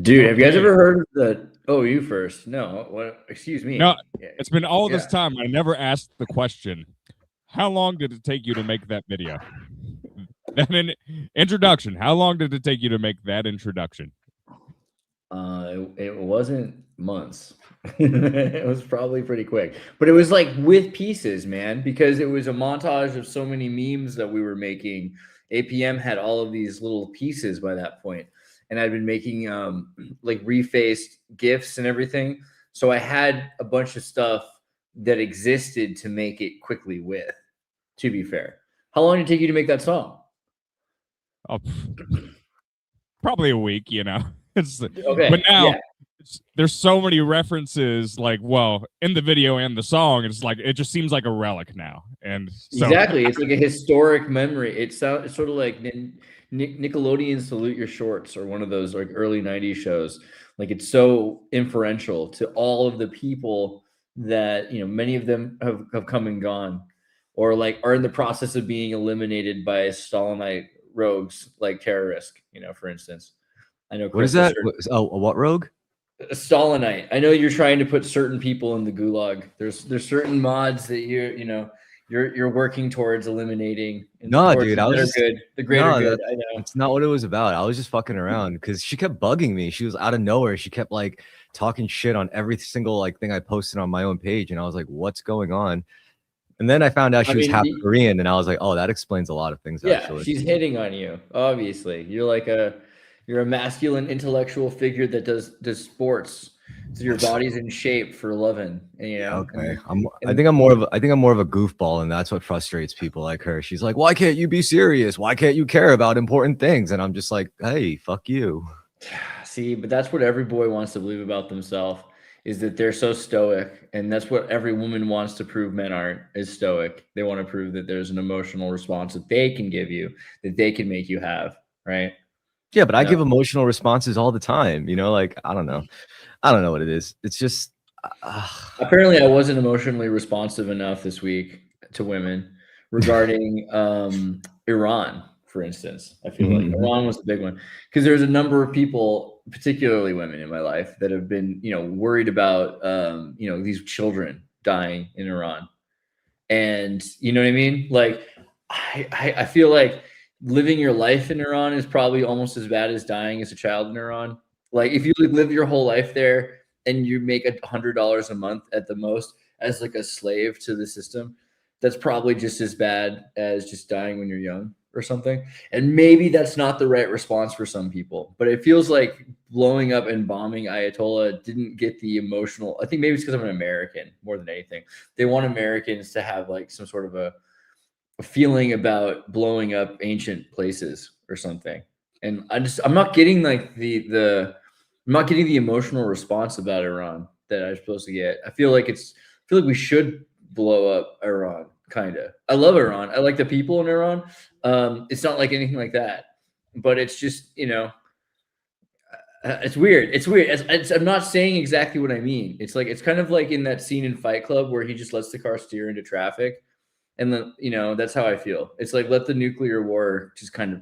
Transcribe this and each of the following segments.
Dude, have you guys Okay. ever heard of the? Oh, you first. No, what? Excuse No, me. Yeah, it's been all this yeah. time. I never asked the question. How long did it take you to make that video? That introduction. How long did it take you to make that introduction? It wasn't months. It was probably pretty quick, but it was like with pieces, man, because it was a montage of so many memes that we were making. APM had all of these little pieces by that point, and I'd been making like refaced gifs and everything. So I had a bunch of stuff that existed to make it quickly with. To be fair, how long did it take you to make that song? Oh, probably a week, you know. But Okay, now yeah. there's so many references, like, well, in the video and the song, it's like it just seems like a relic now. And so, Exactly. It's like a historic memory. It's sort of like Nickelodeon Salute Your Shorts or one of those like early 90s shows. Like it's so inferential to all of the people that, many of them have come and gone or like are in the process of being eliminated by Stalinite rogues like terrorists, for instance. I know What is Chris has that? heard Oh, a what rogue? a Stalinite. I know you're trying to put certain people in the gulag. There's certain mods that you're working towards eliminating and No, towards dude, the I was better just good, the greater no, good. that I know. it's not what it was about. I was just fucking around because she kept bugging me. She was out of nowhere. She kept like talking shit on every single like thing I posted on my own page, and I was like, "What's going on?" And then I found out I she was mean, half Korean, and I was like, "Oh, that explains a lot of things, yeah, actually." she's hitting on you. Obviously, you're a masculine intellectual figure that does sports, so your body's in shape for loving. And, Yeah, okay. I and think I'm more of a goofball, and that's what frustrates people like her. She's like, "Why can't you be serious? Why can't you care about important things?" And I'm just like, "Hey, fuck you." See, but that's what every boy wants to believe about themselves is that they're so stoic, and that's what every woman wants to prove men aren't is stoic. They want to prove that there's an emotional response that they can give you, that they can make you have, right? Yeah, but I No. give emotional responses all the time. Like I don't know. I don't know what it is. It's just uh, Apparently, I wasn't emotionally responsive enough this week to women regarding Iran, for instance. I feel like mhm. Iran was the big one because there's a number of people, particularly women in my life, that have been, worried about, these children dying in Iran. And you know what I mean? Like, I feel like living your life in Iran is probably almost as bad as dying as a child in Iran. Like, if you live your whole life there and you make $100 a month at the most as like a slave to the system, that's probably just as bad as just dying when you're young or something. And maybe that's not the right response for some people, but it feels like blowing up and bombing Ayatollah didn't get the emotional. I think maybe it's because I'm an American more than anything. They want Americans to have like some sort of a feeling about blowing up ancient places or something. And I'm not getting like I'm not getting the emotional response about Iran that I'm supposed to get. I feel like we should blow up Iran, kind of. I love Iran. I like the people in Iran. It's not like anything like that, but it's just, it's weird. It's weird. I'm not saying exactly what I mean. It's like it's kind of like in that scene in Fight Club where he just lets the car steer into traffic, and then that's how I feel. It's like let the nuclear war just kind of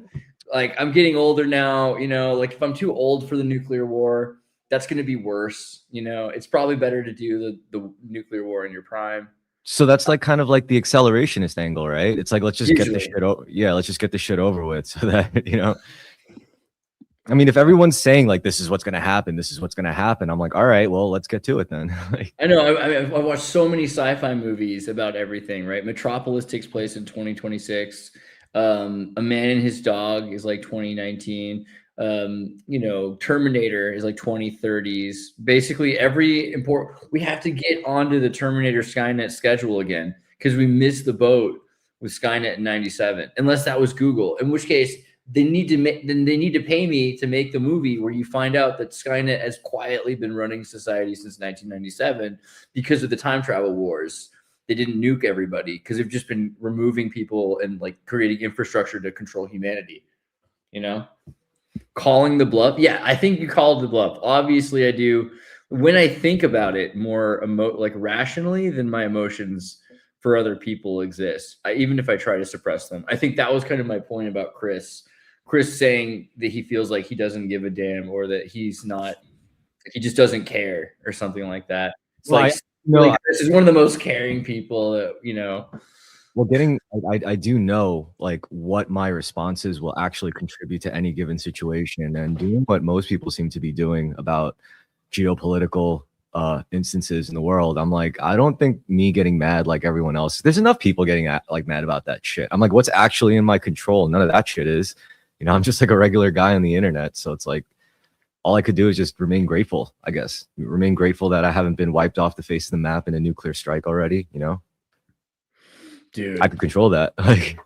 like I'm getting older now. Like if I'm too old for the nuclear war, that's going to be worse. It's probably better to do the nuclear war in your prime. So that's like kind of like the accelerationist angle, right? It's like let's just get this Usually, shit over. Yeah, let's just get this shit over with, so that. I mean, if everyone's saying like this is what's gonna happen, this is what's gonna happen, I'm like, all right, well, let's get to it then. Like, I know. I watched so many sci-fi movies about everything. Right, Metropolis takes place in 2026. A Man and His Dog is like 2019. Terminator is like 2030s. Basically, every important. We have to get onto the Terminator Skynet schedule again because we missed the boat with Skynet in '97. Unless that was Google, in which case then they need to pay me to make the movie where you find out that Skynet has quietly been running society since 1997 because of the time travel wars. They didn't nuke everybody because they've just been removing people and like creating infrastructure to control humanity. You know, calling the bluff. Yeah, I think you called the bluff. Obviously, I do. When I think about it more like rationally, than my emotions for other people exist. Even if I try to suppress them. I think that was kind of my point about Chris Chris saying that he feels like he doesn't give a damn, or that he just doesn't care, or something like that. It's Well, like, really, this is one of the most caring people that, you know. Well, I do know like what my responses will actually contribute to any given situation, and doing what most people seem to be doing about geopolitical instances in the world. I'm like, I don't think me getting mad like everyone else. There's enough people getting like mad about that shit. I'm like, what's actually in my control? None of that shit is. You know, I'm just like a regular guy on the internet, so it's like all I could do is just remain grateful. I guess remain grateful that I haven't been wiped off the face of the map in a nuclear strike already. You know. Dude, I can control that. Like,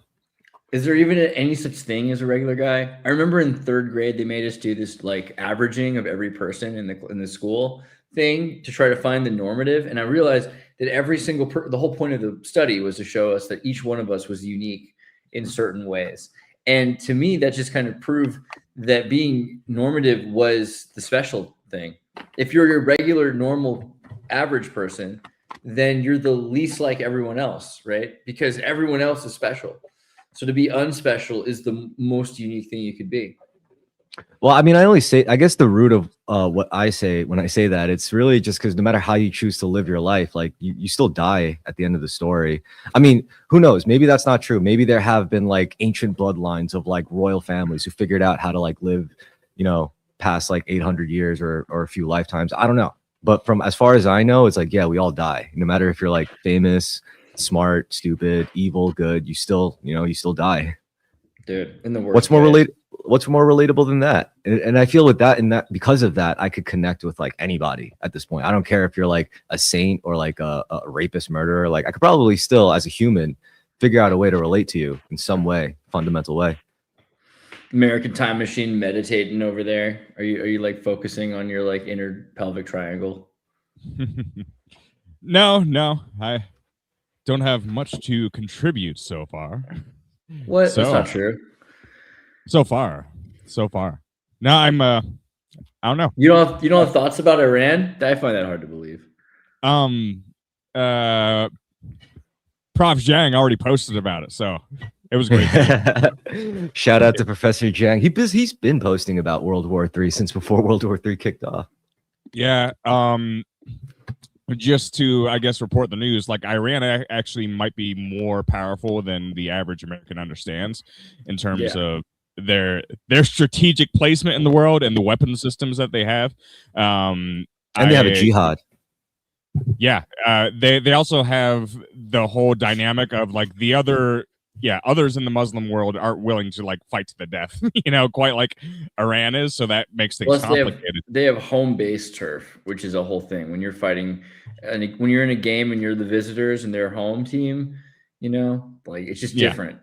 is there even any such thing as a regular guy? I remember in 3rd grade they made us do this like averaging of every person in the school thing to try to find the normative, and I realized that every single the whole point of the study was to show us that each one of us was unique in certain ways. And to me, that just kind of proved that being normative was the special thing. If you're a regular, normal, average person, then you're the least like everyone else, right? Because everyone else is special. So to be unspecial is the most unique thing you could be. well, I mean, I guess the root of what I say when I say that, it's really just because no matter how you choose to live your life, like you still die at the end of the story. I mean, who knows? Maybe that's not true. Maybe there have been like ancient bloodlines of like royal families who figured out how to like live, you know, past like 800 years or a few lifetimes. I don't know. But from as far as I know, it's like, yeah, we all die. No matter if you're like famous, smart, stupid, evil, good, you still die. Dude, in the worst What's more relatable than that? And I feel with that, and that because of that, I could connect with like anybody at this point. I don't care if you're like a saint or like a rapist, murderer. Like I could probably still, as a human, figure out a way to relate to you in some way, fundamental way. American Time Machine meditating over there. Are you like focusing on your like inner pelvic triangle? No, I don't have much to contribute so far. What? That's not true. So far. Now I'm I don't know. You don't have thoughts about Iran? I find that hard to believe. Prof Zhang already posted about it, so it was great. Shout out to Professor Zhang. He's been posting about World War III since before World War III kicked off. Yeah. Just to, I guess, report the news, like Iran actually might be more powerful than the average American understands in terms of their strategic placement in the world and the weapon systems that they have. And they have a jihad. Yeah. They also have the whole dynamic of like the others in the Muslim world aren't willing to like fight to the death, quite like Iran is. So that makes things complicated. They have home-based turf, which is a whole thing. When you're fighting, and when you're in a game and you're the visitors and their home team, like it's just different.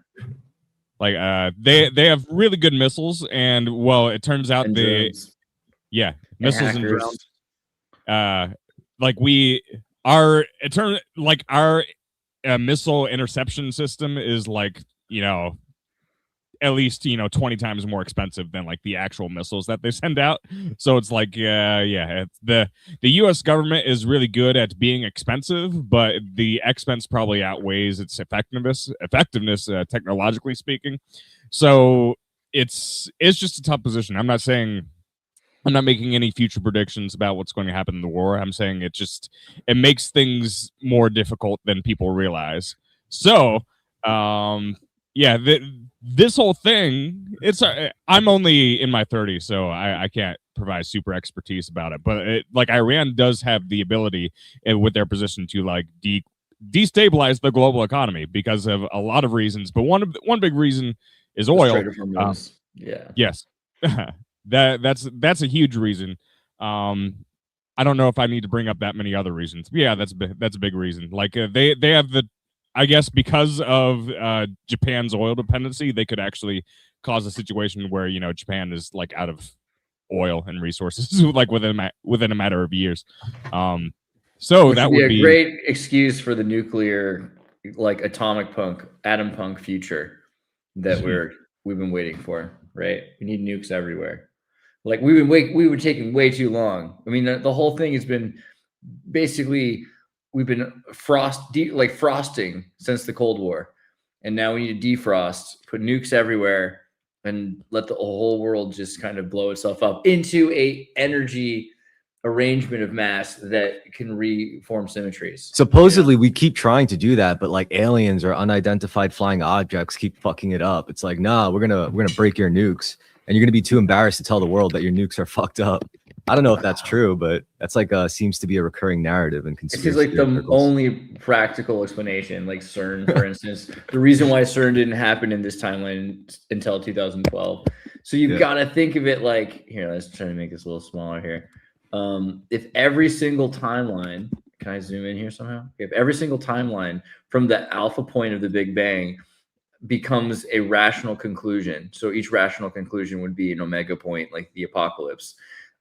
Like they have really good missiles, and well, it turns out missiles and drones. Our missile interception system is like at least 20 times more expensive than like the actual missiles that they send out. So it's like the US government is really good at being expensive, but the expense probably outweighs its effectiveness technologically speaking. So it's just a tough position. I'm not making any future predictions about what's going to happen in the war. I'm saying it makes things more difficult than people realize. So this whole thing, I'm only in my 30s, so I can't provide super expertise about it. But like Iran does have the ability with their position to like destabilize the global economy because of a lot of reasons. But one big reason is oil. Yes, that's a huge reason. I don't know if I need to bring up that many other reasons. But yeah, that's a big reason. Like they have I guess because of Japan's oil dependency, they could actually cause a situation where Japan is like out of oil and resources like within a matter of years. So which that would be a great excuse for the nuclear, like atom punk future that we've been waiting for. Right? We need nukes everywhere. Like we were taking way too long. I mean, the whole thing has been basically. We've been frosting since the Cold War, and now we need to defrost, put nukes everywhere, and let the whole world just kind of blow itself up into a energy arrangement of mass that can reform symmetries. Supposedly, we keep trying to do that, but like aliens or unidentified flying objects keep fucking it up. It's like, nah, we're gonna break your nukes, and you're gonna be too embarrassed to tell the world that your nukes are fucked up. I don't know if that's true, but that's like seems to be a recurring narrative in conspiracy. It's like the circles. only practical explanation, like CERN, for instance. The reason why CERN didn't happen in this timeline until 2012. So you've got to think of it like, here, let's try to make this a little smaller here. If every single timeline, can I zoom in here somehow? If every single timeline from the alpha point of the Big Bang becomes a rational conclusion, so each rational conclusion would be an omega point, like the apocalypse.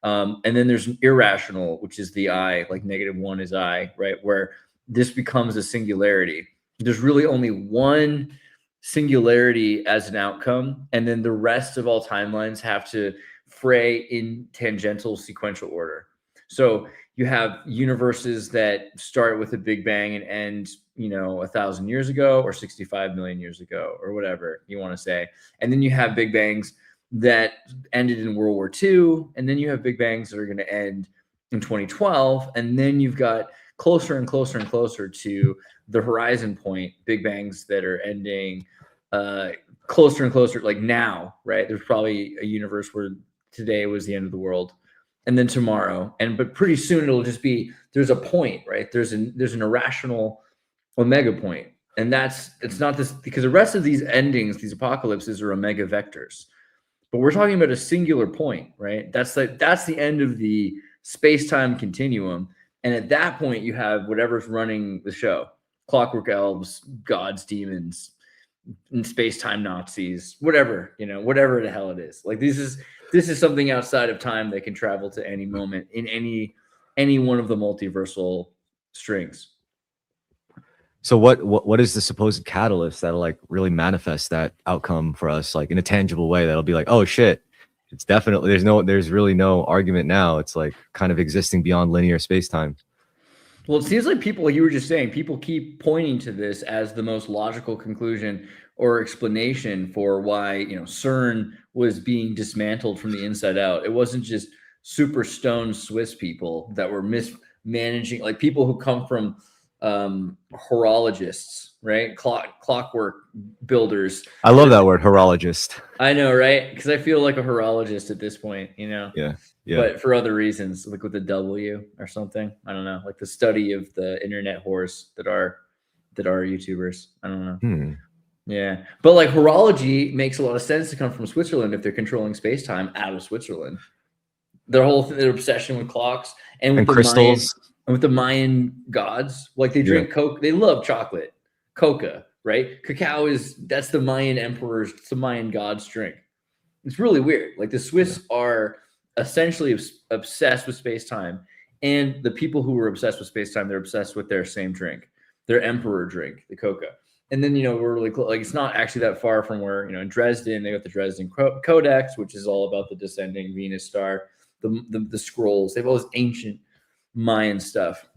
And then there's an irrational, which is the I, like -1 is I, right? Where this becomes a singularity. There's really only one singularity as an outcome, and then the rest of all timelines have to fray in tangential sequential order. So you have universes that start with a Big Bang and end, 1,000 years ago or 65 million years ago or whatever you want to say. And then you have Big Bangs that ended in World War II. And then you have Big Bangs that are going to end in 2012. And then you've got closer and closer and closer to the horizon point, Big Bangs that are ending closer and closer, like now, right? There's probably a universe where today was the end of the world, and then tomorrow, but pretty soon it'll just be, there's a point, right? There's an irrational omega point, and it's not this, because the rest of these endings, these apocalypses, are omega vectors, but we're talking about a singular point, right? That's the end of the space-time continuum, and at that point you have whatever's running the show: clockwork elves, gods, demons, and space-time Nazis, whatever the hell it is. Like this is something outside of time that can travel to any moment in any one of the multiversal strings. So what is the supposed catalyst that'll like really manifest that outcome for us, like in a tangible way, that'll be like, oh shit, it's definitely, there's really no argument now. It's like kind of existing beyond linear space-time. Well, it seems like people, like you were just saying, people keep pointing to this as the most logical conclusion or explanation for why, CERN was being dismantled from the inside out. It wasn't just super stoned Swiss people that were mismanaging, like people who come from horologists, right? Clockwork builders. I love that word, horologist. I know, right? Because I feel like a horologist at this point, Yeah. But for other reasons, like with a W or something. I don't know, like the study of the internet whores that are YouTubers. I don't know. Yeah, but like horology makes a lot of sense to come from Switzerland if they're controlling space-time out of Switzerland. Their obsession with clocks and with the crystals and with the Mayan gods, like they drink Coke, they love chocolate, coca, right? Cacao that's the Mayan emperors, it's the Mayan gods' drink. It's really weird. Like the Swiss are essentially obsessed with space-time, and the people who are obsessed with space-time, they're obsessed with their same drink, their emperor drink, the coca. And then, we're really close. Like, it's not actually that far from where, in Dresden, they got the Dresden Codex, which is all about the descending Venus star, the scrolls. They have all this ancient Mayan stuff,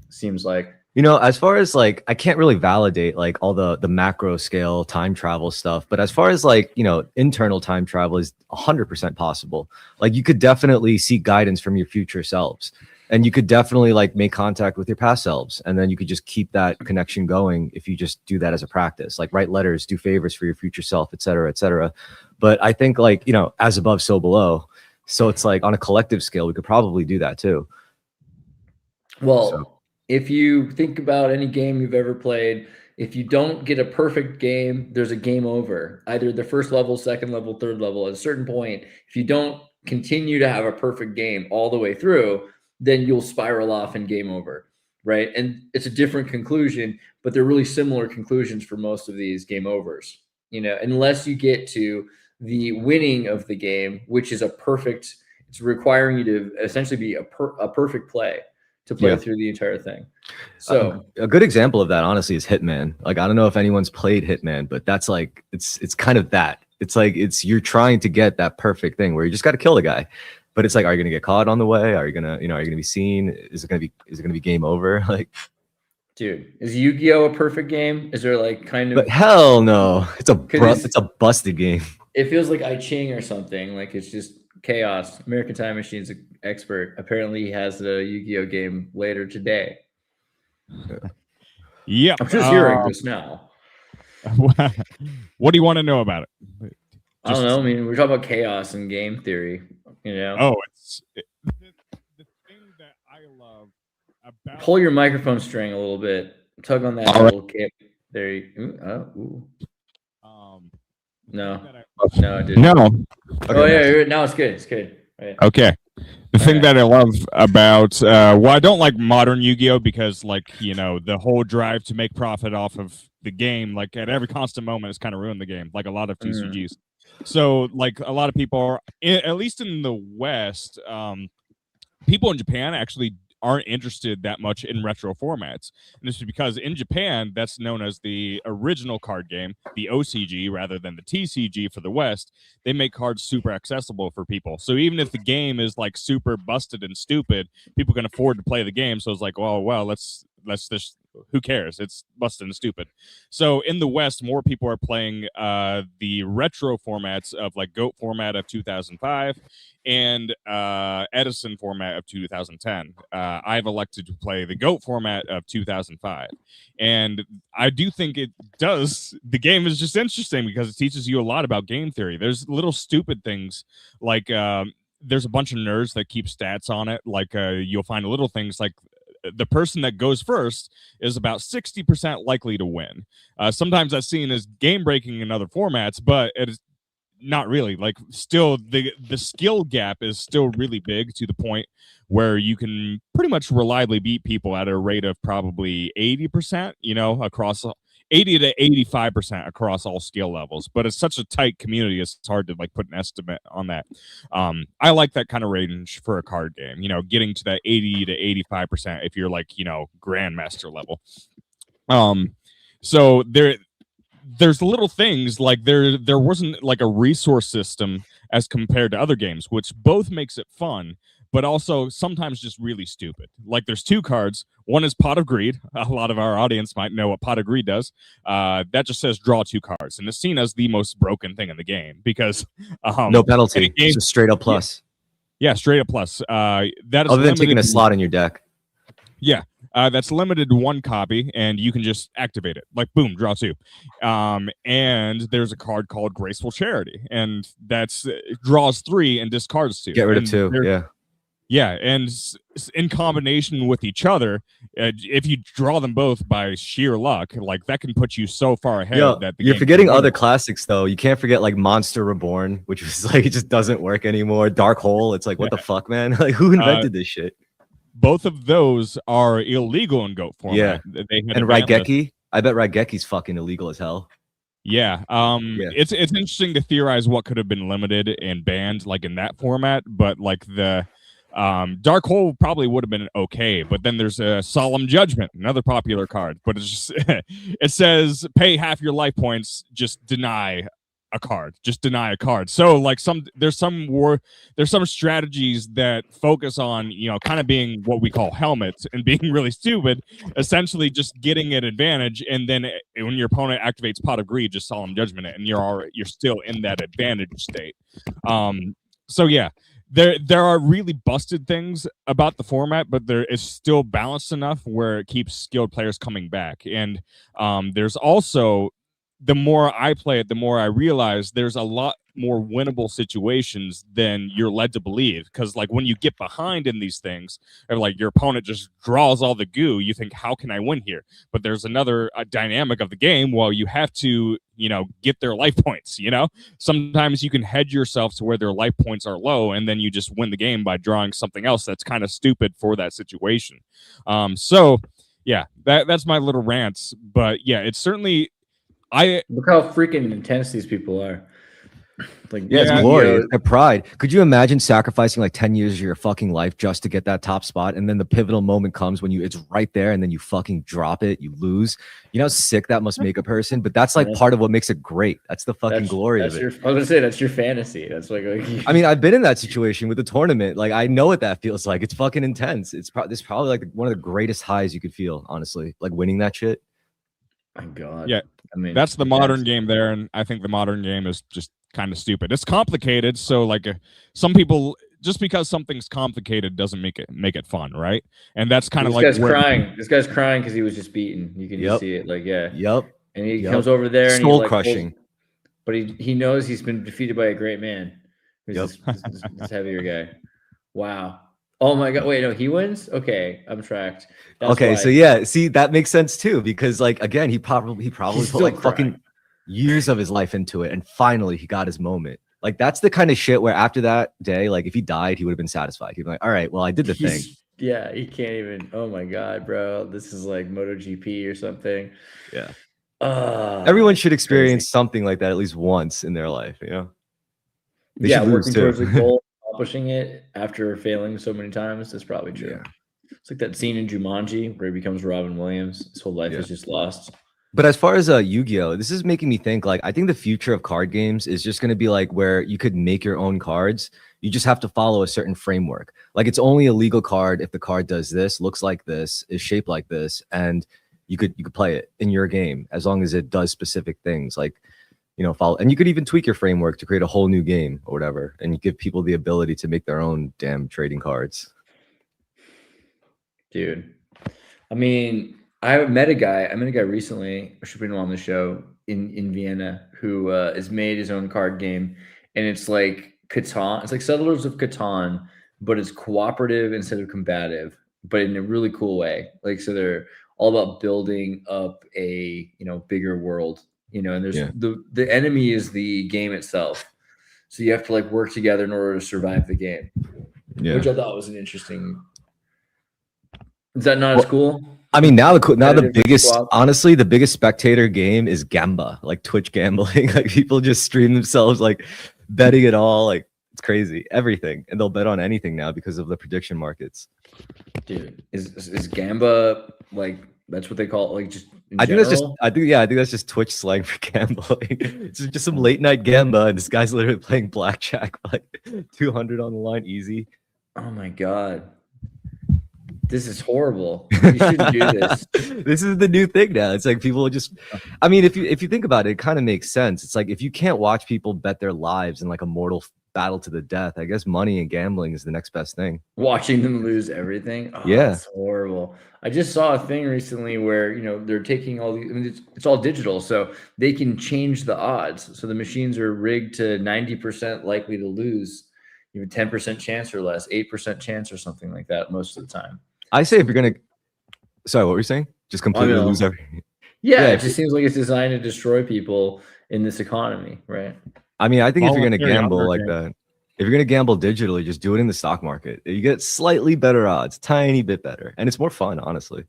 seems like. As far as like, I can't really validate like all the macro scale time travel stuff, but as far as like, internal time travel is 100% possible. Like you could definitely seek guidance from your future selves. And you could definitely like make contact with your past selves, and then you could just keep that connection going if you just do that as a practice, like write letters, do favors for your future self, et cetera, et cetera. But I think like, as above, so below. So it's like on a collective scale, we could probably do that too. Well, if you think about any game you've ever played, if you don't get a perfect game, there's a game over. Either the first level, second level, third level. At a certain point, if you don't continue to have a perfect game all the way through, then you'll spiral off and game over, right? And it's a different conclusion, but they're really similar conclusions for most of these game overs, unless you get to the winning of the game, which is it's requiring you to essentially be a perfect play to play through the entire thing. So a good example of that, honestly, is Hitman. Like, I don't know if anyone's played Hitman, but that's like, it's kind of that. It's like, you're trying to get that perfect thing where you just got to kill the guy. But it's like, are you gonna get caught on the way? Are you gonna be seen? Is it gonna be game over? Like, dude, is Yu-Gi-Oh a perfect game? Is there like kind of? But hell no, it's a busted game. It feels like I Ching or something. Like it's just chaos. American Time Machine's expert. Apparently, he has a Yu-Gi-Oh game later today. Yep. I'm just hearing this now. What do you want to know about it? I don't know. I mean, we're talking about chaos and game theory. You know. Oh, the thing that I love about. Pull your microphone string a little bit. Tug on that little cape. There you. Ooh. No, I didn't. No. Okay, now it's good. It's good. Right. Okay. The thing that I love about I don't like modern Yu-Gi-Oh because the whole drive to make profit off of the game, like at every constant moment, has kind of ruined the game, like a lot of TCGs. So like a lot of people are, at least in the West, people in Japan actually aren't interested that much in retro formats. And this is because in Japan, that's known as the original card game, the OCG, rather than the TCG for the West. They make cards super accessible for people. So even if the game is like super busted and stupid, people can afford to play the game. So it's like, well, let's just, who cares? It's busted and stupid. So in the West, more people are playing the retro formats of like GOAT format of 2005 and Edison format of 2010. I've elected to play the GOAT format of 2005. And I do think the game is just interesting because it teaches you a lot about game theory. There's little stupid things like there's a bunch of nerds that keep stats on it. Like you'll find little things like the person that goes first is about 60% likely to win. Sometimes that's seen as game breaking in other formats, but it is not really. Like still the skill gap is still really big to the point where you can pretty much reliably beat people at a rate of probably 80%, across 80 to 85% across all skill levels. But it's such a tight community, it's hard to like put an estimate on that. I like that kind of range for a card game, getting to that 80 to 85% if you're like, grandmaster level. So there's little things like there wasn't like a resource system as compared to other games, which both makes it fun, but also sometimes just really stupid. Like there's two cards. One is Pot of Greed. A lot of our audience might know what Pot of Greed does. That just says draw two cards, and it's seen as the most broken thing in the game because no penalty. It's just straight up plus. Yeah, straight up plus. That is other than taking a slot in your deck. Yeah. That's limited to one copy, and you can just activate it. Like, boom, draw two. And there's a card called Graceful Charity, and that's draws 3 and discards 2. Get rid of 2, yeah. Yeah, and in combination with each other, if you draw them both by sheer luck, like that can put you so far ahead that you're forgetting other classics though. You can't forget like Monster Reborn, which was like it just doesn't work anymore. Dark Hole, it's like what the fuck, man? Like who invented this shit? Both of those are illegal in GOAT format. Yeah, and Raigeki. I bet Raigeki's fucking illegal as hell. Yeah. It's interesting to theorize what could have been limited and banned like in that format, but like the Dark Hole probably would have been okay, but then there's a Solemn Judgment, another popular card, but it's just it says pay half your life points, just deny a card, so like there's some strategies that focus on kind of being what we call helmets and being really stupid, essentially just getting an advantage, and then when your opponent activates Pot of Greed, just Solemn Judgment it, and you're still in that advantage state. So yeah, there are really busted things about the format, but there is still balanced enough where it keeps skilled players coming back. And there's also, the more I play it, the more I realize there's a lot more winnable situations than you're led to believe. Because like when you get behind in these things, or like your opponent just draws all the goo, you think, how can I win here? But there's another dynamic of the game. Well, you have to, get their life points. Sometimes you can hedge yourself to where their life points are low, and then you just win the game by drawing something else that's kind of stupid for that situation. So yeah, that's my little rants. But yeah, it's certainly. Look how freaking intense these people are. Like, yeah, it's glory, it's their pride. Could you imagine sacrificing like 10 years of your fucking life just to get that top spot, and then the pivotal moment comes when it's right there, and then you fucking drop it, you lose. You know how sick that must make a person. But that's like part of what makes it great. That's the fucking glory of it. I was gonna say that's your fantasy. That's like I mean, I've been in that situation with the tournament. Like I know what that feels like. It's fucking intense. It's probably like one of the greatest highs you could feel. Honestly, like winning that shit. My God. Yeah. I mean, that's the modern game there, and I think the modern game is just kind of stupid. It's complicated, so like some people, just because something's complicated doesn't make it fun, right? And that's kind of This like guy's crying. This guy's crying because he was just beaten. You can just see it. Like, yeah. Yep. And he comes over there and soul he like crushing. but he knows he's been defeated by a great man. Who's Yep. this heavier guy. Wow. Oh my god. Wait, no, he wins? Okay, I'm tracked. That's okay, why. so yeah, see, that makes sense too, because like again, he probably He's put still like crying. fucking years of his life into it, and finally he got his moment. Like that's the kind of shit where after that day, like if he died, he would have been satisfied. He'd be like, all right, well, I did the thing. Yeah, he can't even. Oh my god, bro. This is like MotoGP or something. Yeah. Everyone should experience something like that at least once in their life, you know? They yeah, should lose working too. towards the goal, accomplishing it after failing so many times is probably true. Yeah. It's like that scene in Jumanji where he becomes Robin Williams. His whole life is just lost. But as far as Yu-Gi-Oh, this is making me think like I think the future of card games is just going to be like where you could make your own cards. You just have to follow a certain framework. Like it's only a legal card if the card does this, looks like this, is shaped like this, and you could play it in your game as long as it does specific things like, you know, follow. And you could even tweak your framework to create a whole new game or whatever, and you give people the ability to make their own damn trading cards. Dude, I mean, I met a guy recently, I should bring him on the show in Vienna, who has made his own card game, and it's like Catan. It's like Settlers of Catan, but it's cooperative instead of combative, but in a really cool way. Like, so they're all about building up a, you know, bigger world, you know, and there's the enemy is the game itself. So you have to like work together in order to survive the game, which I thought was an interesting. Is that not as cool? I mean, now the biggest, honestly, the biggest spectator game is Gamba, like Twitch gambling. Like people just stream themselves, like betting it all. Like it's crazy, everything, and they'll bet on anything now because of the prediction markets. Dude, is Gamba like that's what they call it? Like just I think that's just Twitch slang for gambling. It's just some late night Gamba, and this guy's literally playing blackjack, like 200 on the line, easy. Oh my god. This is horrible. You shouldn't do this. This is the new thing now. It's like people just, I mean, if you think about it, it kind of makes sense. It's like if you can't watch people bet their lives in like a mortal battle to the death, I guess money and gambling is the next best thing. Watching them lose everything. Oh, yeah, it's horrible. I just saw a thing recently where, you know, they're taking all these, I mean, it's all digital, so they can change the odds. So the machines are rigged to 90% likely to lose. You have a 10% chance or less, 8% chance or something like that most of the time. I say if you're gonna, sorry, what were you saying? Just completely lose everything. Yeah, it just seems like it's designed to destroy people in this economy, right? I mean, I think if you're gonna gamble like that, if you're gonna gamble digitally, just do it in the stock market. You get slightly better odds, tiny bit better, and it's more fun, honestly.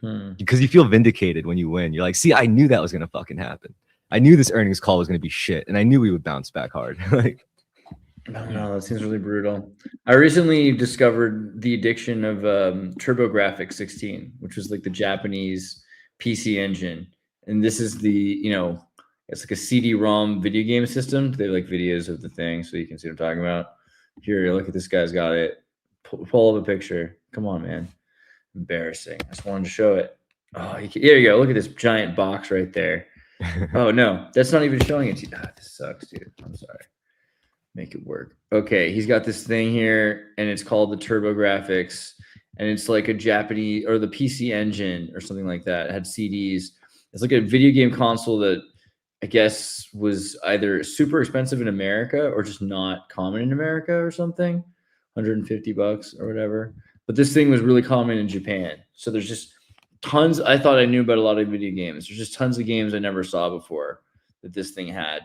Because you feel vindicated when you win. You're like, see, I knew that was gonna fucking happen. I knew this earnings call was gonna be shit, and I knew we would bounce back hard. Like. No, that seems really brutal. I recently discovered the addiction of TurboGrafx 16, which was like the Japanese PC engine. And this is the, you know, it's like a CD-ROM video game system. They have like videos of the thing so you can see what I'm talking about. Here, look at this guy's got it. Pull up a picture. Come on, man. Embarrassing. I just wanted to show it. Oh, here you go. Look at this giant box right there. Oh, no, that's not even showing it to you. Ah, this sucks, dude. I'm sorry. Make it work. Okay, he's got this thing here, and it's called the TurboGrafx, and it's like a Japanese or the PC Engine or something like that. It had CDs. It's like a video game console that I guess was either super expensive in America or just not common in America or something, $150 or whatever. But this thing was really common in Japan. So there's just tons. I thought I knew about a lot of video games. There's just tons of games I never saw before that this thing had.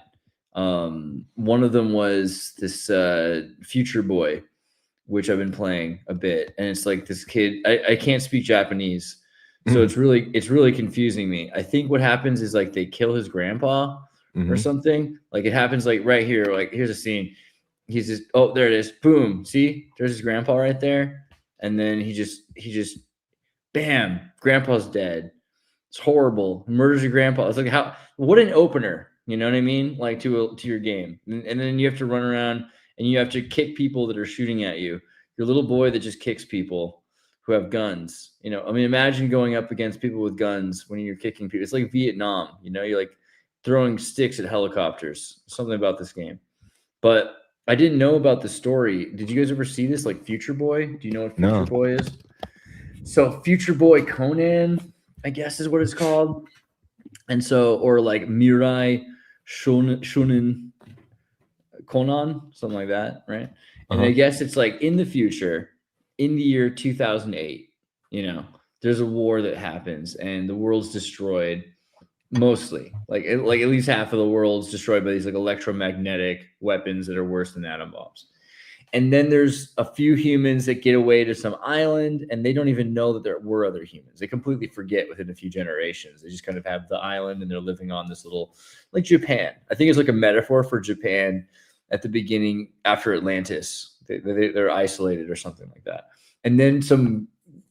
One of them was this Future Boy, which I've been playing a bit, and it's like this kid. I can't speak Japanese, so it's really confusing me. I think what happens is like they kill his grandpa or something. Like it happens like right here. Like here's a scene. He's just there it is. Boom. See, there's his grandpa right there, and then he just bam, grandpa's dead. It's horrible. He murders your grandpa. It's like what an opener. You know what I mean? Like to your game. And then you have to run around and you have to kick people that are shooting at you. Your little boy that just kicks people who have guns. You know, I mean, imagine going up against people with guns when you're kicking people. It's like Vietnam, you know, you're like throwing sticks at helicopters. Something about this game, but I didn't know about the story. Did you guys ever see this? Like Future Boy? Do you know what Future No. Boy is? So Future Boy Conan, I guess is what it's called. And so, or like Mirai Shonen Conan, something like that, right? And I guess it's like in the future, in the year 2008, you know, there's a war that happens and the world's destroyed. Mostly, like at least half of the world's destroyed by these like electromagnetic weapons that are worse than atom bombs. And then there's a few humans that get away to some island and they don't even know that there were other humans. They completely forget within a few generations. They just kind of have the island and they're living on this little, like Japan. I think it's like a metaphor for Japan at the beginning after Atlantis. They're isolated or something like that. And then some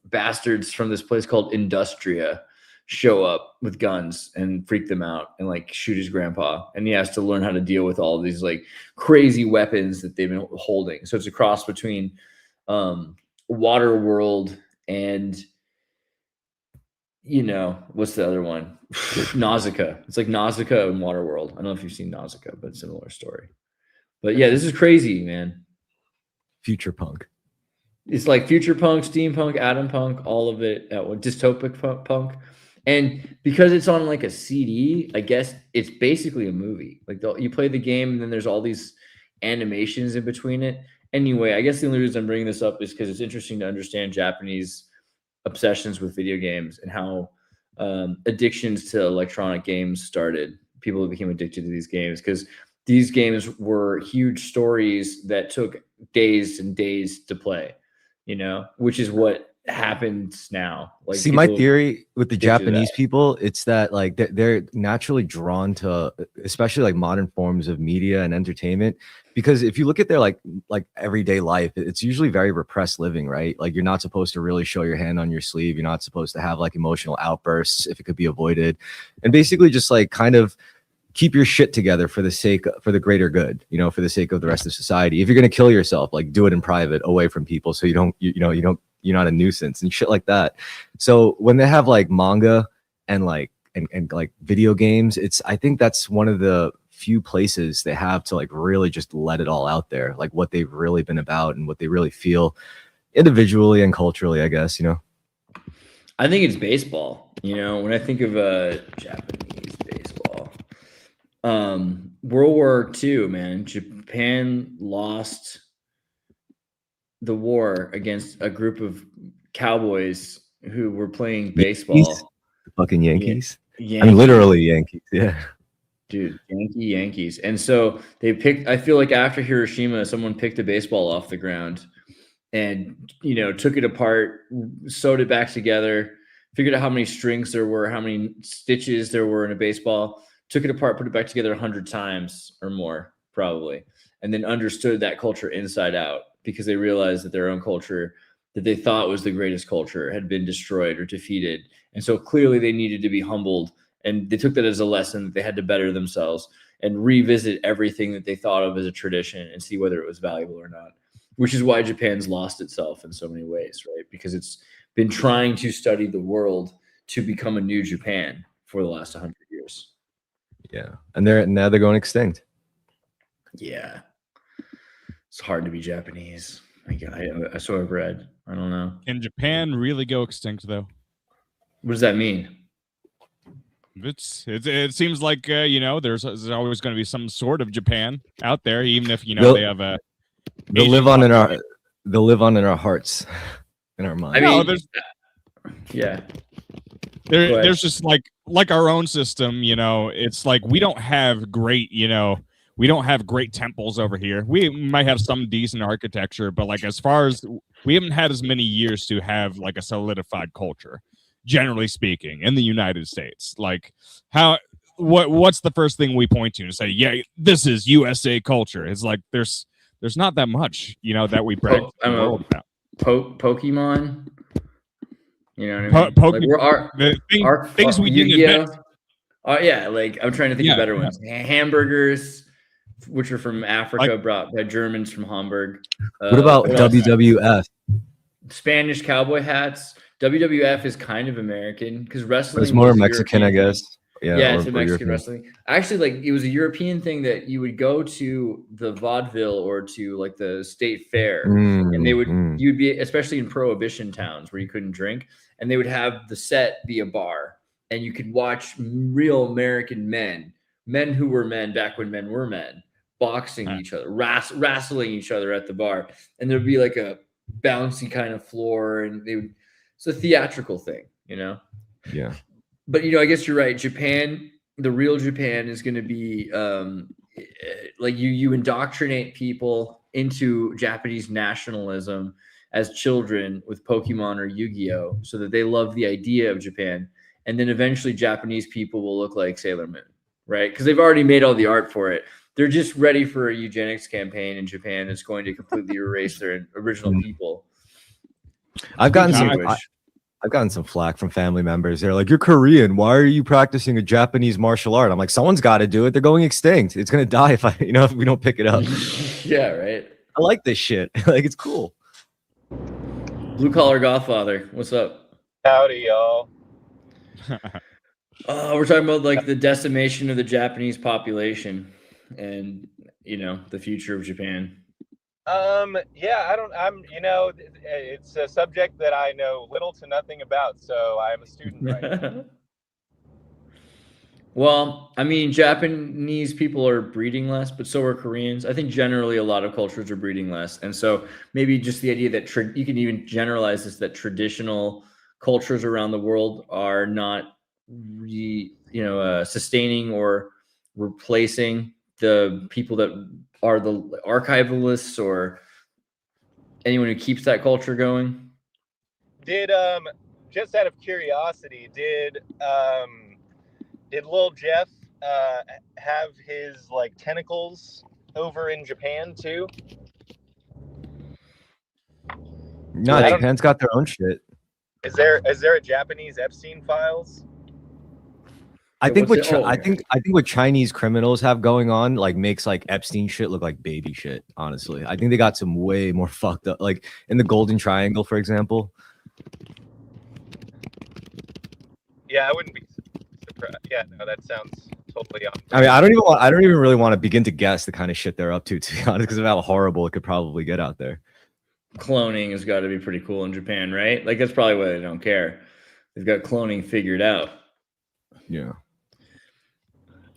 bastards from this place called Industria show up with guns and freak them out and like shoot his grandpa, and he has to learn how to deal with all of these like crazy weapons that they've been holding. So it's a cross between Waterworld and, you know, what's the other one? Nausicaa. It's like Nausicaa and Waterworld. I don't know if you've seen Nausicaa, but similar story. But yeah, this is crazy, man. Future punk. It's like future punk, steampunk, atom punk, all of it at one. Dystopic punk. And because it's on like a CD, I guess it's basically a movie. Like you play the game and then there's all these animations in between it. Anyway, I guess the only reason I'm bringing this up is because it's interesting to understand Japanese obsessions with video games and how addictions to electronic games started. People became addicted to these games because these games were huge stories that took days and days to play, you know, which is what happens now. Like, see, my theory with the Japanese people, it's that like they're naturally drawn to especially like modern forms of media and entertainment, because if you look at their like everyday life, it's usually very repressed living, right? Like you're not supposed to really show your hand on your sleeve, you're not supposed to have like emotional outbursts if it could be avoided, and basically just like kind of keep your shit together for the greater good, you know, for the sake of the rest of society. If you're going to kill yourself, like do it in private, away from people, so you're not a nuisance and shit like that. So when they have like manga and like like video games, I think that's one of the few places they have to like really just let it all out there, like what they've really been about and what they really feel individually and culturally, I guess, you know. I think it's baseball. You know, when I think of Japanese baseball, World War II, man, Japan lost the war against a group of cowboys who were playing baseball. Yankees? The fucking Yankees. Yankees. I mean, literally Yankees. Yeah. Dude, Yankees. And so they picked, I feel like after Hiroshima, someone picked a baseball off the ground and, you know, took it apart, sewed it back together, figured out how many strings there were, how many stitches there were in a baseball, took it apart, put it back together 100 times or more, probably, and then understood that culture inside out, because they realized that their own culture that they thought was the greatest culture had been destroyed or defeated. And so clearly they needed to be humbled. And they took that as a lesson that they had to better themselves and revisit everything that they thought of as a tradition and see whether it was valuable or not, which is why Japan's lost itself in so many ways, right? Because it's been trying to study the world to become a new Japan for the last 100 years. Yeah. And now they're going extinct. Yeah. It's hard to be Japanese. I so I've read. I don't know. Can Japan really go extinct, though? What does that mean? It seems like you know, there's always going to be some sort of Japan out there, even if, you know, they have a. They'll live on in our hearts, in our minds. I mean, no, yeah. There's just like our own system, you know. It's like we don't have great temples over here. We might have some decent architecture, but like as far as we haven't had as many years to have like a solidified culture, generally speaking, in the United States. Like what's the first thing we point to and say, yeah, this is USA culture? It's like there's not that much, you know, that we brag the world about. Pokemon. You know what I mean? Like things we didn't invent. Yeah, like I'm trying to think of better ones. Hamburgers, which are from Africa, brought by Germans from Hamburg. What about WWF? Spanish cowboy hats. WWF is kind of American because wrestling. It's more Mexican, I guess. Yeah, or to Mexican European. wrestling. Actually, like it was a European thing that you would go to the vaudeville or to like the state fair, and they would you'd be especially in prohibition towns where you couldn't drink, and they would have the set be a bar, and you could watch real American men who were men back when men were men, boxing each other, wrestling each other at the bar, and there'd be like a bouncy kind of floor, and it's a theatrical thing, you know. Yeah. But I guess you're right. Japan, the real Japan, is going to be like you indoctrinate people into Japanese nationalism as children with Pokemon or Yu-Gi-Oh, so that they love the idea of Japan, and then eventually Japanese people will look like Sailor Moon, right? Because they've already made all the art for it. They're just ready for a eugenics campaign in Japan. It's going to completely erase their original people. I've gotten some flack from family members. They're like, "You're Korean. Why are you practicing a Japanese martial art?" I'm like, "Someone's got to do it. They're going extinct. It's gonna die if if we don't pick it up." Yeah, right. I like this shit. Like, it's cool. Blue collar Godfather, what's up? Howdy, y'all. We're talking about like the decimation of the Japanese population, and the future of Japan. Yeah, it's a subject that I know little to nothing about, so I am a student right now. Well, I mean, Japanese people are breeding less, but so are Koreans. I think generally a lot of cultures are breeding less. And so maybe just the idea that you can even generalize this, that traditional cultures around the world are not sustaining or replacing the people that are the archivalists or anyone who keeps that culture going. Did just out of curiosity, did Lil Jeff have his like tentacles over in Japan too? No, Japan's got their own shit. Is there a Japanese Epstein files? I think what Chinese criminals have going on like makes like Epstein shit look like baby shit. Honestly, I think they got some way more fucked up, like in the Golden Triangle, for example. Yeah, I wouldn't be surprised. Yeah, no, that sounds totally on. I mean, I don't even really want to begin to guess the kind of shit they're up to be honest, because of how horrible it could probably get out there. Cloning has got to be pretty cool in Japan, right? Like that's probably why they don't care. They've got cloning figured out. Yeah.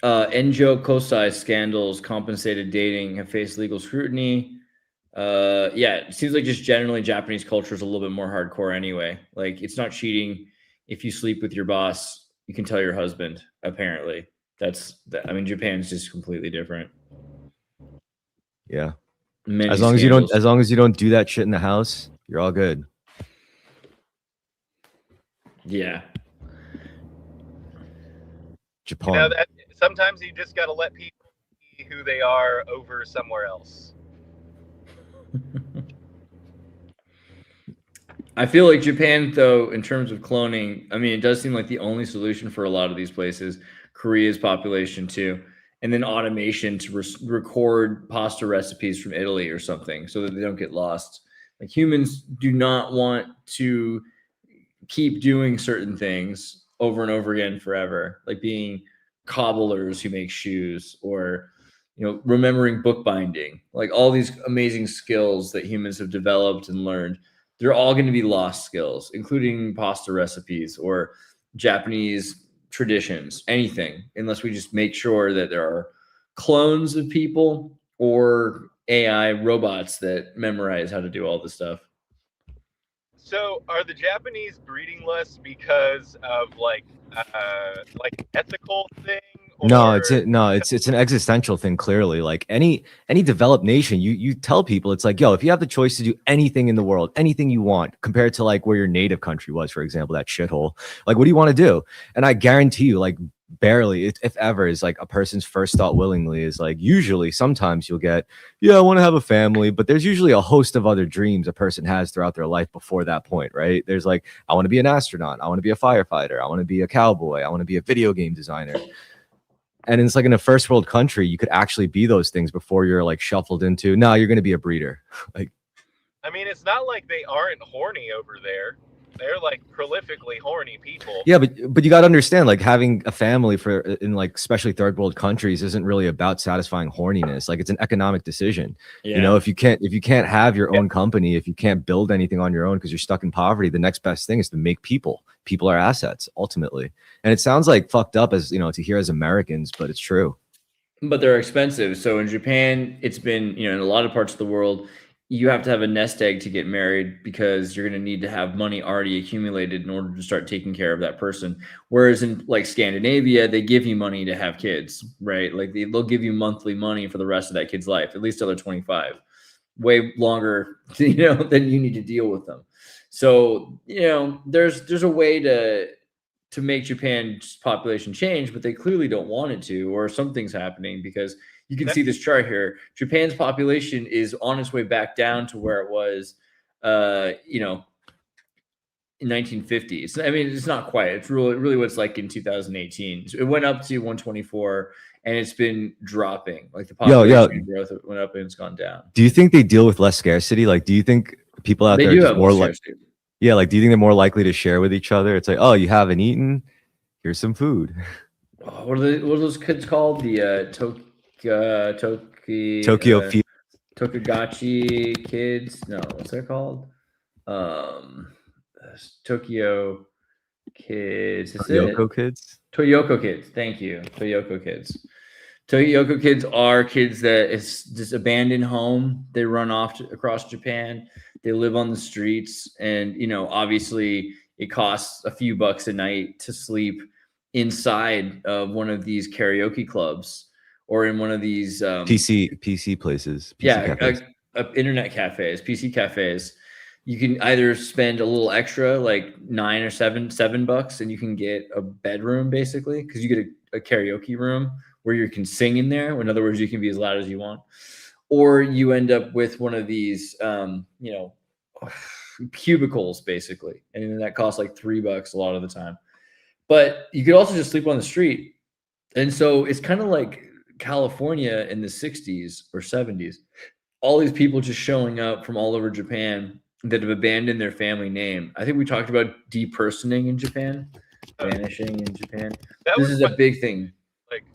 Enjo Kosai scandals, compensated dating have faced legal scrutiny. Yeah, it seems like just generally Japanese culture is a little bit more hardcore anyway. Like it's not cheating if you sleep with your boss. You can tell your husband. Apparently, I mean, Japan's just completely different. Yeah. As long as you don't do that shit in the house, you're all good. Yeah. Japan. Sometimes you just got to let people be who they are over somewhere else. I feel like Japan, though, in terms of cloning, I mean, it does seem like the only solution for a lot of these places. Korea's population, too. And then automation to record pasta recipes from Italy or something so that they don't get lost. Like humans do not want to keep doing certain things over and over again forever, like being cobblers who make shoes or remembering bookbinding, like all these amazing skills that humans have developed and learned. They're all going to be lost skills, including pasta recipes or Japanese traditions, anything, unless we just make sure that there are clones of people or AI robots that memorize how to do all this stuff. So are the Japanese breeding less because of like ethical thing? Or... No, it's an existential thing. Clearly, like any developed nation, you tell people it's like, yo, if you have the choice to do anything in the world, anything you want, compared to like where your native country was, for example, that shithole, like what do you want to do? And I guarantee you, like barely, if ever, is like a person's first thought willingly is like usually sometimes you'll get, yeah, I want to have a family, but there's usually a host of other dreams a person has throughout their life before that point, right? There's like, I want to be an astronaut, I want to be a firefighter, I want to be a cowboy, I want to be a video game designer. And it's like in a first world country, you could actually be those things before you're like shuffled into, no, you're going to be a breeder. Like, I mean, it's not like they aren't horny over there. they're like prolifically horny people. Yeah, but you got to understand, like having a family for in like especially third world countries isn't really about satisfying horniness. Like it's an economic decision. Yeah. You know, if you can't have your own company, if you can't build anything on your own because you're stuck in poverty, the next best thing is to make people. People are assets ultimately. And it sounds like fucked up as, you know, to hear as Americans, but it's true. But they're expensive. So in Japan, it's been, you know, in a lot of parts of the world, you have to have a nest egg to get married because you're going to need to have money already accumulated in order to start taking care of that person. Whereas in like Scandinavia, they give you money to have kids, right? Like they'll give you monthly money for the rest of that kid's life, at least till they're 25, way longer, you know, than you need to deal with them. So, you know, there's a way to make Japan's population change, but they clearly don't want it to, or something's happening because you can see this chart here. Japan's population is on its way back down to where it was, you know, in 1950s. I mean, it's not quite. It's really what it's like in 2018. So it went up to 124, and it's been dropping. Like the population growth went up and it's gone down. Do you think they deal with less scarcity? Like, do you think people out there are just more like? Yeah, like, do you think they're more likely to share with each other? It's like, oh, you haven't eaten? Here's some food. Oh, what are those kids called? The Tokyo Tokagachi kids? No, what's that called? Tokyo kids. Toyoko kids? Toyoko kids. Thank you. Toyoko kids. Toyoko kids are kids that it's just abandoned home. They run off across Japan. They live on the streets, and you know, obviously, it costs a few bucks a night to sleep inside of one of these karaoke clubs or in one of these PC places. PC internet cafes, PC cafes. You can either spend a little extra, like $9 or $7, and you can get a bedroom basically, because you get a karaoke room where you can sing in there. In other words, you can be as loud as you want. Or you end up with one of these, you know, cubicles basically, and then that costs like $3 a lot of the time. But you could also just sleep on the street, and so it's kind of like California in the 60s or 70s. All these people just showing up from all over Japan that have abandoned their family name. I think we talked about depersoning in Japan, vanishing in Japan. This is a big thing. Like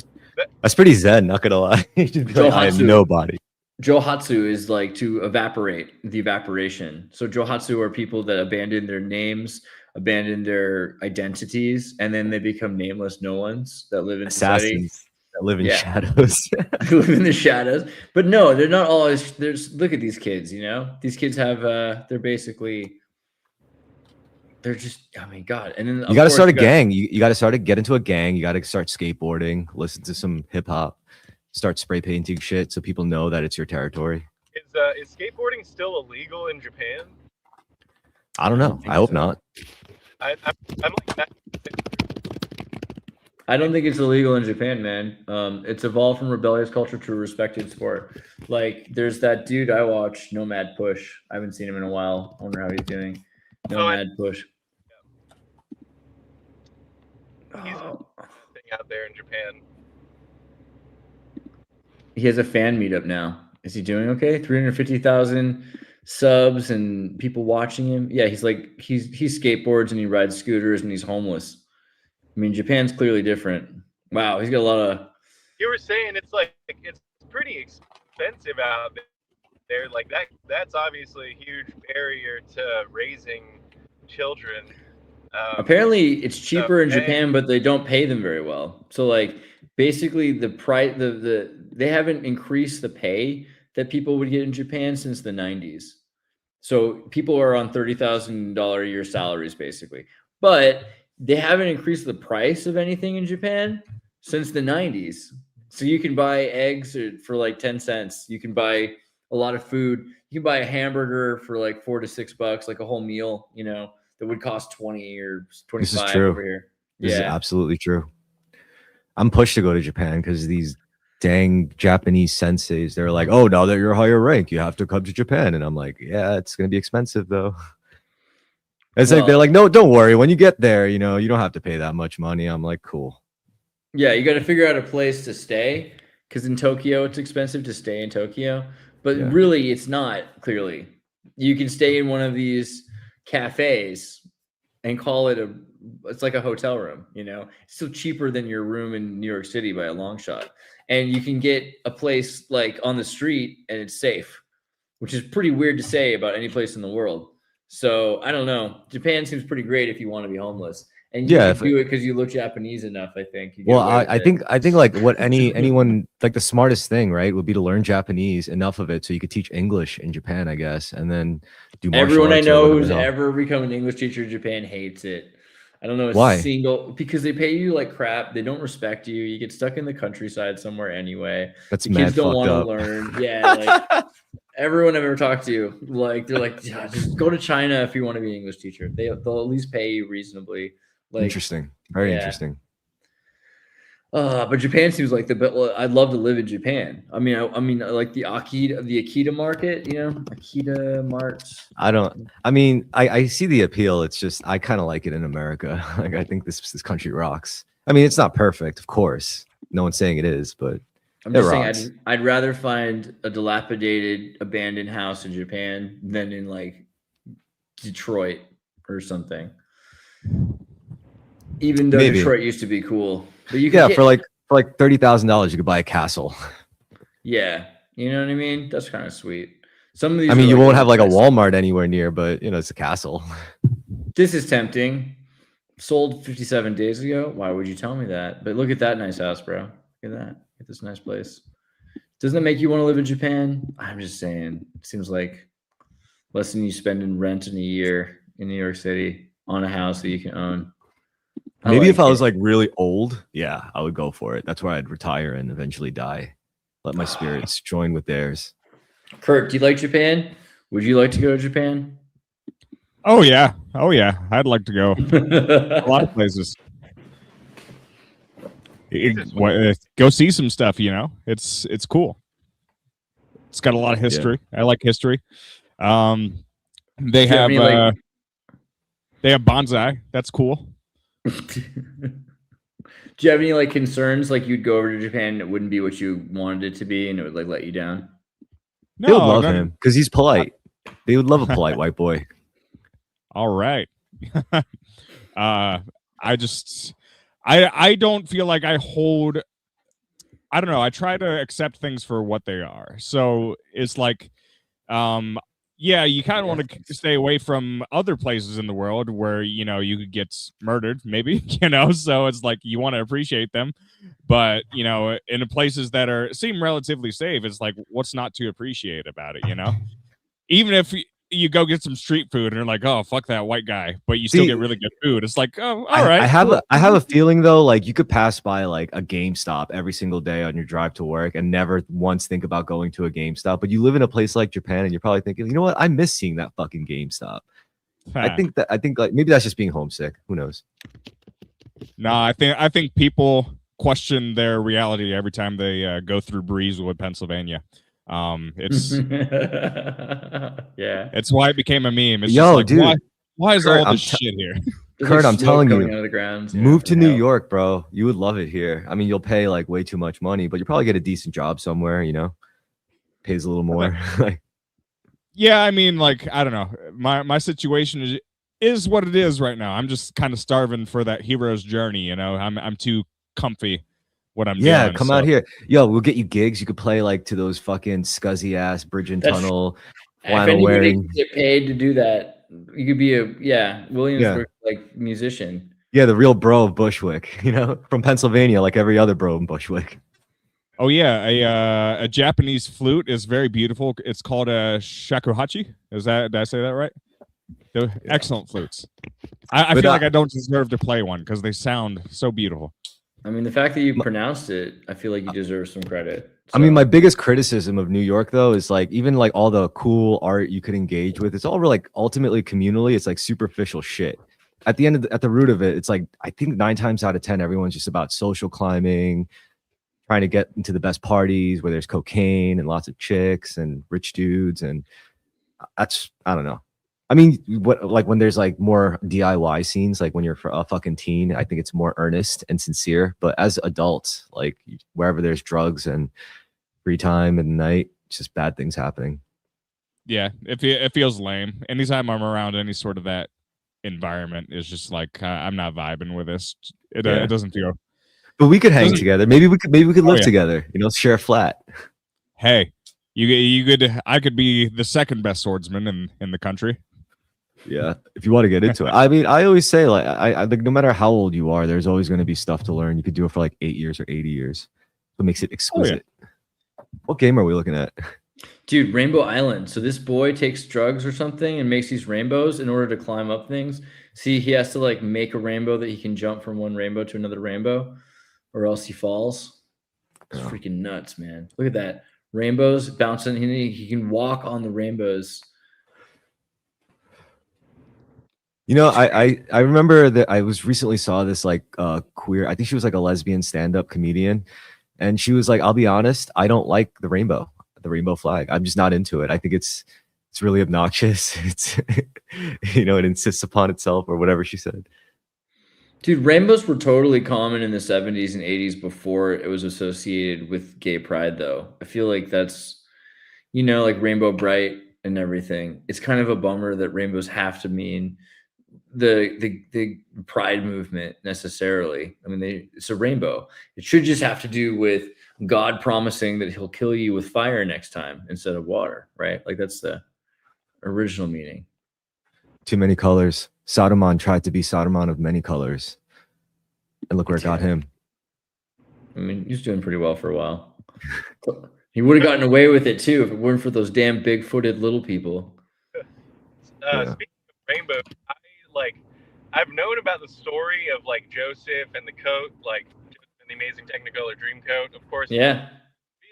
that's pretty zen, not gonna lie. Like, I am nobody. Johatsu is like to evaporate, the evaporation. So Johatsu are people that abandon their names, abandon their identities, and then they become nameless no ones that live in assassins society. That live in shadows. Live in the shadows. But no, they're not always. Look at these kids, you know? These kids have they're basically, they're just, I mean, God. And then you got to start a gang. You got to get into a gang. You got to start skateboarding, listen to some hip hop, start spray painting shit so people know that it's your territory. Is skateboarding still illegal in Japan? I don't know. I hope not. I'm like that. I don't think it's illegal in Japan, man. It's evolved from rebellious culture to a respected sport. Like, there's that dude I watch, Nomad Push. I haven't seen him in a while. I wonder how he's doing. Nomad Push. He's out there in Japan. He has a fan meetup now. Is he doing okay? 350,000 subs and people watching him. Yeah, he's skateboards and he rides scooters and he's homeless. I mean, Japan's clearly different. Wow, he's got a lot of. You were saying it's pretty expensive out there. Like that's obviously a huge barrier to raising children. Apparently, it's cheaper in Japan, but they don't pay them very well. So, like, basically, the price, they haven't increased the pay that people would get in Japan since the 90s. So people are on $30,000 a year salaries, basically, but they haven't increased the price of anything in Japan since the 90s. So you can buy eggs for like 10 cents. You can buy a lot of food. You can buy a hamburger for like $4 to $6, like a whole meal, you know, that would cost 20 or 25 this is true. Over here. This is absolutely true. I'm pushed to go to Japan because these dang Japanese senseis, they're like, oh, now that you're higher rank, you have to come to Japan. And I'm like, yeah, it's going to be expensive though. It's like, they're like, no, don't worry. When you get there, you know, you don't have to pay that much money. I'm like, cool. Yeah, you got to figure out a place to stay because in Tokyo, it's expensive to stay in Tokyo. But really, it's not, clearly. You can stay in one of these cafes and call it it's like a hotel room, you know, it's still cheaper than your room in New York City by a long shot. And you can get a place like on the street and it's safe, which is pretty weird to say about any place in the world. So I don't know. Japan seems pretty great if you want to be homeless. And you can do it because you look Japanese enough, I think. Well, I think like what anyone like the smartest thing, right, would be to learn Japanese, enough of it so you could teach English in Japan, I guess, and then do martial everyone I arts or know whatever who's the hell. ever become an English teacher in Japan hates it. I don't know Why? because they pay you like crap. They don't respect you. You get stuck in the countryside somewhere anay. That's the mad kids don't fucked want to up. learn. Yeah, like everyone I've ever talked to, like they're like, yeah, just go to China if you want to be an English teacher. They'll at least pay you reasonably. Like, interesting, very interesting. But Japan seems like the best. Well, I'd love to live in Japan. I mean, like the Akita market, you know, Akita marts. I see the appeal. It's just I kind of like it in America. Like I think this country rocks. I mean, it's not perfect, of course. No one's saying it is, but I'm just saying I'd rather find a dilapidated, abandoned house in Japan than in like Detroit or something. Even though Detroit used to be cool, but you could for like $30,000 you could buy a castle. Yeah, you know what I mean. That's kind of sweet. Some of these. I mean, you won't have like a Walmart anywhere near, but you know, it's a castle. This is tempting. Sold 57 days ago. Why would you tell me that? But look at that nice house, bro. Look at that. Look at this nice place. Doesn't it make you want to live in Japan? I'm just saying. It seems like less than you spend in rent in a year in New York City on a house that you can own. Maybe if I was like really old, yeah, I would go for it. That's where I'd retire and eventually die. Let my spirits join with theirs. Kurt, do you like Japan? Would you like to go to Japan? Oh yeah. I'd like to go a lot of places. Go see some stuff. You know, it's cool. It's got a lot of history. Yeah. I like history. They have bonsai. That's cool. Do you have any like concerns? Like you'd go over to Japan and it wouldn't be what you wanted it to be, and it would like let you down? No, they would love him because he's polite. They would love a polite white boy. All right. I don't feel like I hold. I don't know. I try to accept things for what they are. So it's like, yeah, you kind of want to stay away from other places in the world where, you know, you could get murdered, maybe, you know, so it's like you want to appreciate them. But, you know, in the places that seem relatively safe, it's like, what's not to appreciate about it, you know? Even if you go get some street food and you're like, oh, fuck that white guy, but you still get really good food. It's like, oh, all right. I have a feeling though, like you could pass by like a GameStop every single day on your drive to work and never once think about going to a GameStop. But you live in a place like Japan and you're probably thinking, you know what? I miss seeing that fucking GameStop. I think like maybe that's just being homesick. Who knows? No, I think people question their reality every time they go through Breezewood, Pennsylvania. It's yeah, it's why it became a meme. It's just like, dude, why is Kurt, all this shit here? Kurt, I'm telling you, out of the ground. Move to New York, bro. You would love it here. I mean, you'll pay like way too much money, but you'll probably get a decent job somewhere, you know, pays a little more. Yeah, I mean, like, I don't know. My situation is what it is right now. I'm just kind of starving for that hero's journey, you know. I'm too comfy what I'm doing. Come out here. Yo, we'll get you gigs. You could play like to those fucking scuzzy ass bridge and tunnel flannel wearing. Get paid to do that. You could be Williamsburg like musician. Yeah, the real bro of Bushwick, you know, from Pennsylvania, like every other bro in Bushwick. Oh yeah, a Japanese flute is very beautiful. It's called a shakuhachi. Did I say that right? They're excellent flutes. I feel like I don't deserve to play one because they sound so beautiful. I mean, the fact that you pronounced it, I feel like you deserve some credit. So. I mean, my biggest criticism of New York, though, is like even like all the cool art you could engage with. It's all like ultimately communally. It's like superficial shit. At the end at the root of it, it's like I think 9 times out of 10, everyone's just about social climbing, trying to get into the best parties where there's cocaine and lots of chicks and rich dudes, and that's I don't know. I mean, when there's like more DIY scenes, like when you're a fucking teen, I think it's more earnest and sincere. But as adults, like wherever there's drugs and free time and night, it's just bad things happening. Yeah, it feels lame. Anytime I'm around any sort of that environment is just like I'm not vibing with this. It doesn't feel. But we could hang together. Maybe we could live yeah. together. Share a flat. Hey, you could. I could be the second best swordsman in the country. Yeah, if you want to get into it. I mean, I always say like I think no matter how old you are, there's always going to be stuff to learn. You could do it for like 8 years or 80 years. What makes it exquisite? What game are we looking at? Dude, Rainbow Island. So this boy takes drugs or something and makes these rainbows in order to climb up things. See, he has to like make a rainbow that he can jump from one rainbow to another rainbow, or else he falls. It's freaking nuts, man. Look at that. Rainbows bouncing. He can walk on the rainbows. I remember that I was recently saw this like queer, I think she was like a lesbian stand-up comedian, and she was like, I'll be honest, I don't like the rainbow flag. I'm just not into it. I think it's really obnoxious. It's it insists upon itself or whatever she said. Dude, rainbows were totally common in the 70s and 80s before it was associated with gay pride, though. I feel like that's, like Rainbow Bright and everything. It's kind of a bummer that rainbows have to mean the pride movement necessarily. I mean, it's a rainbow. It should just have to do with God promising that he'll kill you with fire next time instead of water, right? Like that's the original meaning. Too many colors. Sodomon tried to be Sodomon of many colors, and look where it got him. I mean, he's doing pretty well for a while. He would have gotten away with it too if it weren't for those damn big-footed little people. Speaking of rainbow, I've known about the story of like Joseph and the coat, like the amazing Technicolor Dreamcoat, of course. Yeah.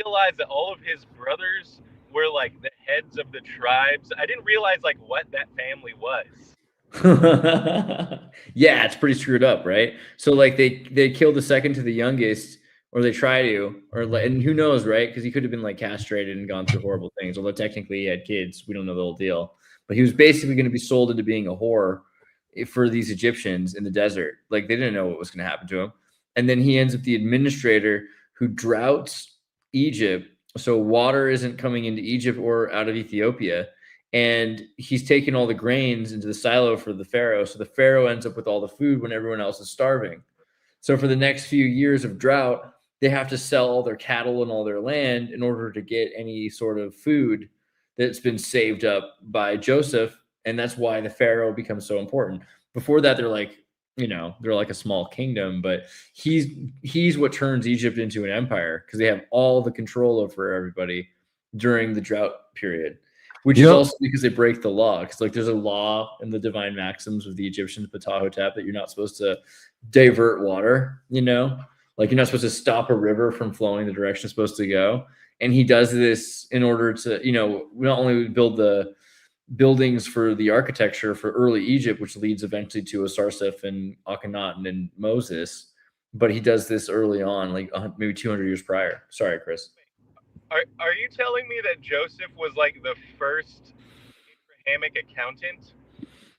Realized that all of his brothers were like the heads of the tribes. I didn't realize like what that family was. Yeah, it's pretty screwed up, right? So like they kill the second to the youngest, or they try to, and who knows, right? Because he could have been like castrated and gone through horrible things. Although technically he had kids, we don't know the whole deal. But he was basically going to be sold into being a whore for these Egyptians in the desert. Like they didn't know what was going to happen to him. And then he ends up the administrator who droughts Egypt. So water isn't coming into Egypt or out of Ethiopia. And he's taking all the grains into the silo for the pharaoh. So the pharaoh ends up with all the food when everyone else is starving. So for the next few years of drought, they have to sell all their cattle and all their land in order to get any sort of food that's been saved up by Joseph. And that's why the pharaoh becomes so important. Before that, they're like a small kingdom, but he's what turns Egypt into an empire because they have all the control over everybody during the drought period, which is also because they break the law. Because like there's a law in the divine maxims of the Egyptians, Ptahhotep, that you're not supposed to divert water, like you're not supposed to stop a river from flowing the direction it's supposed to go. And he does this in order to, not only build the buildings for the architecture for early Egypt, which leads eventually to Osarseph and Akhenaten and Moses, but he does this early on, like maybe 200 years prior. Sorry, Chris. Are you telling me that Joseph was like the first Abrahamic accountant?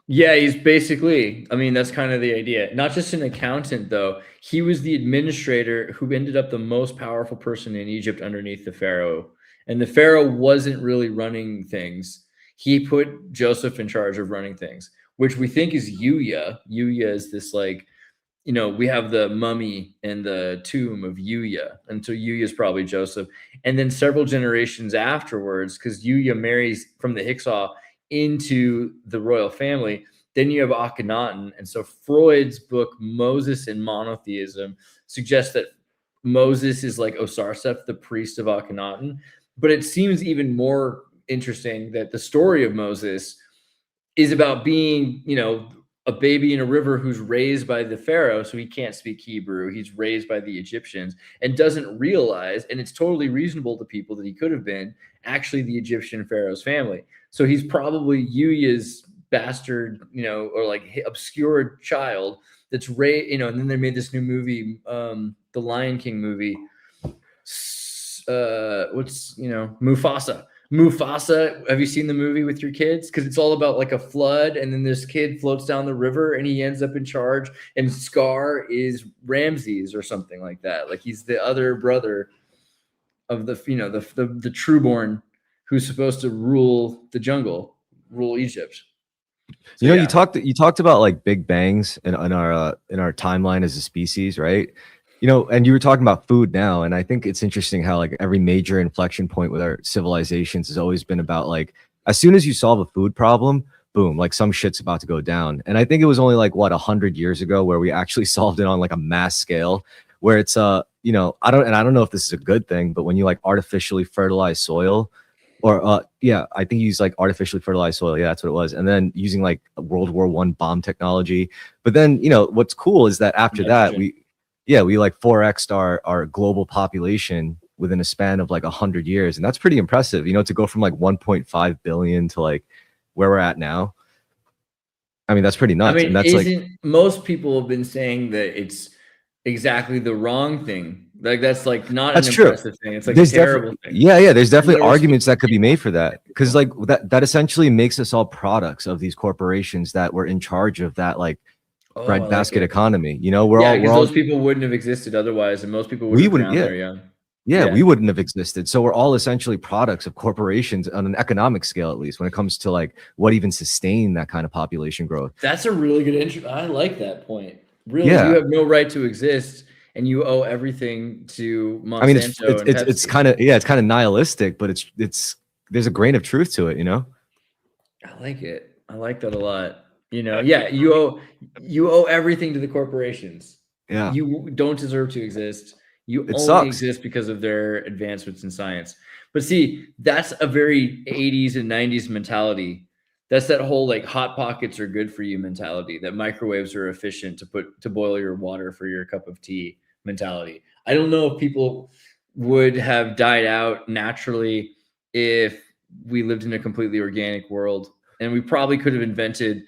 Yeah, he's basically, that's kind of the idea. Not just an accountant, though. He was the administrator who ended up the most powerful person in Egypt underneath the pharaoh. And the pharaoh wasn't really running things. He put Joseph in charge of running things, which we think is Yuya. Yuya is this like, we have the mummy and the tomb of Yuya. And so Yuya is probably Joseph. And then several generations afterwards, because Yuya marries from the Hyksos into the royal family, then you have Akhenaten. And so Freud's book, Moses and Monotheism, suggests that Moses is like Osarseph, the priest of Akhenaten. But it seems even more interesting that the story of Moses is about being, a baby in a river who's raised by the pharaoh, so he can't speak Hebrew. He's raised by the Egyptians and doesn't realize, and it's totally reasonable to people, that he could have been actually the Egyptian pharaoh's family. So he's probably Yuya's bastard, or like obscure child that's raised, and then they made this new movie, the Lion King movie. Mufasa. Mufasa, have you seen the movie with your kids? Because it's all about like a flood, and then this kid floats down the river and he ends up in charge, and Scar is Ramses or something like that. Like he's the other brother of the trueborn who's supposed to rule the jungle, rule Egypt. So, You know, yeah. you talked about like big bangs in our timeline as a species, right? You know, and you were talking about food now, and I think it's interesting how like every major inflection point with our civilizations has always been about like as soon as you solve a food problem, boom, like some shit's about to go down. And I think it was only like what 100 years ago where we actually solved it on like a mass scale, where it's you know, I don't know if this is a good thing, but when you like artificially fertilize soil, or yeah, I think he used like artificially fertilized soil. Yeah, that's what it was. And then using like World War I bomb technology. But then, you know, what's cool is that after that, we like 4x'd our global population within a span of like 100 years. And that's pretty impressive, you know, to go from like 1.5 billion to like where we're at now. I mean, that's pretty I nuts. mean, And that's like, most people have been saying that it's exactly the wrong thing. Like that's like not that's an true. impressive thing. It's like a terrible thing. Yeah, there's definitely There's- arguments that could be made for that, because like that essentially makes us all products of these corporations that were in charge of that like Oh, I breadbasket like it. economy. You know, we're Yeah, all because those people wouldn't have existed otherwise, and most people would we have wouldn't. drowned Yeah, their young. yeah, we wouldn't have existed. So we're all essentially products of corporations on an economic scale, at least when it comes to like what even sustain that kind of population growth. That's a really good intro. I like that point. Really, Yeah. you have no right to exist, and you owe everything to Monsanto. I mean, and Pepsi. it's kind of, yeah, it's kind of nihilistic, but it's there's a grain of truth to it, you know. I like it. I like that a lot. You know, yeah, you owe everything to the corporations. Yeah, You don't deserve to exist. You It only sucks. exist because of their advancements in science. But see, that's a very 80s and 90s mentality. That's that whole like hot pockets are good for you mentality, that microwaves are efficient to boil your water for your cup of tea mentality. I don't know if people would have died out naturally if we lived in a completely organic world. And we probably could have invented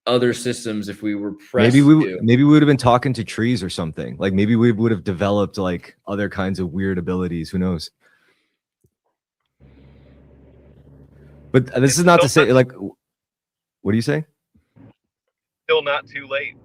other systems if we were pressed maybe to. we would have been talking to trees or something. Like maybe we would have developed like other kinds of weird abilities. Who knows? But this is not to say like, what do you say? Still not too late.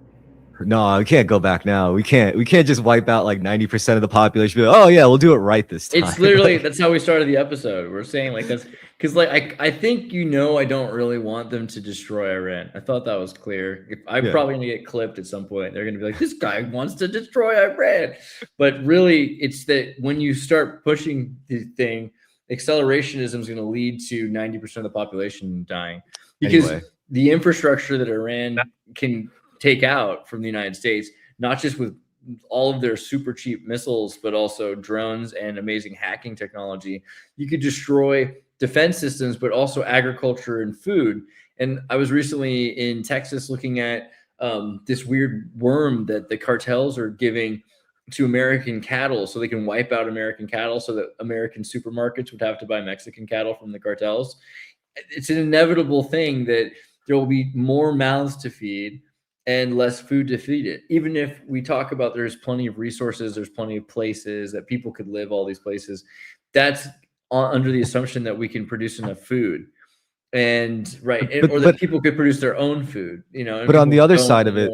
No, we can't go back now. We can't just wipe out like 90% of the population. Be like, oh yeah, we'll do it right this time. It's literally that's how we started the episode. We're saying like that's because like I think I don't really want them to destroy Iran. I thought that was clear. I'm probably gonna get clipped at some point. They're gonna be like, this guy wants to destroy Iran. But really, it's that when you start pushing the thing, accelerationism is gonna lead to 90% of the population dying. Because the infrastructure that Iran can take out from the United States, not just with all of their super cheap missiles, but also drones and amazing hacking technology. You could destroy defense systems, but also agriculture and food. And I was recently in Texas looking at this weird worm that the cartels are giving to American cattle so they can wipe out American cattle so that American supermarkets would have to buy Mexican cattle from the cartels. It's an inevitable thing that there will be more mouths to feed and less food to feed it. Even if we talk about there's plenty of resources, there's plenty of places that people could live, all these places, that's under the assumption that we can produce enough food. And or that people could produce their own food, you know. But on the other side of it,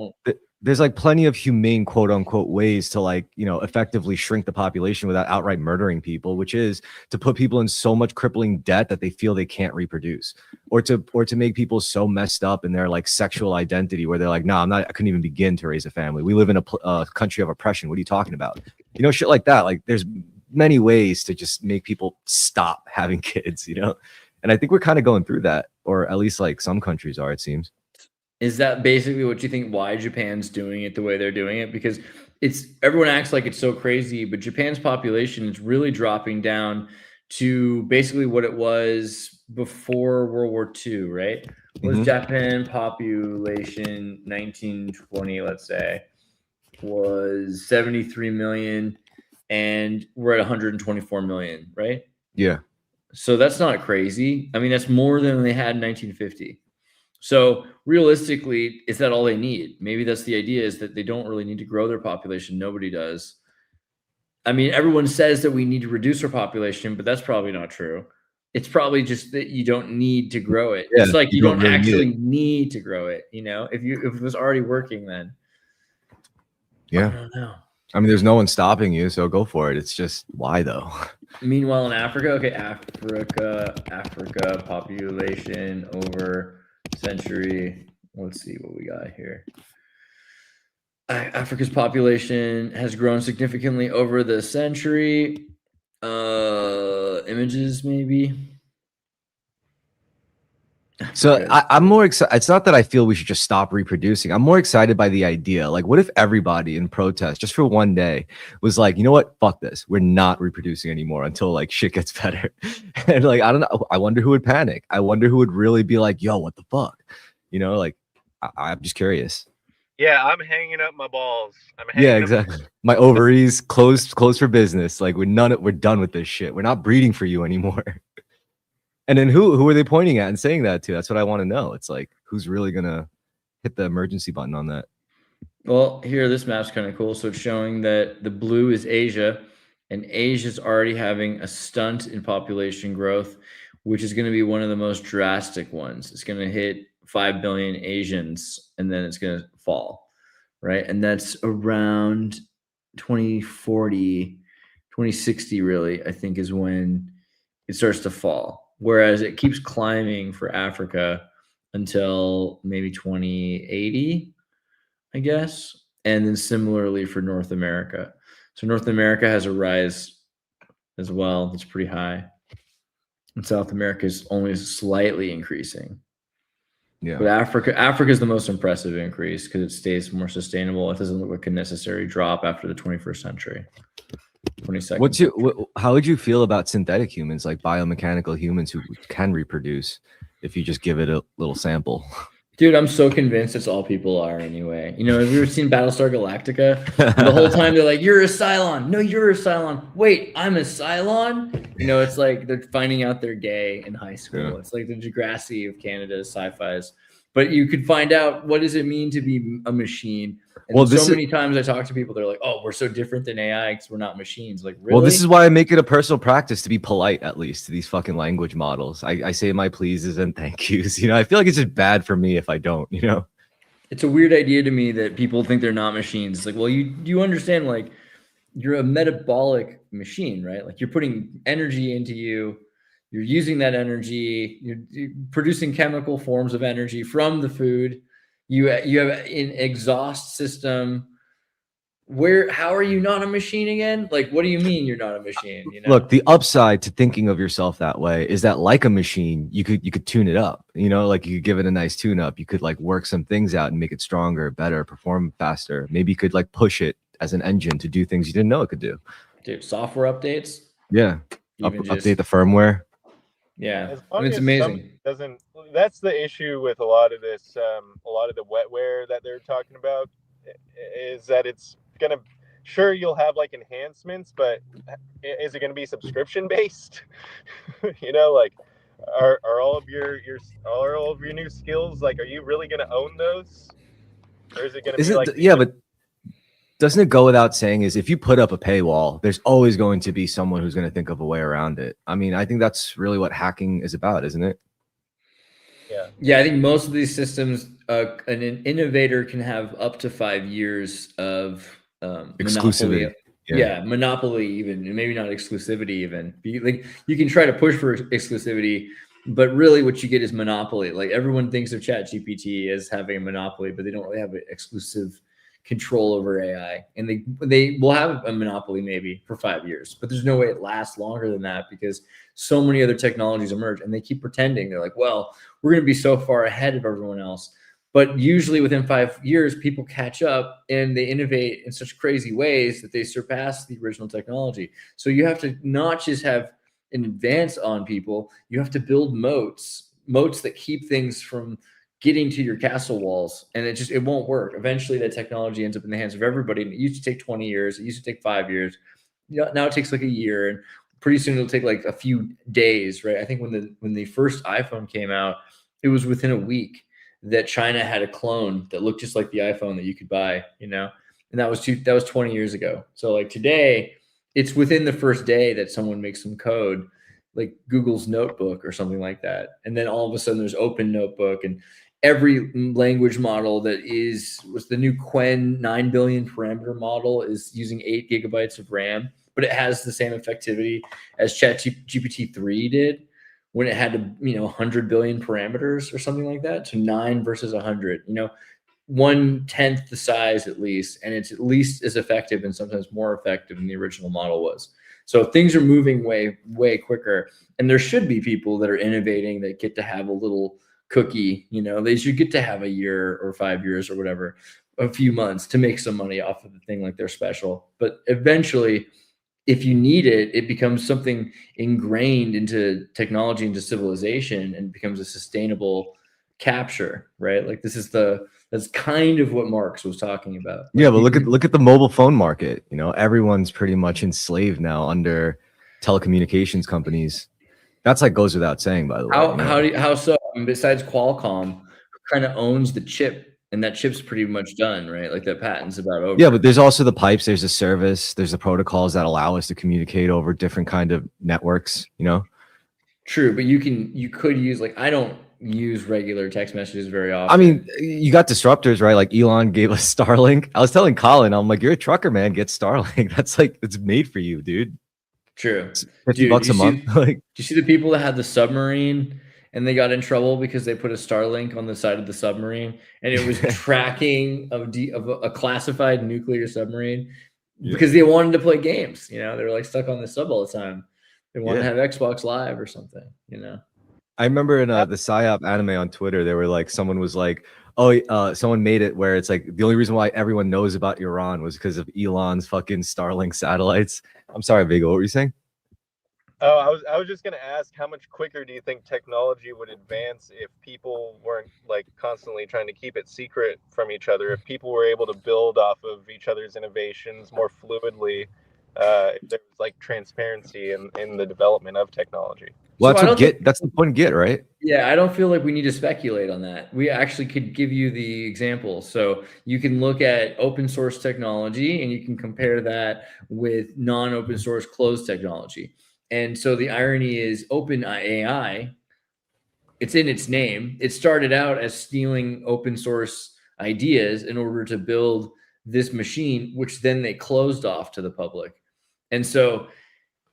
there's like plenty of humane quote unquote ways to like, you know, effectively shrink the population without outright murdering people, which is to put people in so much crippling debt that they feel they can't reproduce, or to make people so messed up in their like sexual identity where they're like, no, I couldn't even begin to raise a family. We live in a country of oppression. What are you talking about? You know, shit like that. Like there's many ways to just make people stop having kids, you know? And I think we're kind of going through that, or at least like some countries are, it seems. Is that basically what you think why Japan's doing it the way they're doing it? Because everyone acts like it's so crazy, but Japan's population is really dropping down to basically what it was before World War II, right? Was Japan population 1920, let's say, was 73 million, and we're at 124 million, right? Yeah. So that's not crazy. I mean, that's more than they had in 1950. So realistically, is that all they need? Maybe that's the idea, is that they don't really need to grow their population. Nobody does. I mean, everyone says that we need to reduce our population, but that's probably not true. It's probably just that you don't need to grow it. Yeah, it's like you don't really actually need to grow it. You know, if it was already working, then yeah. I don't know. I mean, there's no one stopping you, so go for it. It's just why though? Meanwhile, in Africa, okay, Africa population over century let's see what we got here. Africa's population has grown significantly over the century. Images, maybe. So I'm more excited. It's not that I feel we should just stop reproducing. I'm more excited by the idea. Like, what if everybody in protest, just for one day, was like, you know what? Fuck this. We're not reproducing anymore until like shit gets better. And like, I don't know. I wonder who would panic. I wonder who would really be like, yo, what the fuck? You know, like, I'm just curious. Yeah, I'm hanging up my balls. Yeah, exactly. My ovaries closed for business. Like, we're done with this shit. We're not breeding for you anymore. And then who are they pointing at and saying that to? That's what I want to know. It's like, who's really gonna hit the emergency button on that? Well, here, this map's kind of cool. So it's showing that the blue is Asia, and Asia's already having a stunt in population growth, which is going to be one of the most drastic ones. It's going to hit 5 billion Asians, and then it's going to fall, right? And that's around 2040, 2060, really, I think, is when it starts to fall. Whereas it keeps climbing for Africa until maybe 2080, I guess. And then similarly for North America. So North America has a rise as well. That's pretty high. And South America is only slightly increasing. Yeah. But Africa is the most impressive increase because it stays more sustainable. It doesn't look like a necessary drop after the 21st century. 22nd. How would you feel about synthetic humans, like biomechanical humans who can reproduce, if you just give it a little sample? Dude, I'm so convinced it's all people are anyway. You know, have you ever seen Battlestar Galactica? The whole time they're like, you're a Cylon. No, you're a Cylon. Wait, I'm a Cylon? You know, it's like they're finding out they're gay in high school. Yeah. It's like the Degrassi of Canada's sci-fis. But you could find out, what does it mean to be a machine? And well, many times I talk to people, they're like, oh, we're so different than AI because we're not machines. Like, really? Well, this is why I make it a personal practice to be polite, at least, to these fucking language models. I say my pleases and thank yous. You know, I feel like it's just bad for me if I don't, you know? It's a weird idea to me that people think they're not machines. It's like, well, you understand, like, you're a metabolic machine, right? Like, you're putting energy into you. You're using that energy. You're producing chemical forms of energy from the food. You have an exhaust system. How are you not a machine again? Like, what do you mean you're not a machine? You know? Look, the upside to thinking of yourself that way is that, like a machine, you could tune it up. You know, like you could give it a nice tune up. You could like work some things out and make it stronger, better, perform faster. Maybe you could like push it as an engine to do things you didn't know it could do. Dude, software updates. Yeah, update the firmware. Yeah, I mean, it's amazing. That's the issue with a lot of this, a lot of the wetware that they're talking about, is that it's gonna, sure, you'll have like enhancements, but is it gonna be subscription based? You know, like are all of your new skills, like, are you really gonna own those, or is it gonna be like yeah, but doesn't it go without saying is if you put up a paywall, there's always going to be someone who's going to think of a way around it. I mean, I think that's really what hacking is about, isn't it? Yeah, I think most of these systems, an innovator can have up to 5 years of exclusivity. Monopoly. Yeah, monopoly even, and maybe not exclusivity even. Like, you can try to push for exclusivity, but really what you get is monopoly. Like, everyone thinks of ChatGPT as having a monopoly, but they don't really have an exclusive control over AI, and they will have a monopoly maybe for 5 years, but there's no way it lasts longer than that because so many other technologies emerge, and they keep pretending they're like, well, we're going to be so far ahead of everyone else. But usually within 5 years, people catch up and they innovate in such crazy ways that they surpass the original technology. So you have to not just have an advance on people, you have to build moats that keep things from getting to your castle walls, and it won't work. Eventually that technology ends up in the hands of everybody. And it used to take 20 years. It used to take 5 years. Now it takes like a year, and pretty soon it'll take like a few days, right? I think when the first iPhone came out, it was within a week that China had a clone that looked just like the iPhone that you could buy, you know? And that was 20 years ago. So like today, it's within the first day that someone makes some code, like Google's Notebook or something like that. And then all of a sudden there's Open Notebook, and every language model was the new Quen 9 billion parameter model is using 8 gigabytes of RAM, but it has the same effectivity as ChatGPT 3 did, when it had to, 100 billion parameters or something like that, to 9 versus 100, 1/10 the size at least, and it's at least as effective and sometimes more effective than the original model was. So things are moving way, way quicker, and there should be people that are innovating that get to have a little cookie. They should get to have a year or 5 years or whatever, a few months to make some money off of the thing like they're special. But eventually, if you need it, it becomes something ingrained into technology, into civilization, and becomes a sustainable capture, right? Like that's kind of what Marx was talking about. Yeah, but look at the mobile phone market. Everyone's pretty much enslaved now under telecommunications companies. That's like goes without saying, by the way. How so? I mean, besides Qualcomm, who kind of owns the chip, and that chip's pretty much done, right? Like that patent's about over. Yeah, but there's also the pipes, there's the service, there's the protocols that allow us to communicate over different kind of networks, True, but you could use, like, I don't use regular text messages very often. I mean, you got disruptors, right? Like Elon gave us Starlink. I was telling Colin, I'm like, you're a trucker, man, get Starlink. That's like, it's made for you, dude. True. It's $50 a month. Do you see the people that had the submarine and they got in trouble because they put a Starlink on the side of the submarine and it was tracking of a classified nuclear submarine because they wanted to play games? They were like stuck on the sub all the time. They wanted to have Xbox Live or something, I remember in the PSYOP anime on Twitter, they were like, someone was like, someone made it where it's like the only reason why everyone knows about Iran was because of Elon's fucking Starlink satellites. I'm sorry, Vigo, what were you saying? Oh, I was just gonna ask, how much quicker do you think technology would advance if people weren't like constantly trying to keep it secret from each other? If people were able to build off of each other's innovations more fluidly, if there was like transparency in the development of technology. Well, that's the point of Git, right? Yeah, I don't feel like we need to speculate on that. We actually could give you the example. So you can look at open source technology and you can compare that with non-open source closed technology. And so the irony is OpenAI, it's in its name. It started out as stealing open source ideas in order to build this machine, which then they closed off to the public. And so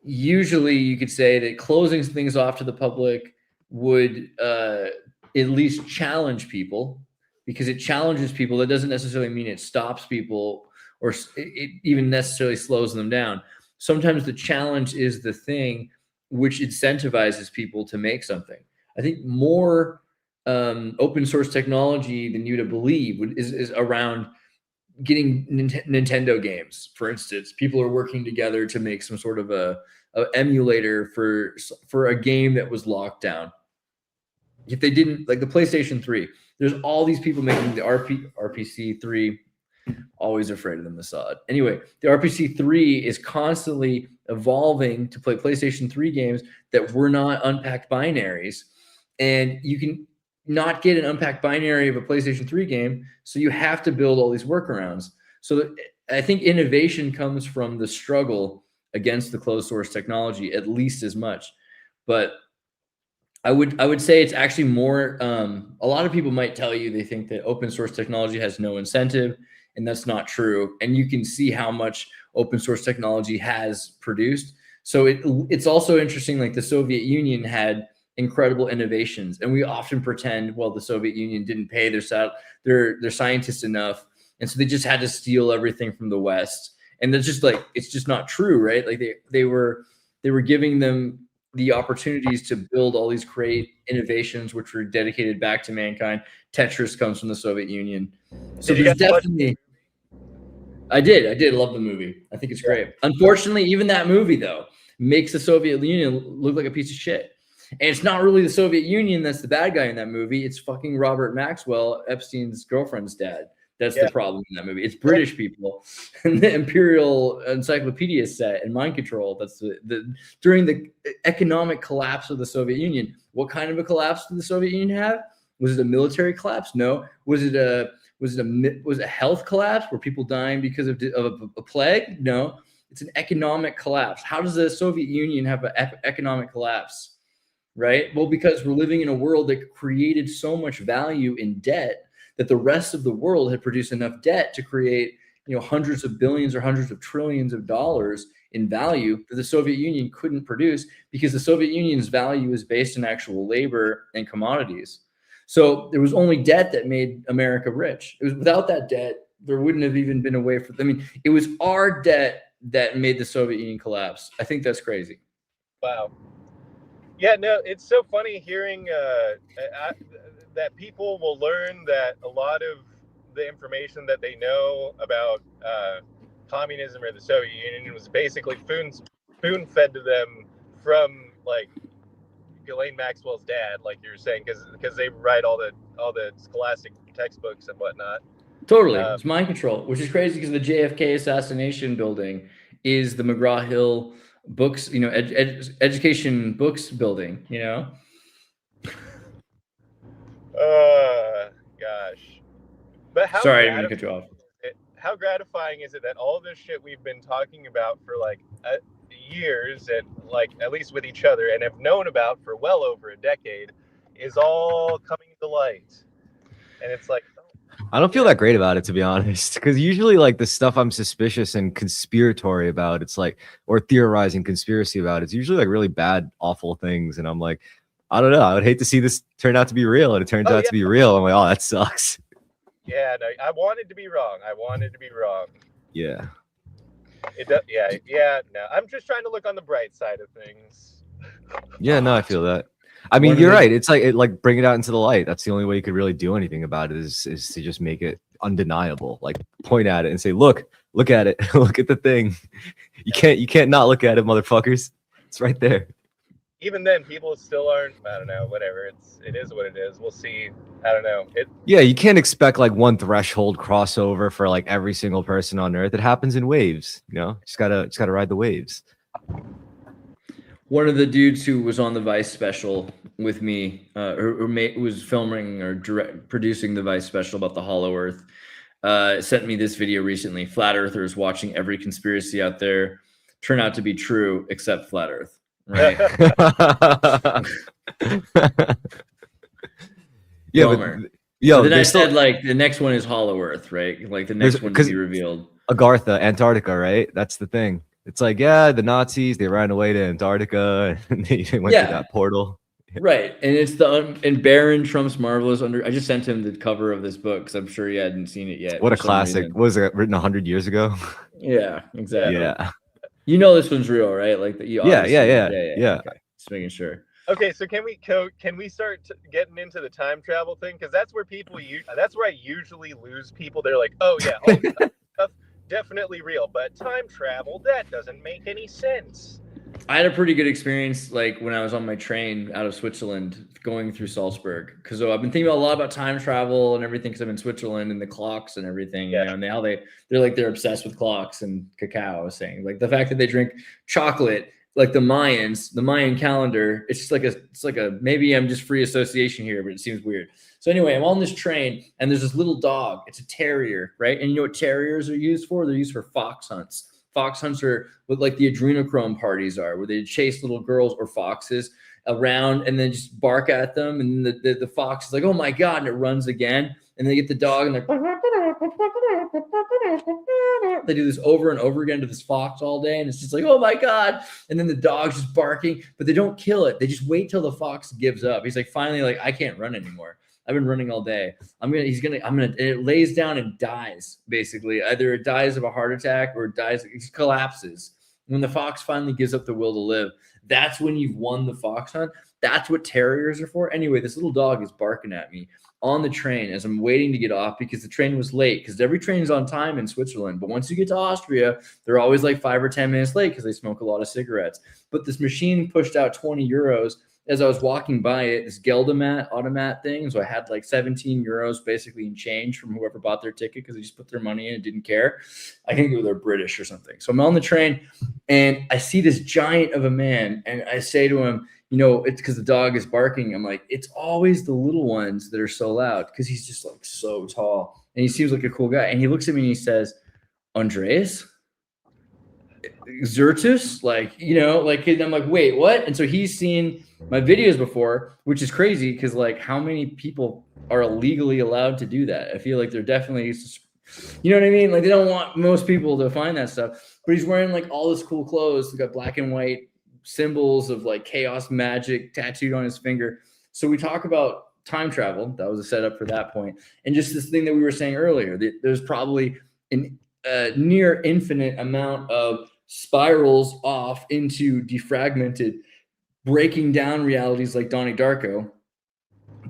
usually you could say that closing things off to the public would at least challenge people, because it challenges people. That doesn't necessarily mean it stops people or it even necessarily slows them down. Sometimes the challenge is the thing which incentivizes people to make something. I think more open source technology than you'd believe is around getting Nintendo games, for instance. People are working together to make some sort of a emulator for a game that was locked down. If they didn't, like the PlayStation 3, there's all these people making the RPC 3. Always afraid of the Mossad. Anyway, the RPC 3 is constantly evolving to play PlayStation 3 games that were not unpacked binaries, and you can not get an unpacked binary of a PlayStation 3 game, so you have to build all these workarounds. So I think innovation comes from the struggle against the closed source technology at least as much. But I would say it's actually more, a lot of people might tell you they think that open source technology has no incentive, and that's not true. And you can see how much open source technology has produced. So it's also interesting, like the Soviet Union had incredible innovations, and we often pretend, well, the Soviet Union didn't pay their scientists enough, and so they just had to steal everything from the West. And that's just like, it's just not true, right? Like they were giving them the opportunities to build all these great innovations which were dedicated back to mankind. Tetris comes from the Soviet Union. So there's definitely, I did love the movie. I think it's great. Unfortunately, even that movie though makes the Soviet Union look like a piece of shit. And it's not really the Soviet Union that's the bad guy in that movie. It's fucking Robert Maxwell, Epstein's girlfriend's dad. That's the problem in that movie. It's British people and the Imperial Encyclopedia set and mind control. That's during the economic collapse of the Soviet Union. What kind of a collapse did the Soviet Union have? Was it a military collapse? No. Was it a health collapse? Were people dying because of a plague? No. It's an economic collapse. How does the Soviet Union have an economic collapse? Right? Well, because we're living in a world that created so much value in debt that the rest of the world had produced enough debt to create, hundreds of billions or hundreds of trillions of dollars in value that the Soviet Union couldn't produce, because the Soviet Union's value is based on actual labor and commodities. So there was only debt that made America rich. It was without that debt, there wouldn't have even been a way for, I mean, it was our debt that made the Soviet Union collapse. I think that's crazy. Wow. Yeah, no, it's so funny hearing that people will learn that a lot of the information that they know about communism or the Soviet Union was basically spoon fed to them from like Ghislaine Maxwell's dad, like you were saying, because they write all the scholastic textbooks and whatnot. Totally, it's mind control, which is crazy because the JFK assassination building is the McGraw-Hill books, you know, education books building, you know. Gosh. But how sorry, I didn't mean to cut you off. How gratifying is it that all this shit we've been talking about for like years, and like at least with each other, and have known about for well over a decade, is all coming to light? And it's like, I don't feel that great about it, to be honest, because usually like the stuff I'm suspicious and conspiratory about, it's like, or theorizing conspiracy about, it's usually like really bad, awful things. And I'm like, I don't know, I would hate to see this turn out to be real. And it turns out to be real. I'm like, oh, that sucks. Yeah, no, I wanted to be wrong. Yeah. It does. Yeah. No, I'm just trying to look on the bright side of things. Yeah, no, I feel that. I mean, you're right. It's like bring it out into the light. That's the only way you could really do anything about it is to just make it undeniable. Like point at it and say, look at it. Look at the thing. You can't not look at it, motherfuckers. It's right there. Even then, people still aren't. I don't know. Whatever. It is what it is. We'll see. I don't know. Yeah, you can't expect like one threshold crossover for like every single person on Earth. It happens in waves. You know, just gotta ride the waves. One of the dudes who was on the Vice special with me, was filming or producing the Vice special about the Hollow Earth, sent me this video recently. Flat Earthers watching every conspiracy out there turn out to be true except Flat Earth. Right? Yeah, Bummer. but, yo, then I said like the next one is Hollow Earth, right? Like the next one to be revealed. Agartha, Antarctica, right? That's the thing. It's like, yeah, the Nazis, they ran away to Antarctica and they went through that portal. Right. And it's and Barron Trump's Marvelous I just sent him the cover of this book because I'm sure he hadn't seen it yet. What a classic. Was it written 100 years ago? Yeah, exactly. Yeah. You know this one's real, right? Like yeah. Okay. Just making sure. Okay, so can we start getting into the time travel thing? Because that's where that's where I usually lose people. They're like, oh yeah, all that stuff definitely real, but time travel, that doesn't make any sense. I had a pretty good experience like when I was on my train out of Switzerland going through Salzburg, because I've been thinking a lot about time travel and everything because I'm in Switzerland and the clocks and everything. Yeah. You know, and how they're obsessed with clocks and cacao. I was saying like the fact that they drink chocolate, like the Mayan calendar, it's like a maybe I'm just free association here, but it seems weird. So anyway, I'm on this train and there's this little dog. It's a terrier, right? And you know what terriers are used for? They're used for fox hunts. Fox hunts are what like the adrenochrome parties are, where they chase little girls or foxes around and then just bark at them. And the fox is like, oh my God, and it runs again. And they get the dog and they do this over and over again to this fox all day. And it's just like, oh my God. And then the dog's just barking, but they don't kill it. They just wait till the fox gives up. He's like, finally, like, I can't run anymore. I've been running all day. And it lays down and dies, basically. Either it dies of a heart attack or it collapses. When the fox finally gives up the will to live, that's when you've won the fox hunt. That's what terriers are for. Anyway, this little dog is barking at me on the train as I'm waiting to get off because the train was late, because every train is on time in Switzerland. But once you get to Austria, they're always like 5 or 10 minutes late because they smoke a lot of cigarettes. But this machine pushed out 20 euros as I was walking by it, this automat thing. So I had like 17 euros basically in change from whoever bought their ticket because they just put their money in and didn't care. I think they're British or something. So I'm on the train and I see this giant of a man and I say to him, you know, it's because the dog is barking. I'm like, it's always the little ones that are so loud because he's just like so tall and he seems like a cool guy. And he looks at me and he says, Andreas Xirtus, like, you know, like, and I'm like, wait, what? And so he's seen my videos before, which is crazy because like how many people are legally allowed to do that? I feel like they're definitely, you know what I mean? Like they don't want most people to find that stuff. but he's wearing like all this cool clothes. He's got black and white symbols of like chaos magic tattooed on his finger. So we talk about time travel. That was a setup for that point. And just this thing that we were saying earlier, that there's probably a near infinite amount of spirals off into defragmented, breaking down realities like Donnie Darko.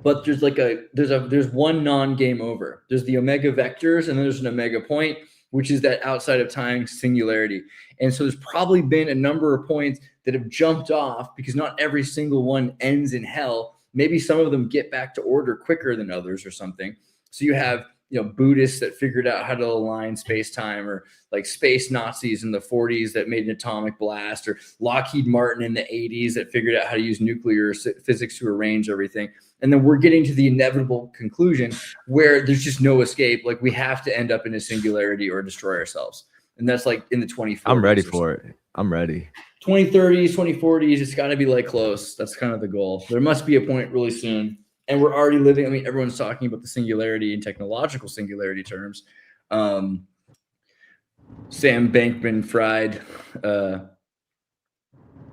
But there's like there's one non-game over. There's the omega vectors, and then there's an omega point, which is that outside of time singularity. And so there's probably been a number of points that have jumped off because not every single one ends in hell. Maybe some of them get back to order quicker than others or something. So you have, Buddhists that figured out how to align space-time, or like space Nazis in the 40s that made an atomic blast, or Lockheed Martin in the 80s that figured out how to use nuclear physics to arrange everything. And then we're getting to the inevitable conclusion where there's just no escape. Like we have to end up in a singularity or destroy ourselves. And that's like in the 2040s. I'm ready for it. I'm ready. 2030s, 2040s, it's got to be like close. That's kind of the goal. There must be a point really soon. And we're already living, I mean, everyone's talking about the singularity in technological singularity terms. Sam Bankman-Fried,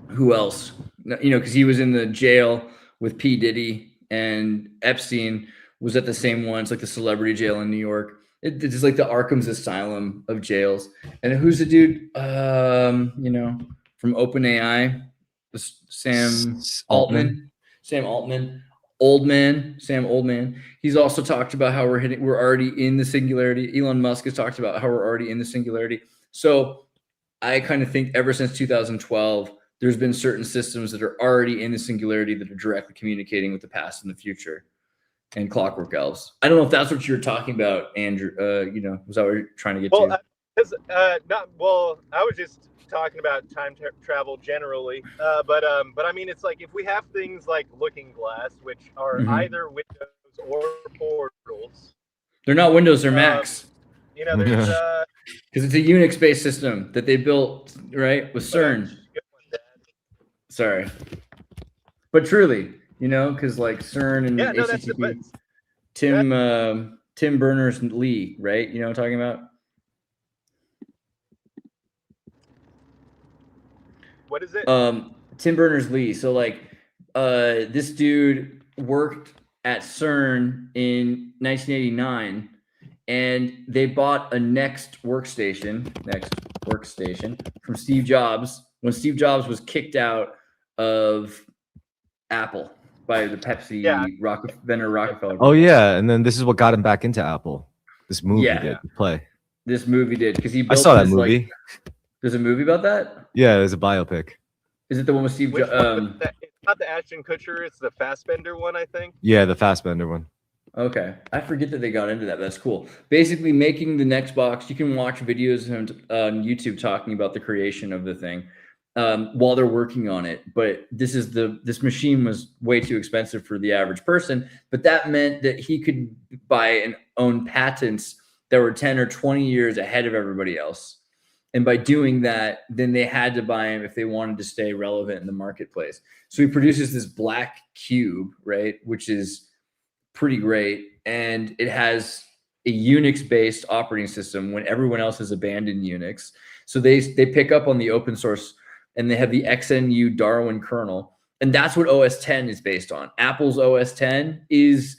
who else? Because he was in the jail with P. Diddy, and Epstein was at the same one. It's like the celebrity jail in New York. It's like the Arkham's Asylum of jails. And who's the dude, from OpenAI? Sam Altman. Sam Oldman. He's also talked about how we're already in the singularity. Elon Musk has talked about how we're already in the singularity. So I kind of think ever since 2012, there's been certain systems that are already in the singularity that are directly communicating with the past and the future, and clockwork elves. I don't know if that's what you're talking about, Andrew. Was that what you're trying to get to? I was just talking about time travel generally, but I mean, it's like if we have things like Looking Glass, which are either windows or portals. They're not Windows, they're Macs. There's because it's a Unix-based system that they built, right, with CERN. Sorry, but truly, because like CERN and HTTP, Tim Berners-Lee, right? You know what I'm talking about? What is it? Tim Berners-Lee. So like, this dude worked at CERN in 1989, and they bought a next workstation from Steve Jobs when Steve Jobs was kicked out of Apple by the Pepsi Rockefeller. Oh yeah, and then this is what got him back into Apple. This movie did play. This movie did, because he. I saw that movie. Like, there's a movie about that? Yeah, there's a biopic. Is it the one with Steve Jobs? It's not the Ashton Kutcher, it's the Fassbender one, I think. Yeah, the Fassbender one. Okay. I forget that they got into that. That's cool. Basically, making the next box, you can watch videos on YouTube talking about the creation of the thing while they're working on it. But this machine was way too expensive for the average person. But that meant that he could buy and own patents that were 10 or 20 years ahead of everybody else. And by doing that, then they had to buy him if they wanted to stay relevant in the marketplace. So he produces this black cube, right, which is pretty great. And it has a Unix-based operating system when everyone else has abandoned Unix. So they pick up on the open source, and they have the XNU Darwin kernel. And that's what OS X is based on. Apple's OS X is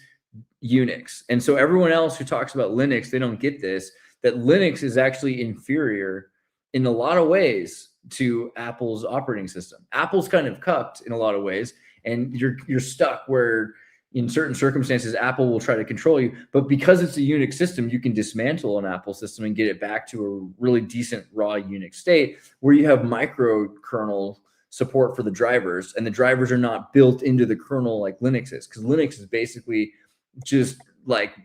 Unix. And so everyone else who talks about Linux, they don't get this, that Linux is actually inferior in a lot of ways to Apple's operating system. Apple's kind of cucked in a lot of ways, and you're stuck where in certain circumstances Apple will try to control you. But because it's a Unix system, you can dismantle an Apple system and get it back to a really decent raw Unix state where you have microkernel support for the drivers, and the drivers are not built into the kernel like Linux is, because Linux is basically just like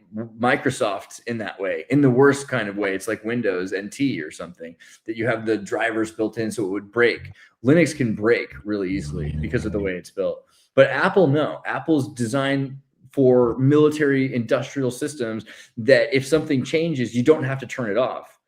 Microsoft in that way, in the worst kind of way. It's like Windows NT or something, that you have the drivers built in so it would break. Linux can break really easily because of the way it's built. But Apple, no. Apple's designed for military industrial systems that if something changes, you don't have to turn it off.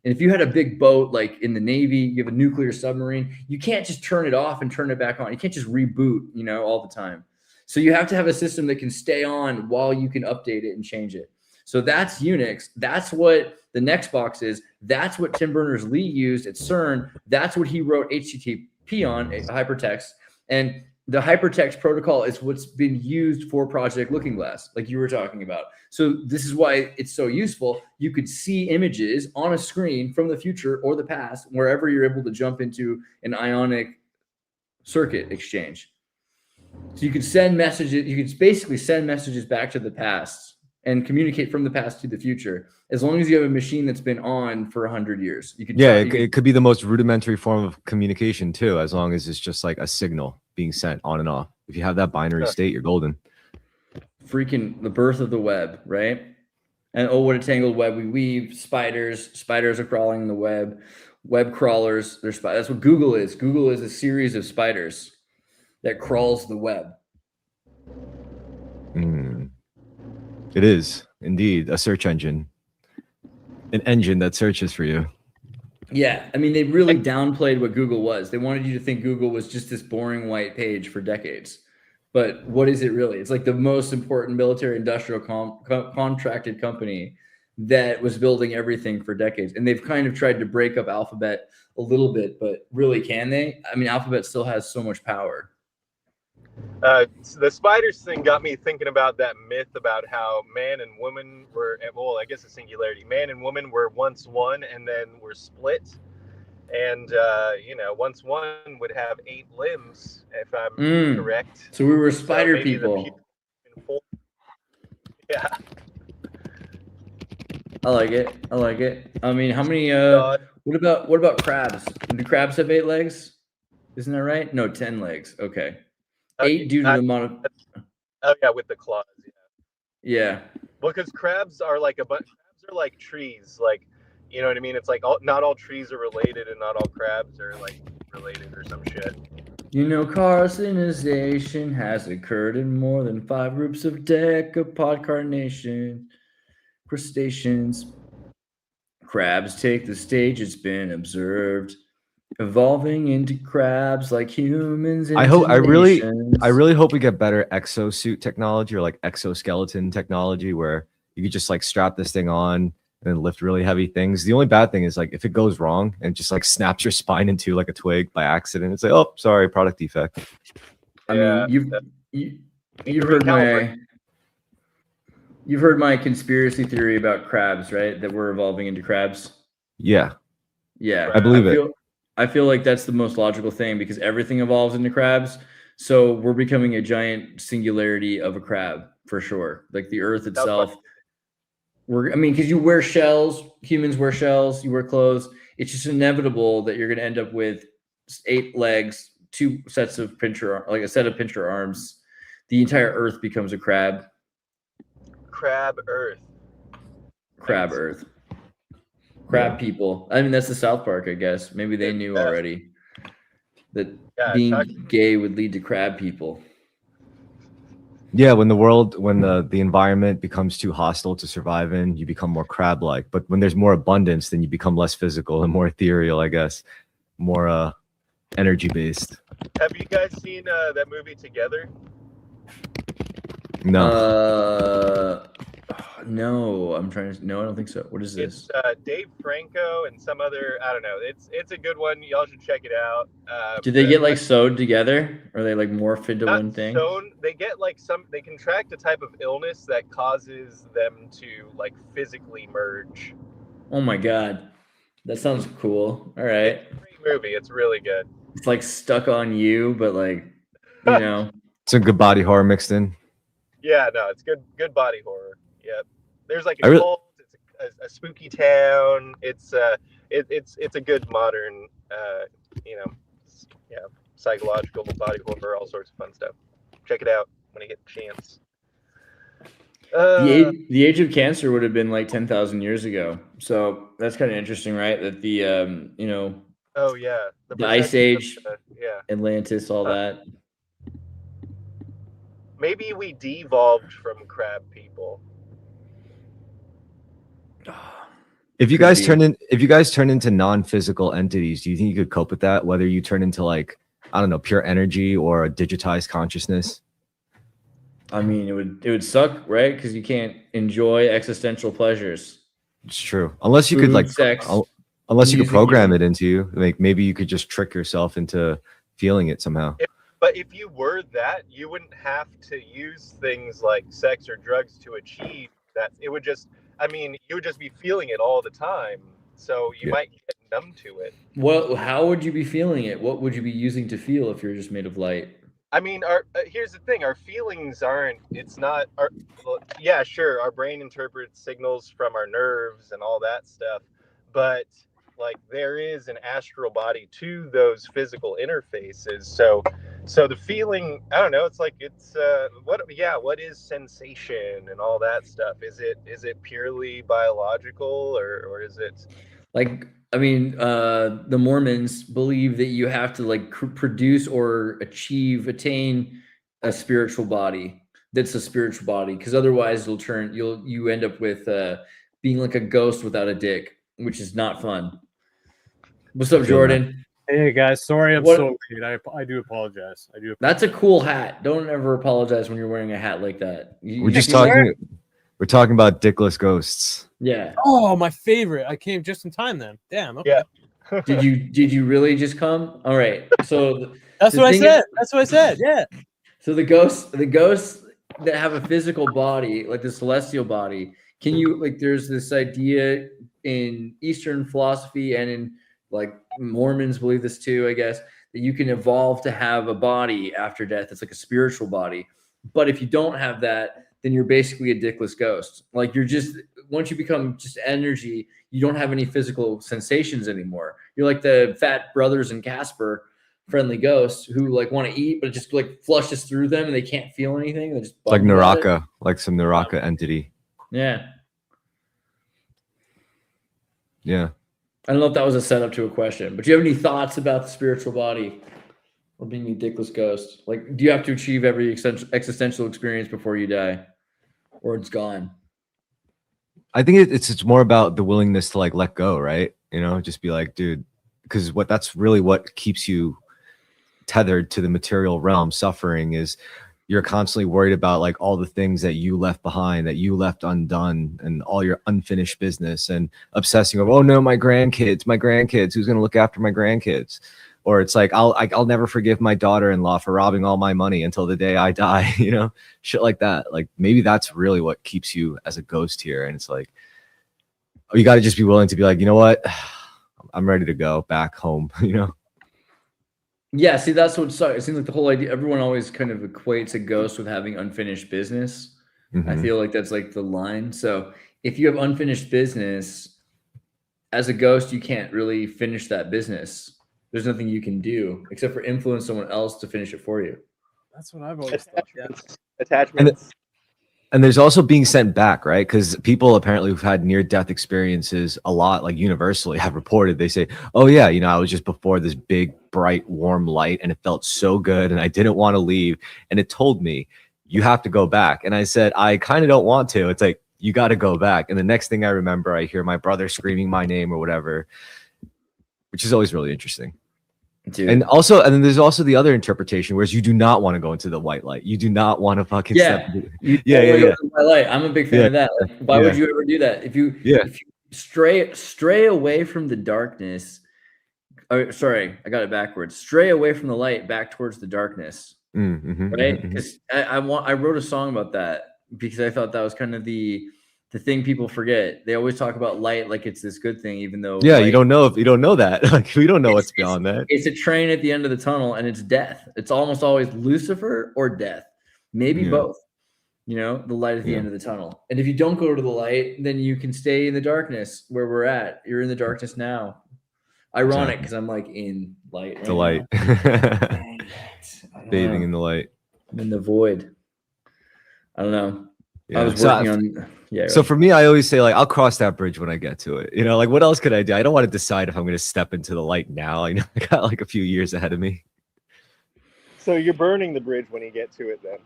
And if you had a big boat, like in the Navy, you have a nuclear submarine, you can't just turn it off and turn it back on. You can't just reboot, all the time. So you have to have a system that can stay on while you can update it and change it. So that's Unix. That's what the next box is. That's what Tim Berners-Lee used at CERN. That's what he wrote HTTP on, hypertext. And the hypertext protocol is what's been used for Project Looking Glass, like you were talking about. So this is why it's so useful. You could see images on a screen from the future or the past, wherever you're able to jump into an ionic circuit exchange. So you could send messages, you could basically send messages back to the past and communicate from the past to the future, as long as you have a machine that's been on for 100 years. You could it could be the most rudimentary form of communication too, as long as it's just like a signal being sent on and off. If you have that binary state, you're golden. Freaking the birth of the web, right? And oh, what a tangled web we weave. Spiders are crawling the web. Web crawlers, they're spiders. That's what Google is. Google is a series of spiders that crawls the web. It is indeed a search engine, an engine that searches for you. Yeah, I mean, they really downplayed what Google was. They wanted you to think Google was just this boring white page for decades. But what is it really? It's like the most important military industrial contracted company that was building everything for decades. And they've kind of tried to break up Alphabet a little bit, but really, can they? I mean, Alphabet still has so much power. The spiders thing got me thinking about that myth about how man and woman were, well, I guess a singularity. Man and woman were once one and then were split. And, once one would have 8 limbs, if I'm correct. So we were spider people. Yeah. I like it. I mean, how many, what about crabs? Do crabs have 8 legs? Isn't that right? No, 10 legs. Okay. 8 due to the amount of. Oh yeah, with the claws. Yeah. Well, because crabs are like crabs are like trees, like, you know what I mean? It's like not all trees are related, and not all crabs are like related or some shit. You know, carcinization has occurred in more than 5 groups of decapod carnation crustaceans. Crabs take the stage. It's been observed. Evolving into crabs like humans. I really hope we get better exosuit technology, or like exoskeleton technology, where you could just like strap this thing on and lift really heavy things. The only bad thing is, like, if it goes wrong and just like snaps your spine into like a twig by accident, it's like, oh, sorry, product defect. I mean, you've heard my conspiracy theory about crabs, right? That we're evolving into crabs. Yeah, I believe it. I feel like that's the most logical thing, because everything evolves into crabs. So we're becoming a giant singularity of a crab for sure. Like the Earth itself. Because you wear shells, humans wear shells, you wear clothes. It's just inevitable that you're going to end up with 8 legs, 2 sets of pincher, like a set of pincher arms. The entire Earth becomes a crab. Crab Earth. Crab people. I mean, that's the South Park, I guess. Maybe they knew already that being gay would lead to crab people. Yeah, when the environment becomes too hostile to survive in, you become more crab-like. But when there's more abundance, then you become less physical and more ethereal, I guess. More energy-based. Have you guys seen that movie Together? No. No, no, I don't think so. What is this? It's Dave Franco and some other, I don't know. It's a good one. Y'all should check it out. Do they get like sewed together? Or they like morph into one thing? They get like they contract a type of illness that causes them to like physically merge. Oh my God. That sounds cool. All right. It's a great movie. It's really good. It's like Stuck on You, but like, you know. Some good body horror mixed in. Yeah, no, it's good body horror. Yep. There's like a cult, it's a spooky town. It's a good modern, psychological body horror, all sorts of fun stuff. Check it out when you get a chance. The age of cancer would have been like 10,000 years ago. So that's kind of interesting, right? That the Oh yeah, the Ice Age, Atlantis, all that. Maybe we devolved from crab people. If you guys turn into non-physical entities, do you think you could cope with that? Whether you turn into like, I don't know, pure energy or a digitized consciousness? I mean, it would suck, right? Because you can't enjoy existential pleasures. It's true. Unless you could Food, like, sex, unless you could music, program know. it into you. Like maybe you could just trick yourself into feeling it somehow. But if you were that, you wouldn't have to use things like sex or drugs to achieve that. It would just, I mean, you would just be feeling it all the time. So you might get numb to it. How would you be feeling it? What would you be using to feel if you're just made of light? I mean, here's the thing: our feelings aren't. It's not. Yeah, sure, our brain interprets signals from our nerves and all that stuff, but like there is an astral body to those physical interfaces. So the feeling, I don't know. It's like what is sensation and all that stuff? Is it purely biological or is it? Like, I mean, the Mormons believe that you have to like produce or attain a spiritual body. That's a spiritual body, because otherwise you end up with being like a ghost without a dick, which is not fun. What's up, Jordan? Hey guys, sorry I'm so late. I do apologize. That's a cool hat. Don't ever apologize when you're wearing a hat like that. We're talking about dickless ghosts. Yeah. Oh, my favorite. I came just in time then. Damn. Okay. Yeah. Did you really just come? All right. So that's what I said. That's what I said. Yeah. So the ghosts that have a physical body, like the celestial body, can you like? There's this idea in Eastern philosophy and in like Mormons believe this too, I guess, that you can evolve to have a body after death. It's like a spiritual body. But if you don't have that, then you're basically a dickless ghost. Like you're just, once you become just energy, you don't have any physical sensations anymore. You're like the fat brothers in Casper, friendly ghosts who like want to eat, but it just like flushes through them and they can't feel anything. They just like Naraka, like some Naraka entity. Yeah. Yeah. I don't know if that was a setup to a question, but do you have any thoughts about the spiritual body or being a dickless ghost? Like, do you have to achieve every existential experience before you die, or it's gone? I think it's more about the willingness to like let go, right? You know, just be like, dude, because that's really what keeps you tethered to the material realm. Suffering is you're constantly worried about like all the things that you left behind, that you left undone, and all your unfinished business, and obsessing over, oh no, my grandkids, who's going to look after my grandkids? Or it's like, I'll never forgive my daughter-in-law for robbing all my money until the day I die, you know, shit like that. Like maybe that's really what keeps you as a ghost here. And it's like, you got to just be willing to be like, you know what, I'm ready to go back home, you know? Yeah, see, that's what sucks. It seems like the whole idea, everyone always kind of equates a ghost with having unfinished business. Mm-hmm. I feel like that's like the line. So if you have unfinished business, as a ghost, you can't really finish that business. There's nothing you can do except for influence someone else to finish it for you. That's what I've always thought. Yeah. Attachments. And there's also being sent back, right? Because people apparently who've had near-death experiences a lot, like universally, have reported. They say, oh yeah, you know, I was just before this big, bright, warm light and it felt so good and I didn't want to leave. And it told me, you have to go back. And I said, I kind of don't want to. It's like, you got to go back. And the next thing I remember, I hear my brother screaming my name or whatever, which is always really interesting. Dude. And then there's also the other interpretation, whereas you do not want to go into the white light. You do not want to fucking step into white light. I'm a big fan of that. Like, why would you ever do that? If you stray away from the darkness, sorry, I got it backwards. Stray away from the light back towards the darkness. Right? Because I wrote a song about that because I thought that was kind of the thing people forget. They always talk about light like it's this good thing, even though you don't know that. Like we don't know what's beyond that. It's a train at the end of the tunnel, and it's death. It's almost always Lucifer or death, maybe both. You know, the light at the end of the tunnel. And if you don't go to the light, then you can stay in the darkness where we're at. You're in the darkness now. Ironic because I'm like in light. Right the light. Bathing in the light. I'm in the void. I don't know. Yeah. I was working on. Yeah. So for me, I always say like I'll cross that bridge when I get to it. You know, like what else could I do? I don't want to decide if I'm going to step into the light now. I know I got like a few years ahead of me. So you're burning the bridge when you get to it, then?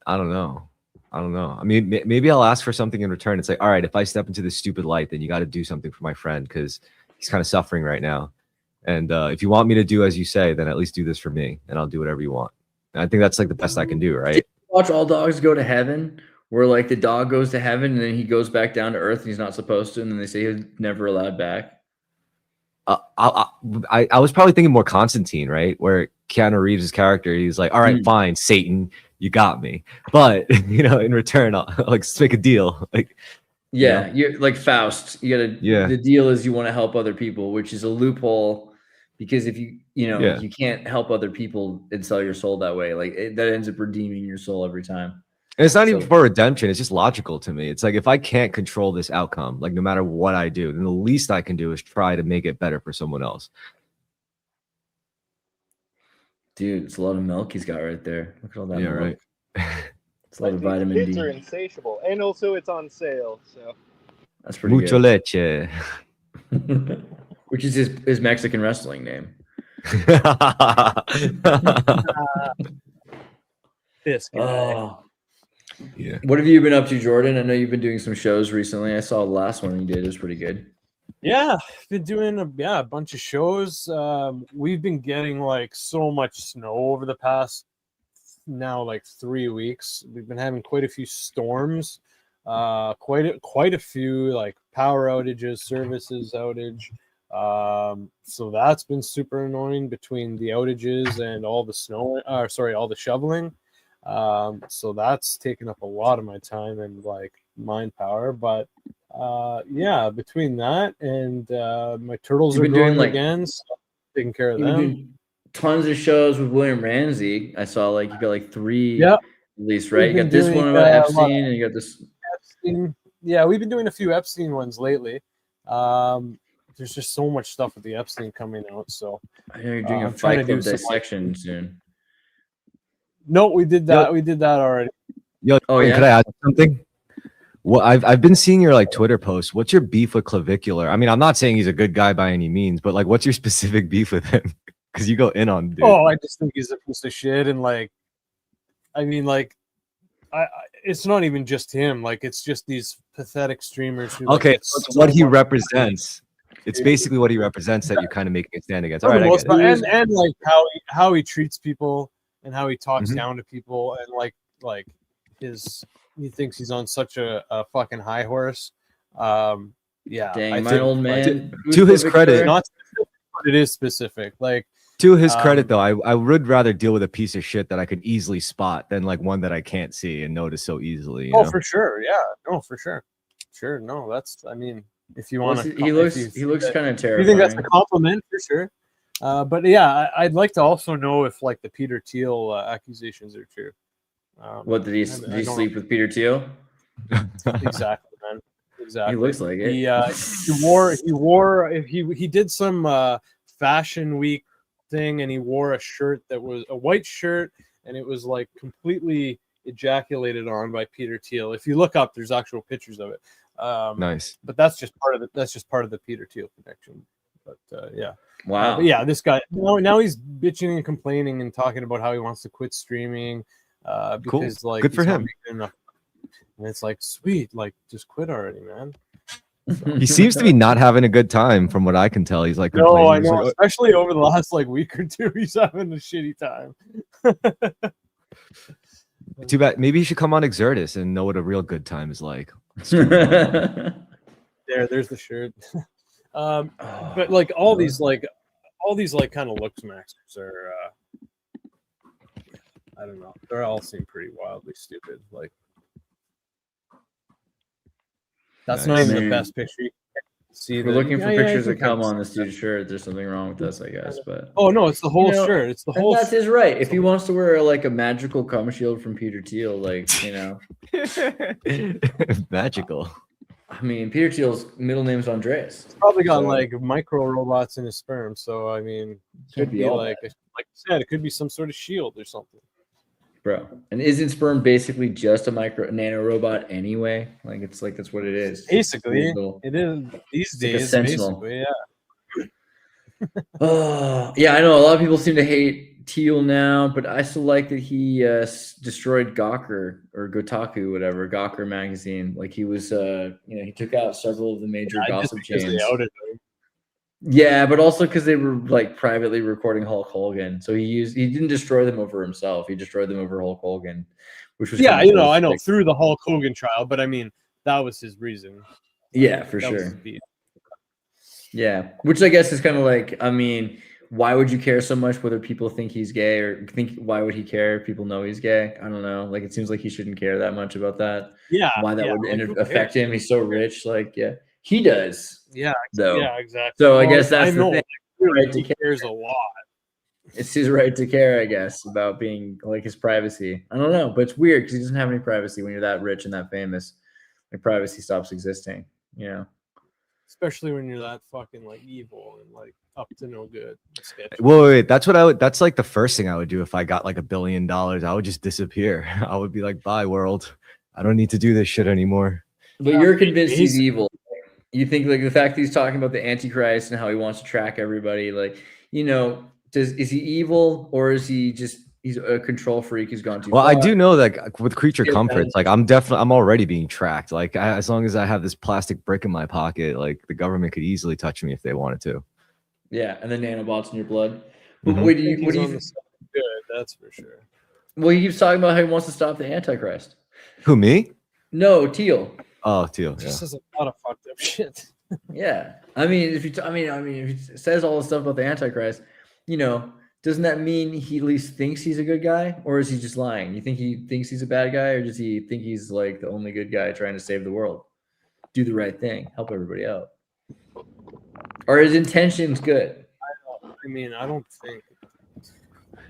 I don't know. I mean, maybe I'll ask for something in return. It's like, all right, if I step into this stupid light, then you got to do something for my friend because he's kind of suffering right now. And if you want me to do as you say, then at least do this for me, and I'll do whatever you want. And I think that's like the best I can do, right? watch All Dogs Go to Heaven, where like the dog goes to heaven and then he goes back down to earth and he's not supposed to, and then they say he's never allowed back? I was probably thinking more Constantine, right? Where Keanu Reeves' character, he's like, all right, fine, Satan, you got me. But, you know, in return, I'll like, let's make a deal. Like, yeah, you're like Faust. You gotta, Yeah. The deal is you want to help other people, which is a loophole because if you can't help other people and sell your soul that way, like that ends up redeeming your soul every time. and it's not even for redemption. It's just logical to me. It's like, if I can't control this outcome, like no matter what I do, then the least I can do is try to make it better for someone else. Dude, it's a lot of milk he's got right there. Look at all that Yeah, milk. right. It's a lot of vitamin kids D. are insatiable, and also it's on sale. So That's pretty Mucho good. leche. Which is his Mexican wrestling name. This guy. Oh. Yeah. What have you been up to, Jordan? I know you've been doing some shows recently. I saw the last one you did. It was pretty good. Yeah, been doing a bunch of shows. We've been getting like so much snow over the past now like 3 weeks. We've been having quite a few storms, quite a few like power outages, services outage. So that's been super annoying between the outages and all the snow, all the shoveling. So that's taken up a lot of my time and like mind power, but yeah, between that and my turtles are growing again, so taking care of them. Doing tons of shows with William Ramsey. I saw like you got like 3 Yep. at least, right? We've You got been this doing, one about Epstein, and you got this Epstein. Yeah, we've been doing a few Epstein ones lately. There's just so much stuff with the Epstein coming out, so I know you're doing a I'm trying Fight to Club do some, dissection soon. No, we did that. We did that already. Yo, Oh, yeah? could I add something? Well, I've been seeing your like Twitter posts. What's your beef with Clavicular? I mean, I'm not saying he's a good guy by any means, but like, what's your specific beef with him? Because you go in on dude. Oh, I just think he's a piece of shit, and like, I mean, like, it's not even just him. Like, it's just these pathetic streamers who. Okay, like, so it's so what he much represents. It's basically what he represents that you're kind of making a stand against. All right, I get it. and like how he treats people and how he talks down to people, and like he thinks he's on such a fucking high horse. Yeah, Dang, my old man. To his credit, not specific, but it is specific. Like, to his credit, though, I would rather deal with a piece of shit that I could easily spot than like one that I can't see and notice so easily. You know? For sure, yeah, no, for sure, no, that's, I mean, if you want to, he looks kind of terrifying. You think that's a compliment, for sure. But yeah, I'd like to also know if like the Peter Teal accusations are true. What did he sleep with Peter Teal? Exactly, man. Exactly. He looks like it. He did some fashion week thing, and he wore a shirt that was a white shirt, and it was like completely ejaculated on by Peter Teal. If you look up, there's actual pictures of it. Nice. But that's just part of the Peter Teal connection. But yeah. Wow. But yeah, this guy now he's bitching and complaining and talking about how he wants to quit streaming. Because cool. like good for him. And it's like, sweet, like just quit already, man. He seems to be not having a good time, from what I can tell. He's like, no, I He's know, like, especially over the last like week or two, he's having a shitty time. too bad. Maybe he should come on Xirtus and know what a real good time is like. There's the shirt. But like all these kind of looks maxers are I don't know, they all seem pretty wildly stupid. Like, that's not even the best picture you can see. We're looking for pictures that come on this dude's shirt. There's something wrong with us, I guess. But no, it's the whole shirt. It's the whole. That's his right. If he wants to wear like a magical cum shield from Peter Teal, like, you know, magical. I mean, Peter Teal's middle name's Andreas. He's probably got like micro robots in his sperm. So I mean, it could be like you said, it could be some sort of shield or something. Bro, and isn't sperm basically just a nano robot anyway? Like, it's like that's what it is. Basically, it is these days. Like basically, yeah. Yeah, I know a lot of people seem to hate Teal now, but I still like that he destroyed Gawker or Gotaku, whatever, Gawker magazine. Like, he was, he took out several of the major gossip chains. They outed him. Yeah, but also because they were like privately recording Hulk Hogan, so he didn't destroy them over himself. He destroyed them over Hulk Hogan, which was Yeah, kind of I know through the Hulk Hogan trial, but I mean that was his reason. Yeah, for That was sure. his beat. Yeah, which I guess is kind of like, I mean, why would you care so much whether people think he's gay or think why would he care if people know he's gay? I don't know. Like, it seems like he shouldn't care that much about that. Yeah, Why that yeah, would like, who affect cares? him? He's so rich. Like, yeah, he does. Yeah, though. yeah, exactly. So I Well, guess that's the know, thing. like, really, Right to he care. cares a lot. It's his right to care, I guess, about being like his privacy. I don't know, but it's weird because he doesn't have any privacy when you're that rich and that famous. Like, privacy stops existing. You know. Especially when you're that fucking like evil and like up to no good. Wait, that's what I would. That's like the first thing I would do if I got like $1 billion. I would just disappear. I would be like, bye world. I don't need to do this shit anymore. But you're convinced he's evil. You think like the fact that he's talking about the Antichrist and how he wants to track everybody, like, you know, is he evil or is he just he's a control freak who's gone too far? Well, I do know that with creature comforts, like I'm already being tracked. Like as long as I have this plastic brick in my pocket, like the government could easily touch me if they wanted to. Yeah, and the nanobots in your blood. Mhm. Wait, what do you think? Good, that's for sure. Well, he keeps talking about how he wants to stop the Antichrist. Who, me? No, Teal. Oh, Teal. Just Yeah. says a lot of fucked up shit. Yeah, I mean, if he says all this stuff about the Antichrist, you know, doesn't that mean he at least thinks he's a good guy, or is he just lying? You think he thinks he's a bad guy, or does he think he's like the only good guy trying to save the world, do the right thing, help everybody out, or his intentions good? I don't think.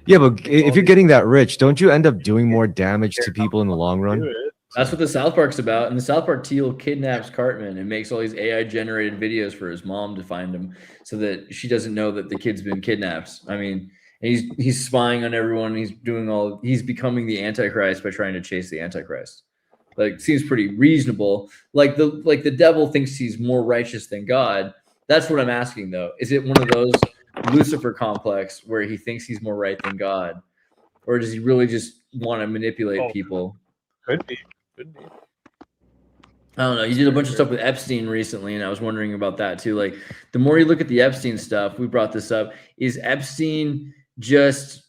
Yeah, but if you're getting that rich, don't you end up doing more damage to people in the long run? That's what the South Park's about. And the South Park, Teal kidnaps Cartman and makes all these AI generated videos for his mom to find him so that she doesn't know that the kid's been kidnapped. I mean, he's spying on everyone. He's becoming the Antichrist by trying to chase the Antichrist. Like, seems pretty reasonable. Like the devil thinks he's more righteous than God. That's what I'm asking though. Is it one of those Lucifer complex where he thinks he's more right than God? Or does he really just want to manipulate people? Could be. I don't know. You did a bunch of stuff with Epstein recently, and I was wondering about that too. Like, the more you look at the Epstein stuff, we brought this up. Is Epstein just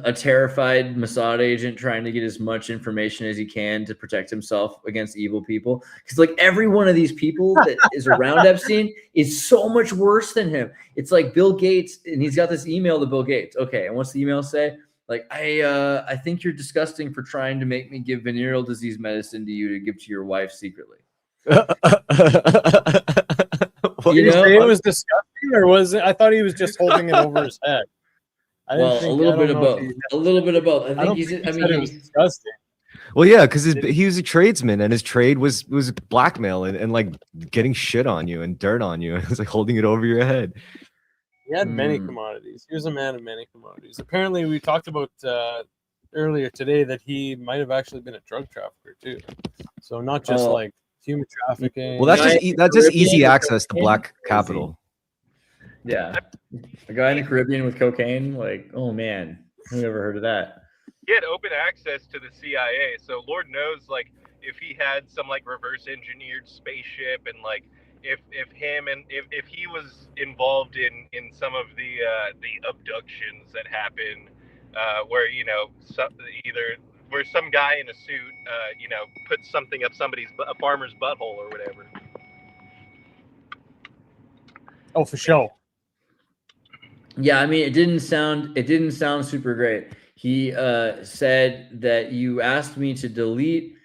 a terrified Mossad agent trying to get as much information as he can to protect himself against evil people? Because like every one of these people that is around Epstein is so much worse than him. It's like Bill Gates, and he's got this email to Bill Gates. Okay, and what's the email say? Like, I think you're disgusting for trying to make me give venereal disease medicine to you to give to your wife secretly. Did you say it was disgusting, or was it? I thought he was just holding it over his head. Well, a little bit of both. A little bit of both. I think it was disgusting. Well, yeah, because he was a tradesman, and his trade was blackmail and like getting shit on you and dirt on you. It was like holding it over your head. He had many commodities. He was a man of many commodities. Apparently, we talked about earlier today that he might have actually been a drug trafficker too. So not just like human trafficking. Well, that's just easy access to black capital. Yeah, a guy in the Caribbean with cocaine. Like, oh man, who ever heard of that? He had open access to the CIA, so Lord knows, like, if he had some like reverse engineered spaceship and like. If he was involved in some of the abductions that happen, where where some guy in a suit puts something up a farmer's butthole or whatever. Oh, for sure. Yeah, I mean, it didn't sound super great. He said that you asked me to delete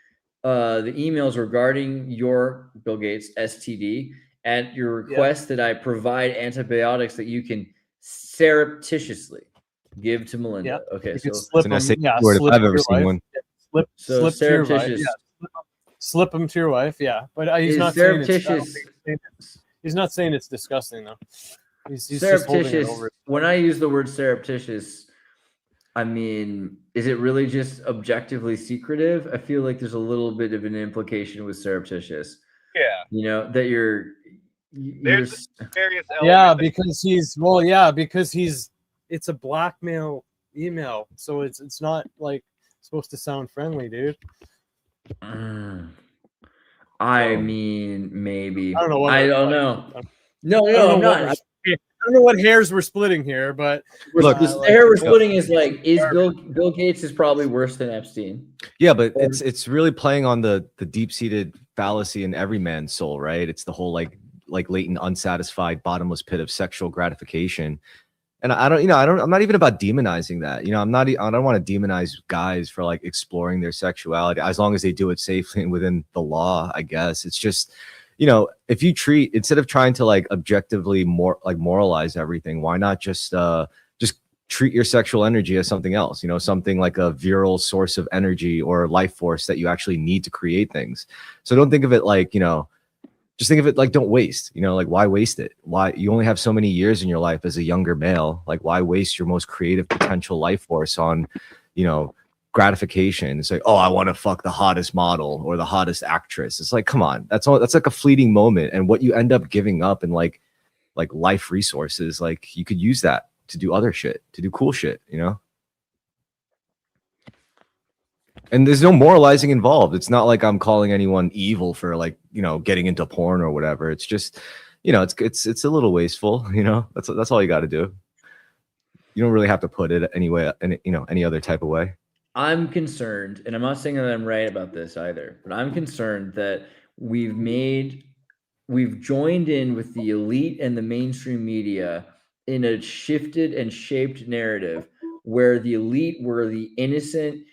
the emails regarding your Bill Gates STD at your request that I provide antibiotics that you can surreptitiously give to Melinda. Yeah. Okay, so slip them, if I've ever seen one. Slip to your wife. Yeah. Slip them to your wife. Yeah, but he's not surreptitious. He's not saying it's disgusting though. He's just holding it over. When I use the word surreptitious, I mean, is it really just objectively secretive? I feel like there's a little bit of an implication with surreptitious. Yeah. You know, that there's various elements. Yeah, because it's a blackmail email. So it's not like supposed to sound friendly, dude. I mean, maybe. I don't know. I don't know. No, I'm not. don't know what hairs we're splitting here, but Look, the hair we're splitting is like, is Bill Gates is probably worse than Epstein. Yeah, but it's really playing on the deep-seated fallacy in every man's soul, right? It's the whole like latent, unsatisfied, bottomless pit of sexual gratification. And I'm not even about demonizing that. I don't want to demonize guys for like exploring their sexuality as long as they do it safely and within the law, I guess. It's just, if you instead of trying to like objectively moralize everything, why not just treat your sexual energy as something else, something like a virile source of energy or life force that you actually need to create things. So don't think of it like, just think of it like, don't waste, like why waste it? Why you only have so many years in your life as a younger male? Like why waste your most creative potential life force on, gratification? It's like, oh, I want to fuck the hottest model or the hottest actress. It's like, come on, that's like a fleeting moment. And what you end up giving up in like life resources, like you could use that to do other shit, to do cool shit, And there's no moralizing involved. It's not like I'm calling anyone evil for like, getting into porn or whatever. It's just, it's a little wasteful, that's all you got to do. You don't really have to put it anyway, any other type of way. I'm concerned, and I'm not saying that I'm right about this either, but I'm concerned that we've joined in with the elite and the mainstream media in a shifted and shaped narrative where the elite were the innocent,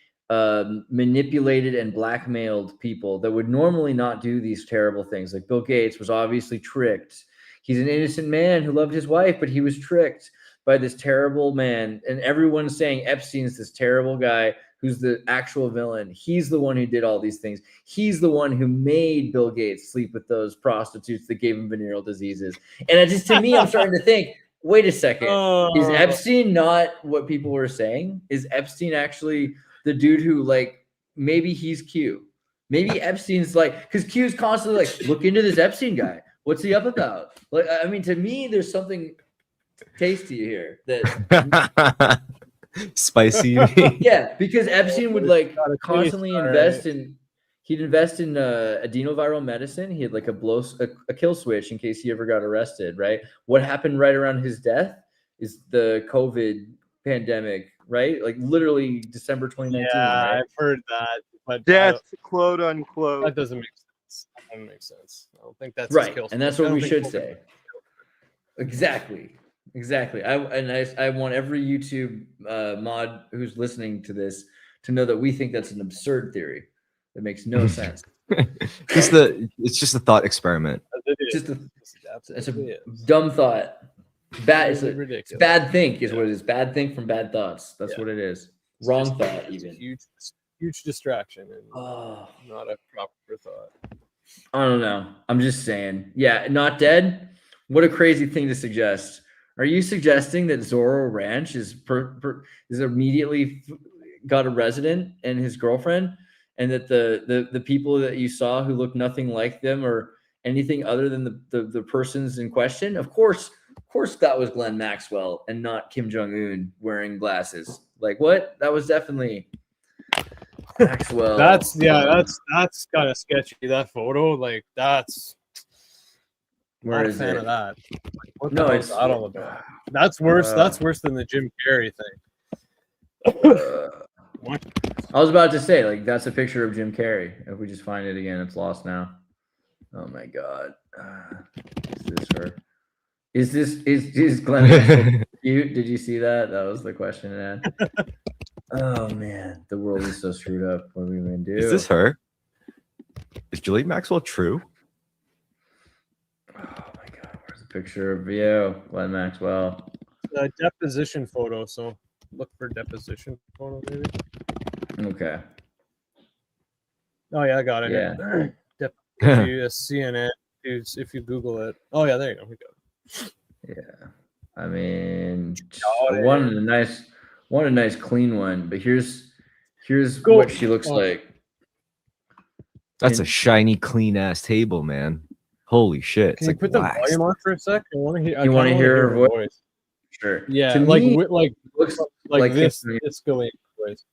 manipulated and blackmailed people that would normally not do these terrible things. Like Bill Gates was obviously tricked. He's an innocent man who loved his wife, but he was tricked by this terrible man. And everyone's saying Epstein's this terrible guy who's the actual villain. He's the one who did all these things. He's the one who made Bill Gates sleep with those prostitutes that gave him venereal diseases. And it just, to me, I'm starting to think, wait a second. Is Epstein not what people were saying? Is Epstein actually the dude who, like, maybe he's Q? Maybe Epstein's like, because Q's constantly like, look into this Epstein guy. What's he up about? Like, I mean, to me, there's something tasty here that spicy. Yeah, because Epstein would like constantly invest in adenoviral medicine. He had like a kill switch in case he ever got arrested, right? What happened right around his death is the COVID pandemic, right? Like literally December 2019. Yeah, right? I've heard that. But Death, quote unquote. that doesn't make sense. That doesn't make sense. I don't think that's Right, his kill and that's switch. what I we don't should think say. Exactly. I want every YouTube mod who's listening to this to know that we think that's an absurd theory that makes no sense. It's just a thought experiment. It's a dumb thought. It's a bad think is what it is. Bad think from bad thoughts. That's what it is. Wrong thought, even. Huge distraction and Oh, not a proper thought. I don't know. I'm just saying. Yeah, not dead. What a crazy thing to suggest. Are you suggesting that Zorro Ranch is immediately got a resident and his girlfriend, and that the people that you saw who look nothing like them or anything other than the persons in question? Of course, that was Glenn Maxwell and not Kim Jong-un wearing glasses. Like what? That was definitely Maxwell. That's kind of sketchy. That photo, like that's. Where is fan it? of that. What No, the it's I don't know. That's worse. That's worse than the Jim Carrey thing. I was about to say, like, that's a picture of Jim Carrey. If we just find it again, it's lost now. Oh my god. Is this her? Is Glenn Maxwell cute? Did you see that? That was the question it had. Oh man, the world is so screwed up. What are we gonna do? Is this her? Is Julie Maxwell true? Oh my god, where's the picture of you, Glenn Maxwell? A deposition photo. So look for deposition photo, maybe. Okay. Oh yeah, I got it. Yeah. CNN. If you Google it. Oh yeah, there you go. We got it. Yeah. I mean, I wanted a nice clean one, but here's what she looks like. That's a shiny, clean ass table, man. Holy shit! Can you put the volume on for a sec? I want to hear. You want to hear her voice? Sure. Yeah, to like me, looks like this escalating voice.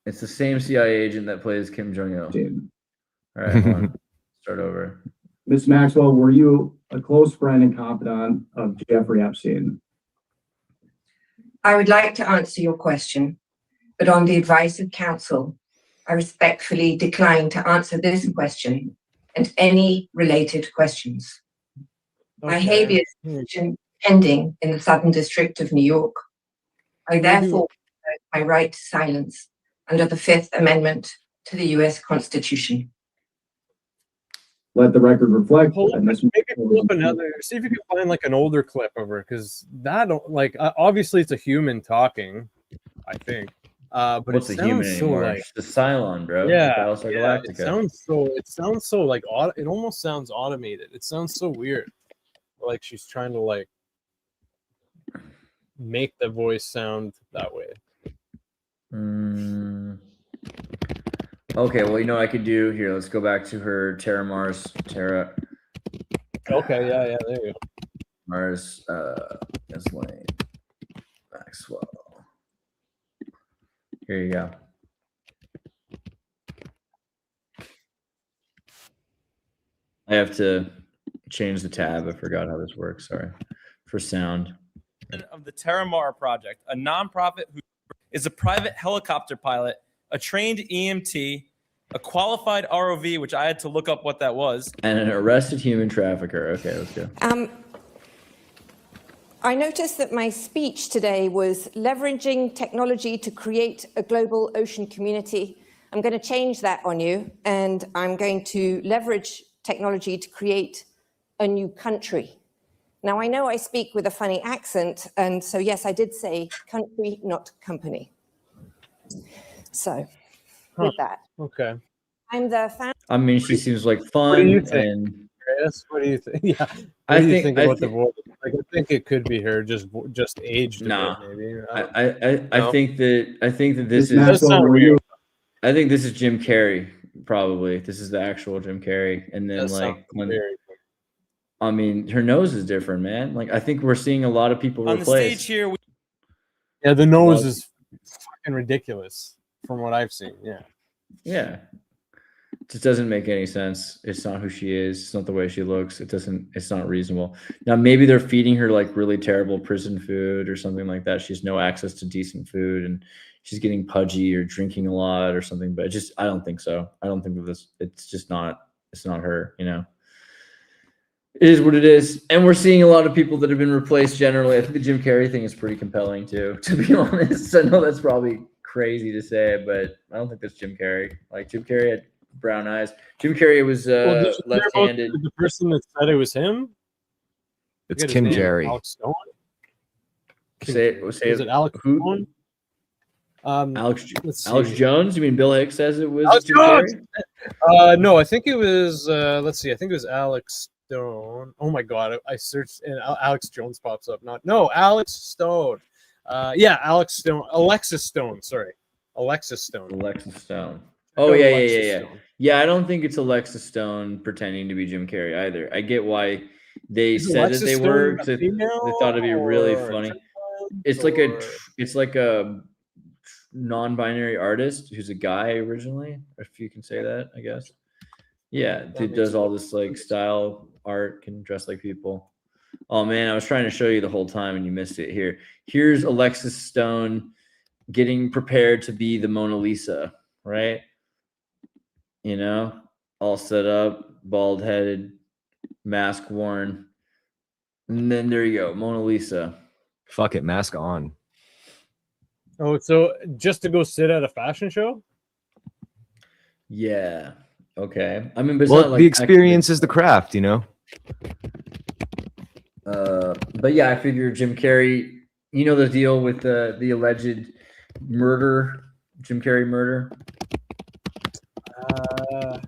It's the same CIA agent that plays Kim Jong-il. All right, hold on. Start over. Ms. Maxwell, were you a close friend and confidant of Jeffrey Epstein? I would like to answer your question, but on the advice of counsel, I respectfully decline to answer this question and any related questions. My habeas petition pending in the Southern District of New York. I therefore assert my right to silence under the Fifth Amendment to the U.S. Constitution. Let the record reflect. Maybe pull up another. See if you can find like an older clip of her, because that like obviously it's a human talking, I think. But What's it a human sounds so anymore? like It's the Cylon, bro. yeah, Battlestar yeah. Galactica. It sounds so like it almost sounds automated. It sounds so weird, like she's trying to like make the voice sound that way. Okay, well, you know what I could do here. Let's go back to her Terra Mars. Okay, yeah, there you go. Mars Ghislaine Maxwell. Here you go. I have to change the tab. I forgot how this works. Sorry. For sound. Of the Terramar Project, a nonprofit who is a private helicopter pilot, a trained EMT, a qualified ROV, which I had to look up what that was, And an arrested human trafficker. Okay, let's go. I noticed that my speech today was leveraging technology to create a global ocean community. I'm going to change that on you, and I'm going to leverage technology to create a new country. Now, I know I speak with a funny accent, and so yes, I did say country, not company. So, with that, Okay. I'm the founder. I mean, she seems like What do fun. you think? And Yes. What do you think? Yeah. What I do you think- think I about the think- voice? Like, I think it could be her, just aged a Nah. bit, maybe. I No? think that this Ms. is. Does sound Maxwell, were you weird. I think this is Jim Carrey. Probably this is the actual Jim Carrey. And then That like sounds when, very- I mean, her nose is different, man. Like I think we're seeing a lot of people on the replaced. stage here. Yeah, the nose Well- is fucking ridiculous from what I've seen. Yeah. Yeah. It just doesn't make any sense. It's not who she is. It's not the way she looks. It's not reasonable. Now, maybe they're feeding her like really terrible prison food or something like that. She has no access to decent food and she's getting pudgy or drinking a lot or something. But I don't think so. I don't think that it's not her, you know. It is what it is. And we're seeing a lot of people that have been replaced generally. I think the Jim Carrey thing is pretty compelling too, to be honest. I know that's probably crazy to say, but I don't think that's Jim Carrey. Like Jim Carrey had brown eyes. Jim Carrey was Did you hear about left-handed. The person that said it was him? It's Forget his Kim name. Jerry. Alex Stone? Say Was it Alex who? Stone? Alex Let's Alex see. Jones? You mean Bill Hicks says it was Alex Jim Jones! Carrey? No, I think it was. Let's see. I think it was Alex Stone. Oh my god! I searched and Alex Jones pops up. Alex Stone. Yeah, Alex Stone. Alexis Stone. Sorry, Alexis Stone. Alexis Stone. Oh yeah. Alexis Stone. Yeah, I don't think it's Alexis Stone pretending to be Jim Carrey either. I get why they Is said Alexis that they Stone were. a 'Cause they female thought it'd be really or a funny. trans It's like or- a non-binary artist who's a guy originally, if you can say that, I guess. Yeah, dude makes does all this like style art, can dress like people. Oh man, I was trying to show you the whole time and you missed it. Here's Alexis Stone getting prepared to be the Mona Lisa, right? You know, all set up, bald headed, mask worn. And then there you go, Mona Lisa. Fuck it, mask on. Oh, so just to go sit at a fashion show? Yeah. Okay. I mean, but it's Well, not like the experience is the craft, you know? But yeah, I figure Jim Carrey, you know the deal with the alleged murder, Jim Carrey murder.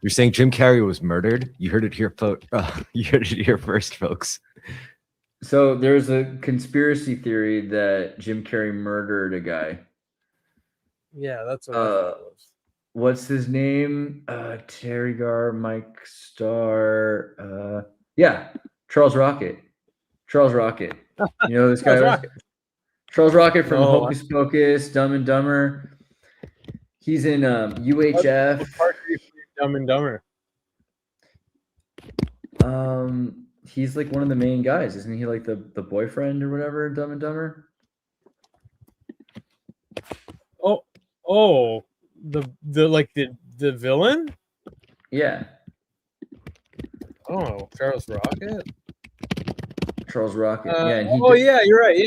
You're saying Jim Carrey was murdered? You heard it here, you heard it here first, folks. So there's a conspiracy theory that Jim Carrey murdered a guy. Yeah, that's what I thought it was. What's his name? Terry Gar, Mike Starr. Yeah, Charles Rocket. Charles Rocket. You know who this guy Charles was? Rocket. Charles Rocket from No. Hocus Pocus, Dumb and Dumber. He's in UHF. What part are you from Dumb and Dumber? He's like one of the main guys, isn't he? Like the boyfriend or whatever in Dumb and Dumber. Oh, the villain. Yeah, Oh, Charles Rocket. Charles Rocket. Yeah, and Yeah, you're right.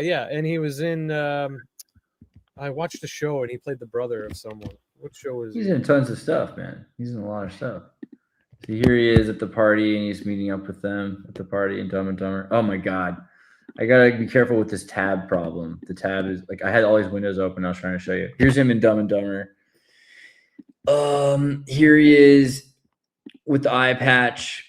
Yeah. And he was in. I watched a show, and he played the brother of someone. What show was he's he? in tons of stuff, man. He's in a lot of stuff. So here he is at the party, and he's meeting up with them at the party in Dumb and Dumber. Oh my god, I gotta be careful with this tab problem. The tab is like I had all these windows open. I was trying to show you. Here's him in Dumb and Dumber. Here he is with the eye patch.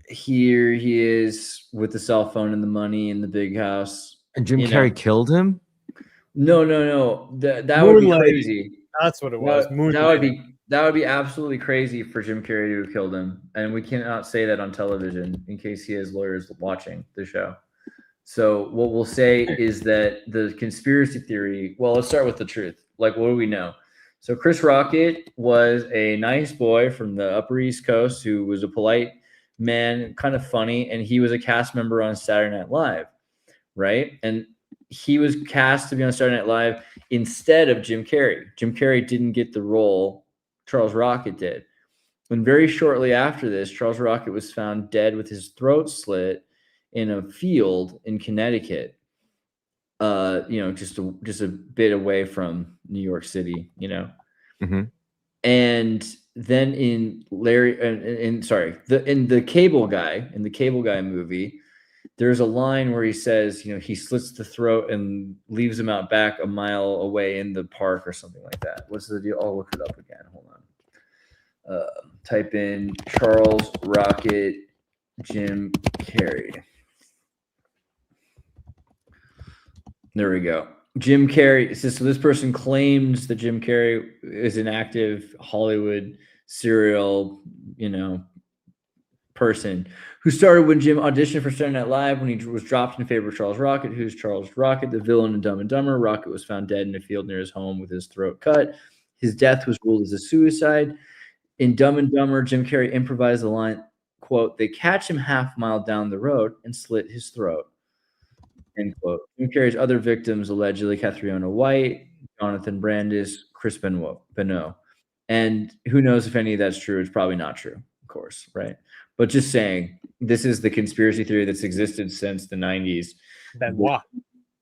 Here he is with the cell phone and the money in the big house. And Jim Carrey killed him? No. That would be crazy. That's what it was. That would be absolutely crazy for Jim Carrey to have killed him. And we cannot say that on television in case he has lawyers watching the show. So what we'll say is that the conspiracy theory, well, let's start with the truth. Like, what do we know? So Chris Rocket was a nice boy from the Upper East Coast who was a polite man, kind of funny, and he was a cast member on Saturday Night Live, right? And he was cast to be on Saturday Night Live instead of Jim Carrey. Jim Carrey didn't get the role. Charles Rocket did. And very shortly after this, Charles Rocket was found dead with his throat slit in a field in Connecticut. Just a bit away from New York City, Mm-hmm. And then in the Cable Guy movie, there's a line where he says, he slits the throat and leaves him out back a mile away in the park or something like that. What's the deal? I'll look it up again. Hold on. Type in Charles Rocket Jim Carrey. There we go. Jim Carrey. So this person claims that Jim Carrey is an active Hollywood serial, person who started when Jim auditioned for Saturday Night Live when he was dropped in favor of Charles Rocket. Who's Charles Rocket, the villain in Dumb and Dumber? Rocket was found dead in a field near his home with his throat cut. His death was ruled as a suicide. In Dumb and Dumber, Jim Carrey improvised the line, quote, "They catch him half a mile down the road and slit his throat." End quote. Jim Carrey's other victims allegedly Catriona White, Jonathan Brandis, Chris Benoit. And who knows if any of that's true? It's probably not true, of course, right? But just saying, this is the conspiracy theory that's existed since the 90s. Benoit.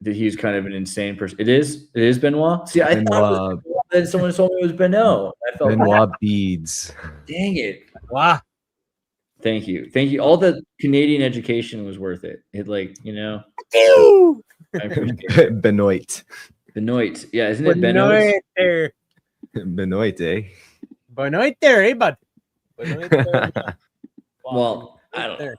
That he's kind of an insane person. It is Benoit? See, I thought that someone told me it was Benoit. I felt Benoit beads. Dang it. Wow. Thank you. All the Canadian education was worth it. It Benoit. Benoit. Yeah, isn't it Benoit? Benoit, eh? Benoit there, eh, bud? Benoit there. Well, I don't know.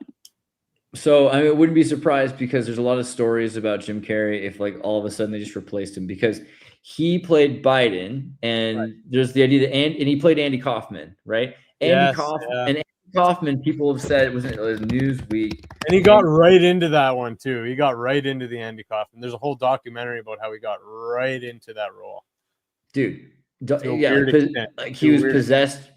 So I wouldn't be surprised because there's a lot of stories about Jim Carrey if all of a sudden they just replaced him because he played Biden and there's the idea that and he played Andy Kaufman, right? Andy Kaufman, people have said it was Newsweek. And he got right into that one too. He got right into the Andy Kaufman. There's a whole documentary about how he got right into that role. Dude. He was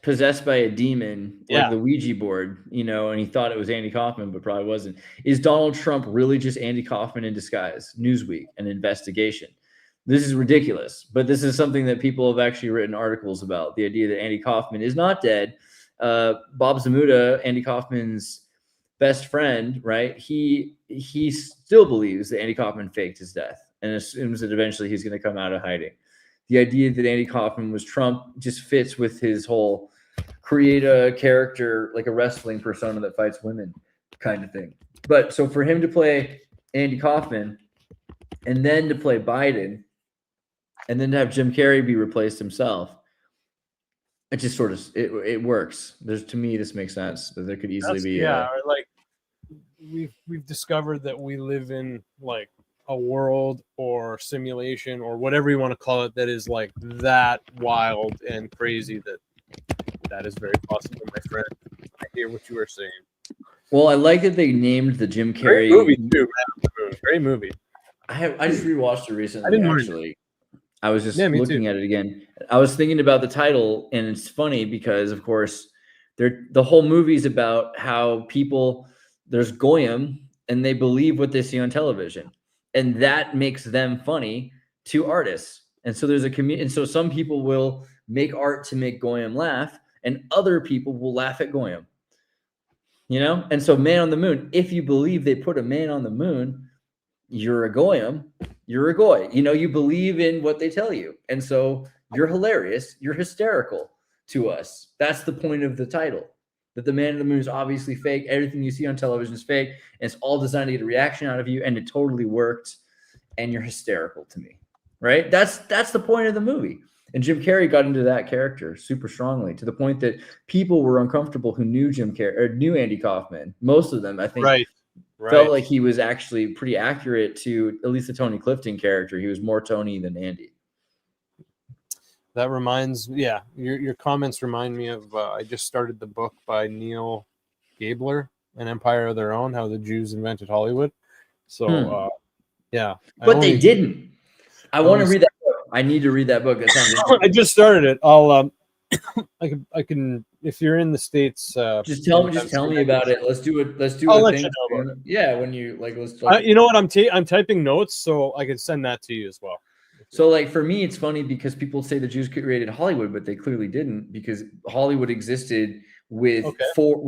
possessed by a demon, like the Ouija board, and he thought it was Andy Kaufman, but probably wasn't. Is Donald Trump really just Andy Kaufman in disguise? Newsweek, an investigation. This is ridiculous, but this is something that people have actually written articles about. The idea that Andy Kaufman is not dead. Bob Zamuda, Andy Kaufman's best friend, right? He still believes that Andy Kaufman faked his death and assumes that eventually he's going to come out of hiding. The idea that Andy Kaufman was Trump just fits with his whole create a character like a wrestling persona that fights women kind of thing. But so for him to play Andy Kaufman and then to play Biden and then to have Jim Carrey be replaced himself, it just sort of it works. To me, this makes sense that there could easily be we've discovered that we live in a world or simulation or whatever you want to call it that is that wild and crazy that is very possible, my friend. I hear what you are saying. Well, I like that they named the Jim Carrey great movie too, man. Great movie. I just rewatched it recently. I didn't actually. I was just looking at it again. I was thinking about the title, and it's funny because, of course, The whole movie's about how people, there's goyim, and they believe what they see on television, and that makes them funny to artists. And so there's a community, and so some people will make art to make goyim laugh, and other people will laugh at goyim. You know, and so Man on the Moon, if you believe they put a man on the moon, you're a goyim, you're a goy. You know, you believe in what they tell you, and so you're hilarious, you're hysterical to us. That's the point of the title, that the man on the moon is obviously fake. Everything you see on television is fake, and it's all designed to get a reaction out of you, and it totally worked, and you're hysterical to me, right? That's the point of the movie. And Jim Carrey got into that character super strongly, to the point that people were uncomfortable who knew Jim Carrey or knew Andy Kaufman. Most of them, I think, felt like he was actually pretty accurate to at least the Tony Clifton character. He was more Tony than Andy. That reminds, your comments remind me of, I just started the book by Neil Gabler, An Empire of Their Own, How the Jews Invented Hollywood. So, But they didn't. I want to read that book. I need to read that book. That sounds interesting. I just started it. I'll, I can, if you're in the States, just tell me about it. Let's do it. I'll a let thing. you know about it. Yeah, when you like, you know what? I'm typing notes, so I can send that to you as well. So, like, for me, it's funny because people say the Jews created Hollywood, but they clearly didn't, because Hollywood existed with Ford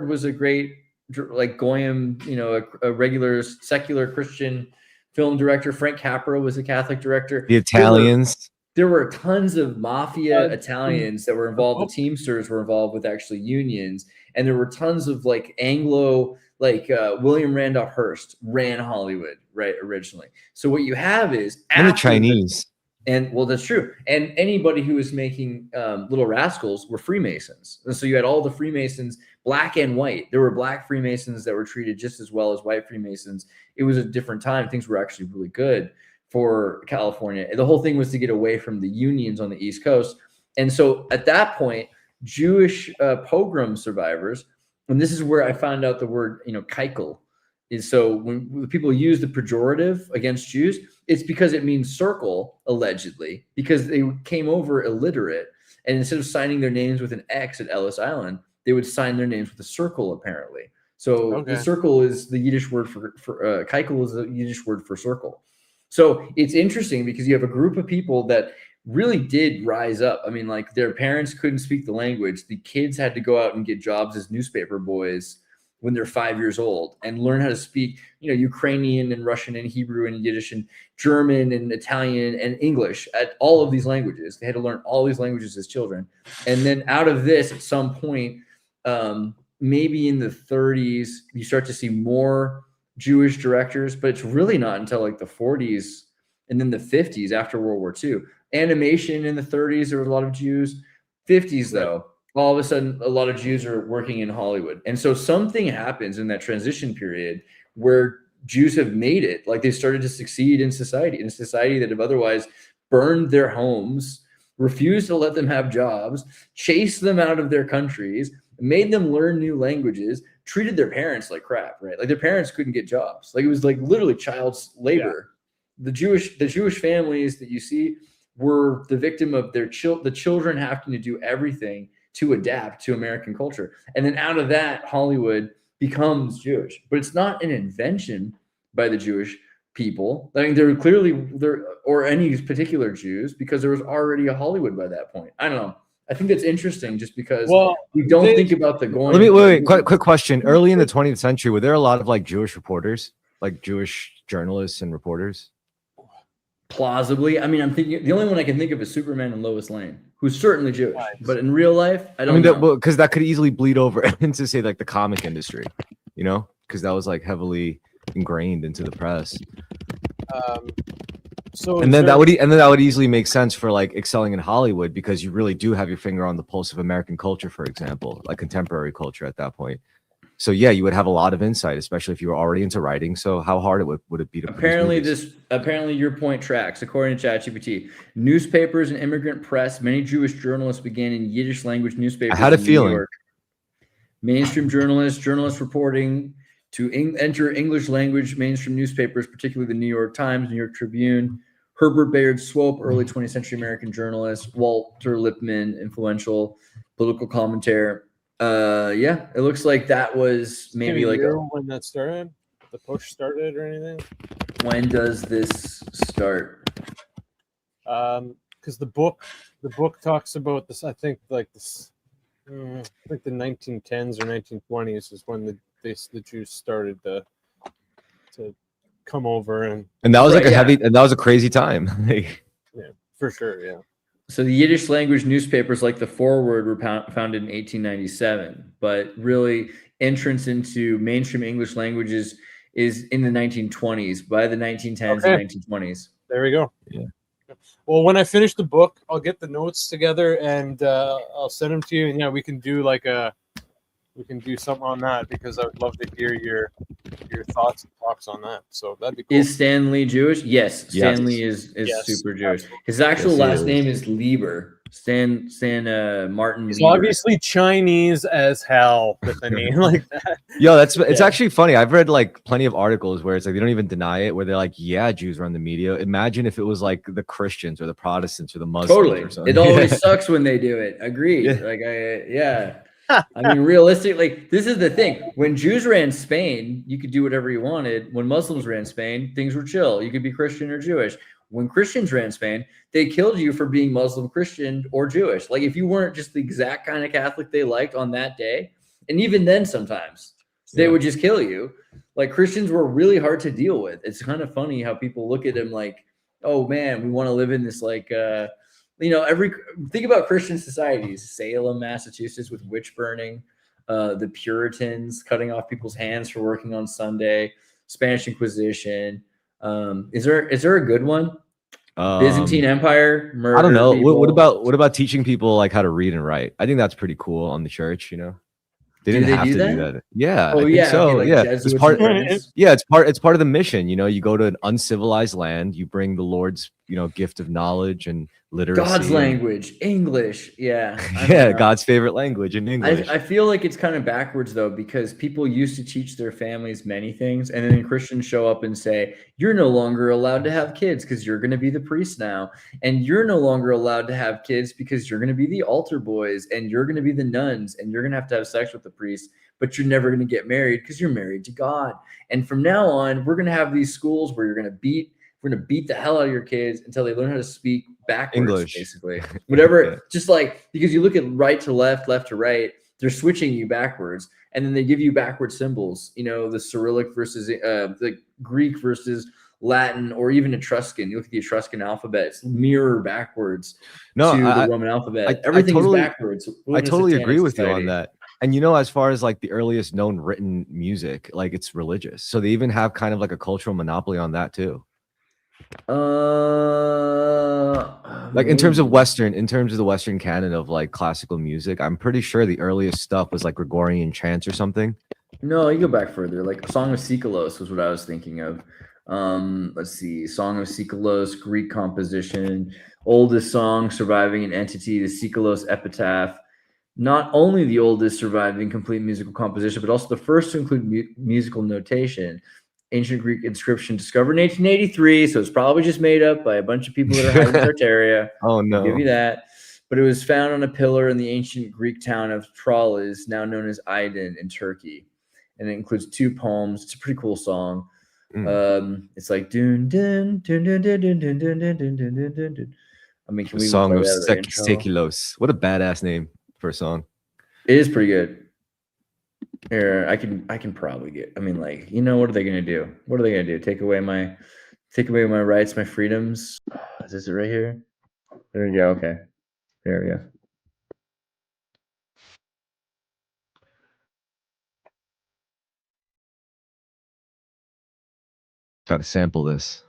was a great, like, goyim, you know, a regular secular Christian film director. Frank Capra was a Catholic director. The Italians. There were tons of mafia Italians that were involved. The Teamsters were involved with actually unions, and there were tons of like Anglo, like William Randolph Hearst ran Hollywood, right, originally. So what you have is and the Chinese, and well, that's true. And anybody who was making Little Rascals were Freemasons, and so you had all the Freemasons, black and white. There were black Freemasons that were treated just as well as white Freemasons. It was a different time. Things were actually really good for California. The whole thing was to get away from the unions on the East Coast. And so at that point, Jewish pogrom survivors, and this is where I found out the word, you know, keikel, is so when people use the pejorative against Jews, it's because it means circle, allegedly, because they came over illiterate. And instead of signing their names with an X at Ellis Island, they would sign their names with a circle, apparently. So the circle is the Yiddish word for keikel is the Yiddish word for circle. So it's interesting because you have a group of people that really did rise up. I mean, like, their parents couldn't speak the language. The kids had to go out and get jobs as newspaper boys when they're 5 years old and learn how to speak, you know, Ukrainian and Russian and Hebrew and Yiddish and German and Italian and English, at all of these languages. They had to learn all these languages as children. And then out of this, at some point, maybe in the 30s, you start to see more Jewish directors, but it's really not until like the 40s and then the 50s after World War II. Animation in the 30s, there were a lot of Jews. 50s, though, all of a sudden, a lot of Jews are working in Hollywood. And so something happens in that transition period where Jews have made it. Like, they started to succeed in a society that have otherwise burned their homes, refused to let them have jobs, chased them out of their countries, made them learn new languages, treated their parents like crap, right? Like, their parents couldn't get jobs. Like, it was like literally child labor. The Jewish families that you see were the victim of the children having to do everything to adapt to American culture. And then out of that, Hollywood becomes Jewish. But it's not an invention by the Jewish people. I mean, there or any particular Jews, because there was already a Hollywood by that point. I don't know. I think that's interesting, just because we don't think about the going. Let me wait. Quick question. Early in the 20th century, were there a lot of like Jewish reporters, like Jewish journalists and reporters? Plausibly. I mean, I'm thinking the only one I can think of is Superman and Lois Lane, who's certainly Jewish, but in real life, I don't know. Because that could easily bleed over into, say, like the comic industry, you know, because that was like heavily ingrained into the press. And then that would easily make sense for like excelling in Hollywood, because you really do have your finger on the pulse of American culture, for example, like contemporary culture at that point. So yeah, you would have a lot of insight, especially if you were already into writing. So how hard would it be to apparently your point tracks. According to ChatGPT, newspapers and immigrant press, many Jewish journalists began in Yiddish language newspapers. I had a feeling. Mainstream journalists reporting to enter English language mainstream newspapers, particularly the New York Times, New York Tribune, Herbert Bayard Swope, early 20th century American journalist. Walter Lippmann, influential political commentator. Yeah, it looks like that was maybe like when that started, the push started or anything. When does this start? Because the book talks about this. I think like this. I think the 1910s or 1920s is when the Jews started to come over and that was like a heavy, and that was a crazy time. yeah, for sure, yeah. So the Yiddish language newspapers like the Forward were founded in 1897, but really entrance into mainstream English languages is in the 1920s, by the 1910s and 1920s. There we go. Yeah. Well, when I finish the book, I'll get the notes together and I'll send them to you. And yeah, we can do something on that because I would love to hear your thoughts and talks on that. So that'd be cool. Is Stan Lee Jewish? Yes, Stanley is Yes, super Jewish. absolutely. His actual last is. name is Lieber. Stan Martin He's Lieber. obviously Chinese as hell with a name like that. Yo, it's actually funny. I've read like plenty of articles where it's like they don't even deny it, where they're like, yeah, Jews run the media. Imagine if it was like the Christians or the Protestants or the Muslims Totally. or something. It always sucks when they do it. Agreed. Yeah. Like I mean, realistically, this is the thing. When Jews ran Spain, you could do whatever you wanted. When Muslims ran Spain, things were chill. You could be Christian or Jewish. When Christians ran Spain, they killed you for being Muslim, Christian, or Jewish. Like if you weren't just the exact kind of Catholic they liked on that day, and even then sometimes they would just kill you. Like Christians were really hard to deal with. It's kind of funny how people look at them like, oh man, we want to live in this like think about Christian societies, Salem, Massachusetts with witch burning, the Puritans cutting off people's hands for working on Sunday, Spanish Inquisition. Is there a good one? Byzantine Empire, murder. I don't know. People. What about teaching people like how to read and write? I think that's pretty cool on the church, They didn't have to do that. Yeah. Oh, I think yeah. so. Okay, like yeah. Jesuits It's part, and friends. yeah, it's part of the mission. You go to an uncivilized land, you bring the Lord's, gift of knowledge and literacy. God's language, English. Yeah. Yeah, God's favorite language in English. I feel like it's kind of backwards though, because people used to teach their families many things, and then Christians show up and say, you're no longer allowed to have kids because you're going to be the priest now, and you're no longer allowed to have kids because you're going to be the altar boys, and you're going to be the nuns, and you're going to have sex with the priest, but you're never going to get married because you're married to God. And from now on, we're going to have these schools where we're going to beat the hell out of your kids until they learn how to speak backwards, English. basically. Whatever, Yeah. just like, because you look at right to left, left to right, they're switching you backwards, and then they give you backward symbols, the Cyrillic versus the Greek versus Latin, or even Etruscan. You look at the Etruscan alphabet, it's mirror backwards to the Roman alphabet. Everything's backwards. I totally agree with you on that. And as far as like the earliest known written music, like it's religious. So they even have kind of like a cultural monopoly on that too. Like in terms of the Western canon of like classical music, I'm pretty sure the earliest stuff was like Gregorian chants or something. No, you go back further. Like Song of Sikolos was what I was thinking of. Let's see, Song of Sikolos, Greek composition, oldest song surviving an entity, the Sikolos epitaph. Not only the oldest surviving complete musical composition, but also the first to include musical notation. Ancient Greek inscription discovered in 1883, so it's probably just made up by a bunch of people that are hiding Tartaria. Oh no! I'll give you that. But it was found on a pillar in the ancient Greek town of Tralles, now known as Aydın in Turkey, and it includes 2 poems. It's a pretty cool song. It's like dun dun dun dun dun dun dun dun dun dun dun dun dun. I mean, can we Song of Sekilos? What a badass name for a song. It is pretty good. Here, I can probably get. I mean, like, what are they gonna do? What are they gonna do? Take away my rights, my freedoms? Is this it right here? There we go. Okay, there we go. Try to sample this.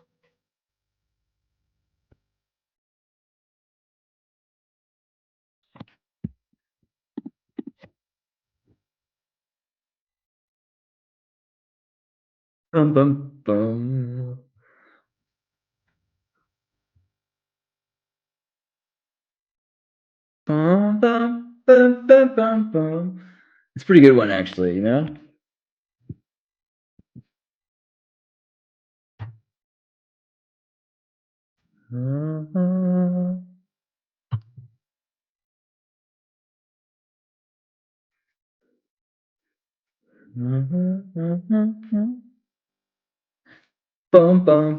Bum bum bum. Bum bum bum bum bum bum. It's a pretty good one, actually. Bum, bum,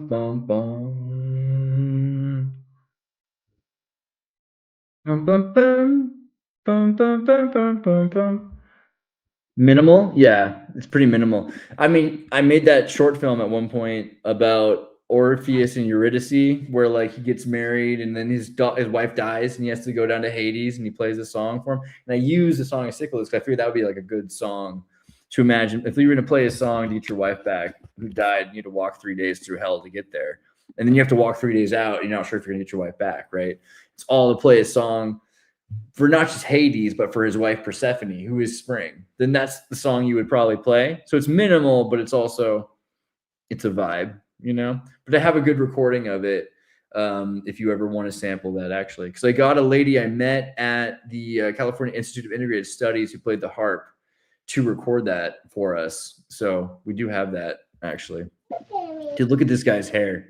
bum, bum. Bum, bum, bum. Bum, bum, bum, bum, bum, bum. Minimal? Yeah, it's pretty minimal. I mean, I made that short film at one point about Orpheus and Eurydice, where like he gets married and then his wife dies and he has to go down to Hades and he plays a song for him. And I use the song of Siculus because I figured that would be like a good song to imagine if you were going to play a song to get your wife back who died. You had to walk 3 days through hell to get there, and then you have to walk 3 days out. You're not sure if you're going to get your wife back, right? It's all to play a song for not just Hades, but for his wife Persephone, who is spring. Then that's the song you would probably play. So it's minimal, but it's a vibe, you know. But I have a good recording of it if you ever want to sample that, actually, because I got a lady I met at the California Institute of Integrated Studies who played the harp to record that for us. So we do have that, actually. Dude, look at this guy's hair.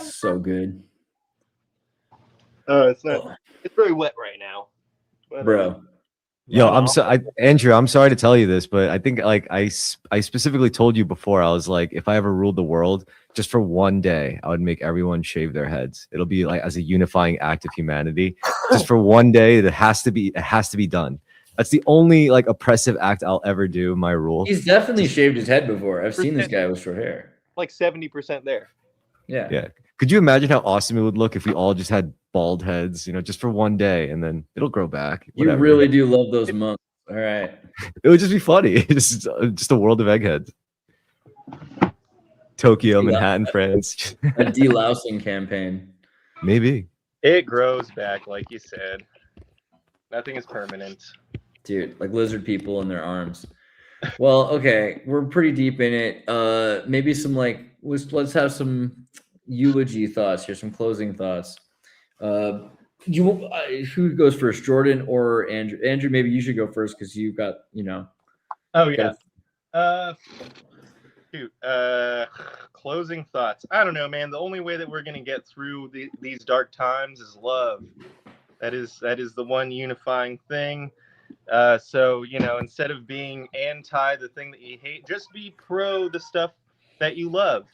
So good. Oh, it's not. It's very wet right now, but, bro. Yo, Andrew, I'm sorry to tell you this, but I think like I specifically told you before, I was like, if I ever ruled the world, just for one day, I would make everyone shave their heads. It'll be like as a unifying act of humanity. Just for one day, it has to be done. That's the only like oppressive act I'll ever do. My rule. He's definitely shaved his head before. I've seen this guy with short hair. like 70% there. Yeah. Yeah. Could you imagine how awesome it would look if we all just had bald heads, you know, just for one day, and then it'll grow back. Whatever. You really do love those monks. All right. It would just be funny. just a world of eggheads. Tokyo, Manhattan, France. A delousing campaign. Maybe. It grows back, like you said. Nothing is permanent. Dude, like lizard people in their arms. Well, okay, we're pretty deep in it. Maybe some like let's have some eulogy thoughts here, some closing thoughts. Who goes first, Jordan or Andrew? Andrew, maybe you should go first because you got, you know. Oh yeah. Closing thoughts. I don't know, man. The only way that we're gonna get through these dark times is love. That is the one unifying thing. So, you know, instead of being anti the thing that you hate, just be pro the stuff that you love.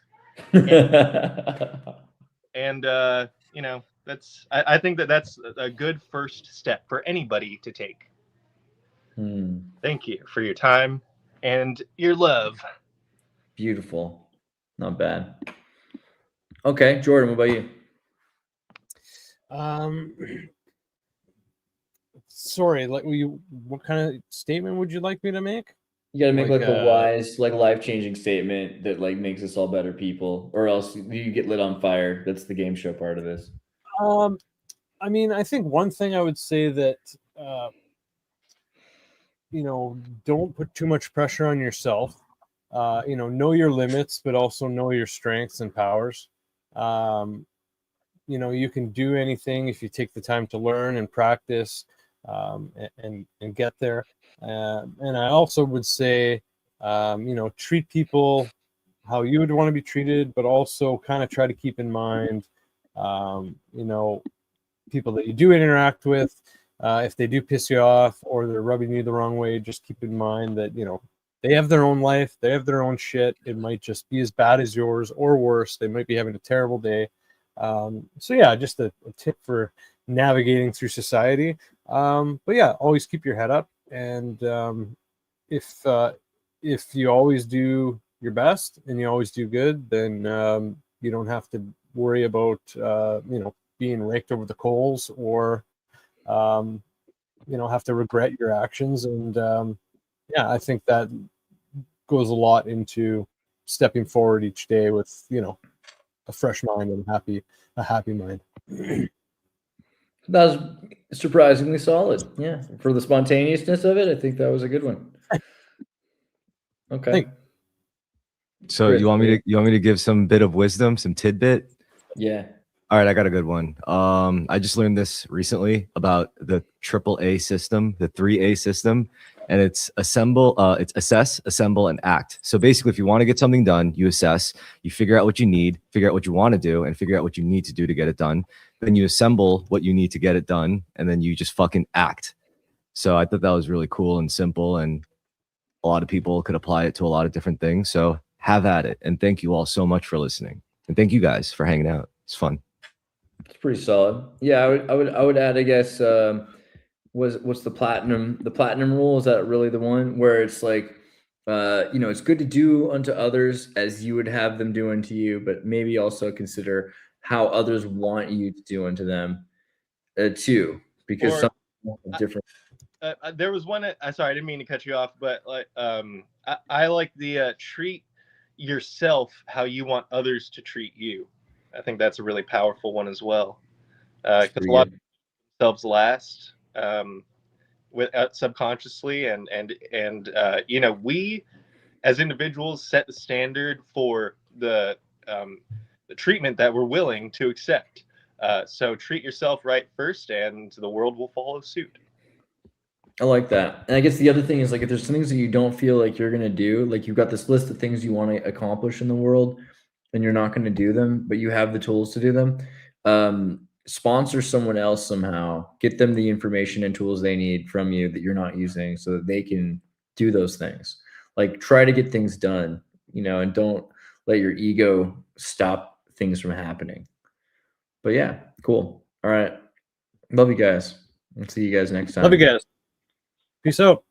And you know, I think that's a good first step for anybody to take. Thank you for your time and your love. Beautiful. Not bad. Okay, Jordan, what about you? Sorry, like what kind of statement would you like me to make? You gotta make like a wise, like life-changing statement that like makes us all better people, or else you get lit on fire. That's the game show part of this. I mean, I think one thing I would say that you know, don't put too much pressure on yourself. You know your limits, but also know your strengths and powers. You know, you can do anything if you take the time to learn and practice and get there. And I also would say, you know, treat people how you would want to be treated, but also kind of try to keep in mind, you know, people that you do interact with, if they do piss you off or they're rubbing you the wrong way, just keep in mind that, you know, they have their own life, they have their own shit. It might just be as bad as yours or worse. They might be having a terrible day. So yeah, just a tip for navigating through society. But yeah, always keep your head up. And if you always do your best and you always do good, then you don't have to worry about you know, being raked over the coals or you know, have to regret your actions. And yeah, I think that goes a lot into stepping forward each day with, you know, a fresh mind and a happy mind. That was surprisingly solid. Yeah, for the spontaneousness of it, I think that was a good one. Okay. So Chris, you want me to give some bit of wisdom, some tidbit? Yeah. All right, I got a good one. I just learned this recently about the AAA system, the 3A system, and it's assess, assemble, and act. So basically, if you want to get something done, you assess, you figure out what you need, figure out what you want to do, and figure out what you need to do to get it done. Then you assemble what you need to get it done, and then you just fucking act. So I thought that was really cool and simple, and a lot of people could apply it to a lot of different things. So have at it. And thank you all so much for listening. And thank you guys for hanging out. It's fun. It's pretty solid. Yeah, I would add, I guess, what's the platinum rule? Is that really the one where it's like, it's good to do unto others as you would have them do unto you, but maybe also consider how others want you to do unto them too, because some different. There was one. Sorry, I didn't mean to cut you off, but like, I like the treat yourself how you want others to treat you. I think that's a really powerful one as well, because a lot of themselves last, subconsciously, and we as individuals set the standard for the treatment that we're willing to accept. So treat yourself right first, and the world will follow suit. I like that. And I guess the other thing is, like, if there's things that you don't feel like you're going to do, like you've got this list of things you want to accomplish in the world and you're not going to do them, but you have the tools to do them, sponsor someone else somehow, get them the information and tools they need from you that you're not using so that they can do those things. Like, try to get things done, and don't let your ego stop things from happening. But yeah, cool. All right. Love you guys. I'll see you guys next time. Love you guys. Peace out.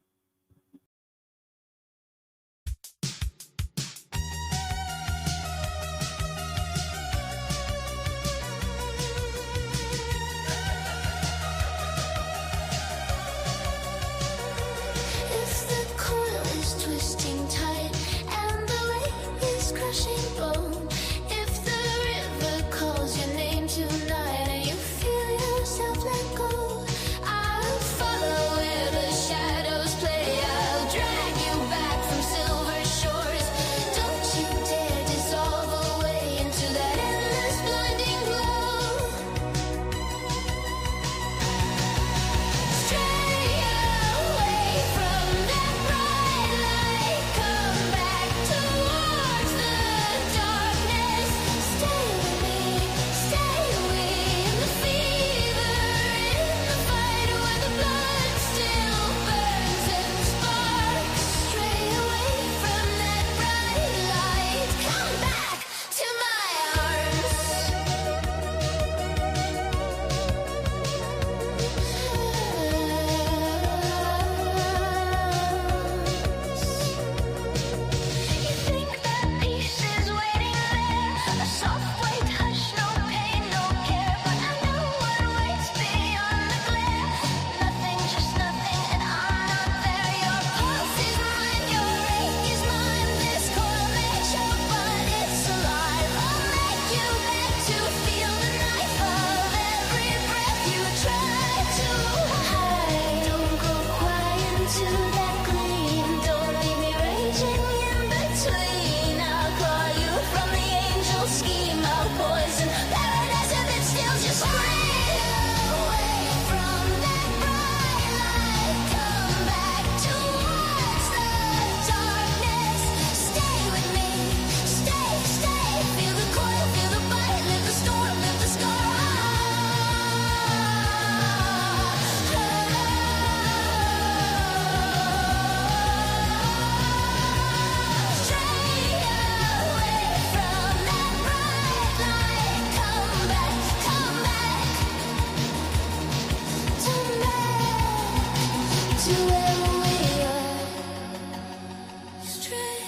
If the coil is twisting tight and the weight is crushing bone, if the river calls your name tonight and you feel yourself let go, I'll follow where the shadows play. I'll drag you back from silver shores. Don't you dare dissolve away into that endless blinding glow. Stray away from that bright light. Come back towards the darkness. Stay with me in the fever, in the fight where the blood still burns and sparks. Stray away from that bright light. Come back to my arms. You think that peace is waiting there, a soft white hush, no pain, no care, but I know what waits beyond the glare. Nothing, just nothing, and I'm not there. Your pulse is mine, your ache is mine. This coil may choke, but it's alive. I'll make you beg to feel the knife of every breath you try to hide. Don't go quiet into that gleam. Don't leave me raging in between. I'll call you from the angel scheme. I'll poison paradise if it still just scream away from that bright light. Come back towards the darkness. Stay with me, stay. Feel the coil, feel the bite, live the storm, live the scar. Stray away from that bright light. Come back, turn back to where we are. Stray